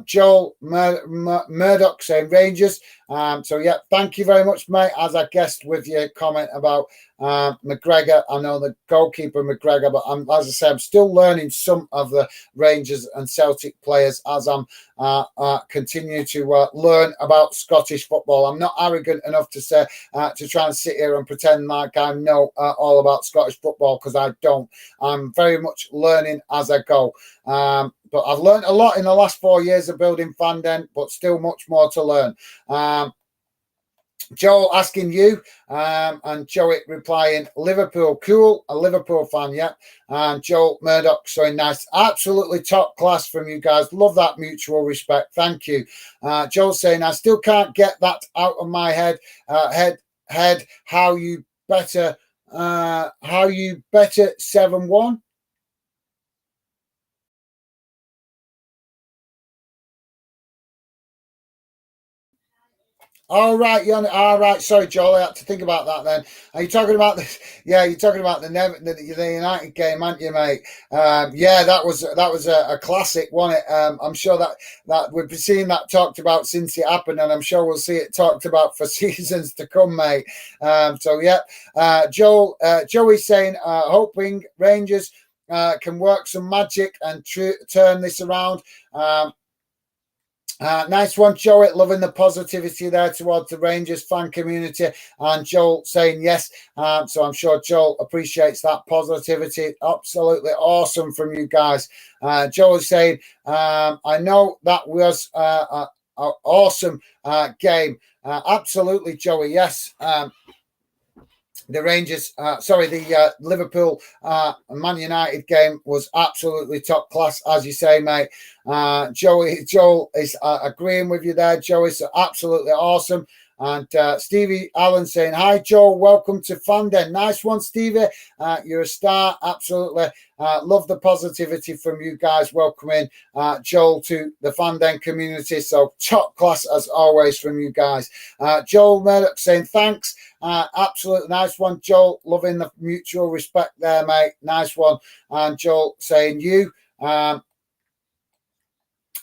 Joel Murdoch saying Rangers. So, yeah, thank you very much, mate, as I guessed with your comment about McGregor. I know the goalkeeper McGregor, but as I say, I'm still learning some of the Rangers and Celtic players as I'm continue to learn about Scottish football. I'm not arrogant enough to say to try and sit here and pretend like I know all about Scottish football, because I don't. I'm very much learning as I go. But I've learned a lot in the last 4 years of building Fan Den, but still much more to learn. Joel asking you, and Joey replying, Liverpool, cool, a Liverpool fan, yeah. And Joel Murdoch showing nice, absolutely top class from you guys. Love that mutual respect. Thank you. Joel saying, I still can't get that out of my head. How you better 7-1. All right, all right. Sorry, Joel. I had to think about that. Then are you talking about this? Yeah, you're talking about the United game, aren't you, mate? Yeah, that was a classic, wasn't it? I'm sure that we've been seeing that talked about since it happened, and I'm sure we'll see it talked about for seasons to come, mate. So yeah, Joey's saying, hoping Rangers can work some magic and turn this around. Nice one, Joey. Loving the positivity there towards the Rangers fan community. And Joel saying yes. So I'm sure Joel appreciates that positivity. Absolutely awesome from you guys. Joel is saying, I know that was an awesome game. Absolutely, Joey. Yes. The Rangers, the Liverpool Man United game was absolutely top class, as you say, mate. Joel is agreeing with you there, Joey. So absolutely awesome. And Stevie Allen saying, hi, Joel. Welcome to Fan Den. Nice one, Stevie. You're a star. Absolutely. Love the positivity from you guys welcoming Joel to the Fan Den community. So top class, as always, from you guys. Joel Murdoch saying, thanks. Absolutely nice one, Joel. Loving the mutual respect there, mate. Nice one. And Joel saying, you. I'm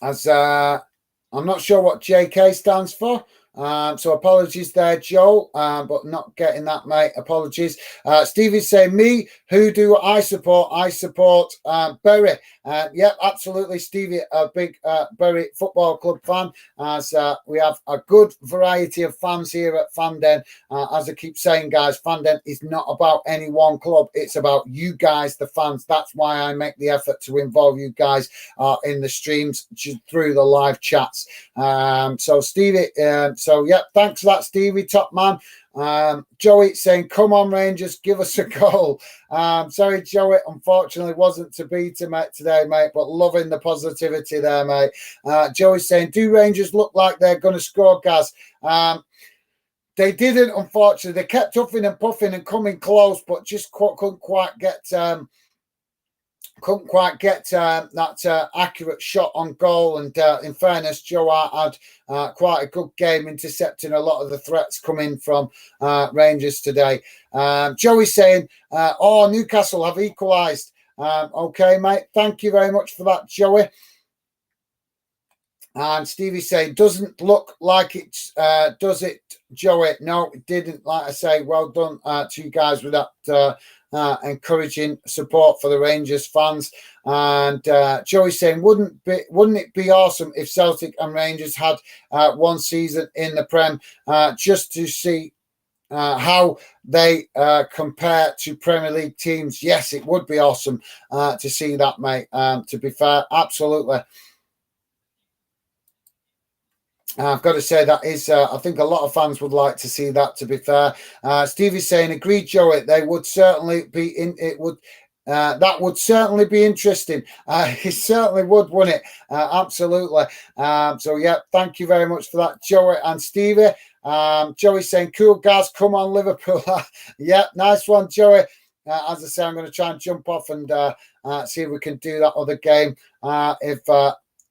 not sure what JK stands for. So apologies there, Joel, but not getting that, mate. Apologies. Stevie's saying, me, who do I support? I support Bury. Yep, absolutely, Stevie, a big Bury Football Club fan, as we have a good variety of fans here at Fan Den. As I keep saying, guys, Fan Den is not about any one club. It's about you guys, the fans. That's why I make the effort to involve you guys in the streams through the live chats. So, Stevie, so, yeah, thanks for that, Stevie, top man. Joey saying, come on, Rangers, give us a goal. Sorry, Joey, unfortunately wasn't to be today, mate, but loving the positivity there, mate. Joey saying, do Rangers look like they're going to score, Gaz? They didn't, unfortunately. They kept huffing and puffing and coming close, but just couldn't quite get that accurate shot on goal. And in fairness, Joe Hart had quite a good game, intercepting a lot of the threats coming from Rangers today. Joey's saying, Newcastle have equalised. Okay, mate. Thank you very much for that, Joey. And Stevie saying, doesn't look like it's, does it, Joey? No, it didn't. Like I say, well done to you guys with that encouraging support for the Rangers fans. And Joey saying, wouldn't it be awesome if Celtic and Rangers had one season in the Prem just to see how they compare to Premier League teams? Yes, it would be awesome to see that, mate. To be fair, absolutely. I've got to say that is, I think a lot of fans would like to see that, to be fair. Stevie's saying, agreed, Joey. They would certainly be in, it would, that would certainly be interesting. It certainly would, wouldn't it? Absolutely. So, yeah, thank you very much for that, Joey and Stevie. Joey saying, cool, guys, come on, Liverpool. Yeah, nice one, Joey. As I say, I'm going to try and jump off and see if we can do that other game.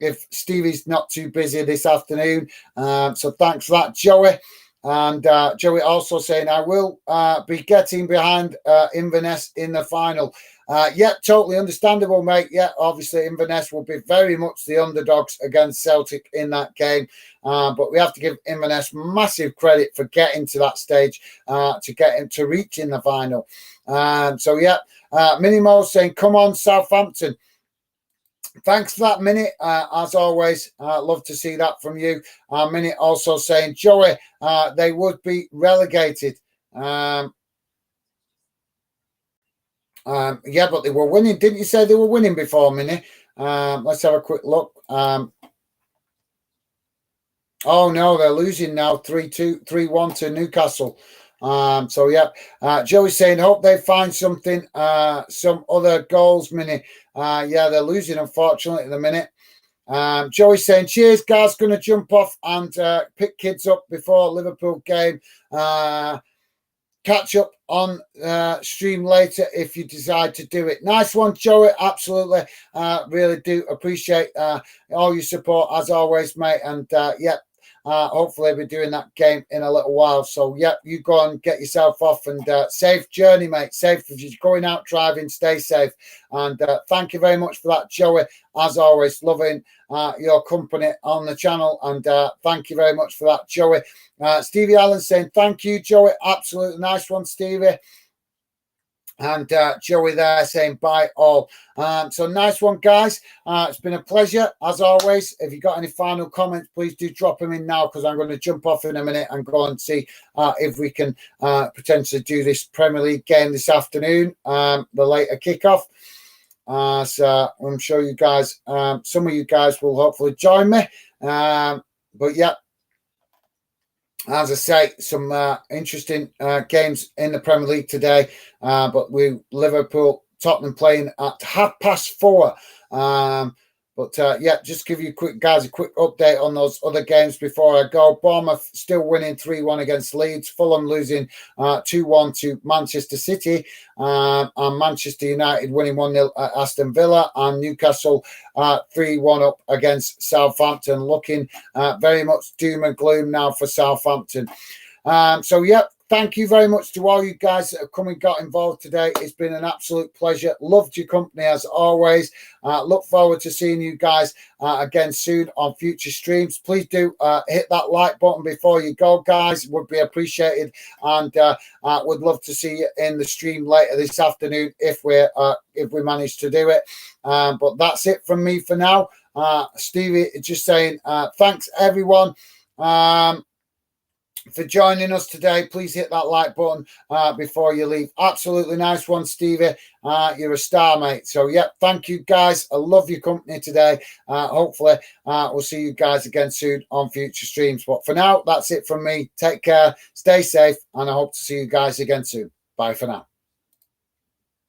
If Stevie's not too busy this afternoon. So thanks for that, Joey. And Joey also saying, I will be getting behind Inverness in the final. Yeah, totally understandable, mate. Yeah, obviously Inverness will be very much the underdogs against Celtic in that game. But we have to give Inverness massive credit for getting to that stage, to get him to reach in the final. So, yeah, Minimo saying, come on, Southampton. Thanks for that, Minute. As always, love to see that from you. Minute also saying, Joey, they would be relegated. Yeah, but they were winning. Didn't you say they were winning before, Minnie? Let's have a quick look. Oh, no, they're losing now 3-1 to Newcastle. So, yeah, Joey's saying, hope they find something, some other goals, Minnie. Yeah, they're losing, unfortunately, at the minute. Joey's saying, cheers, guys, going to jump off and pick kids up before Liverpool game. Catch up on stream later if you decide to do it. Nice one, Joey. Absolutely. Really do appreciate all your support, as always, mate. And, yeah, hopefully we'll be doing that game in a little while. So, yeah, you go and get yourself off and safe journey, mate. Safe if you're going out driving, stay safe. And thank you very much for that, Joey. As always, loving your company on the channel. And thank you very much for that, Joey. Stevie Allen saying, thank you, Joey. Absolutely nice one, Stevie. And Joey there saying bye all. So nice one, guys. It's been a pleasure, as always. If you got any final comments, please do drop them in now, because I'm going to jump off in a minute and go and see if we can potentially do this Premier League game this afternoon, the later kickoff. So I'm sure you guys, some of you guys will hopefully join me. But yeah, as I say, some interesting games in the Premier League today. But Liverpool, Tottenham playing at 4:30. But yeah, just give you a quick update on those other games before I go. Bournemouth still winning 3-1 against Leeds. Fulham losing 2-1 to Manchester City. And Manchester United winning 1-0 at Aston Villa. And Newcastle 3-1 up against Southampton. Looking very much doom and gloom now for Southampton. So, yeah. Thank you very much to all you guys that have come and got involved today. It's been an absolute pleasure. Loved your company as always. Look forward to seeing you guys again soon on future streams. Please do hit that like button before you go, guys. Would be appreciated. And would love to see you in the stream later this afternoon if we manage to do it. But that's it from me for now. Stevie just saying thanks, everyone. For joining us today. Please hit that like button before you leave. Absolutely nice one, Stevie. You're a star, mate. So, yeah, thank you, guys. I love your company today. Hopefully, we'll see you guys again soon on future streams. But for now, that's it from me. Take care, stay safe, and I hope to see you guys again soon. Bye for now.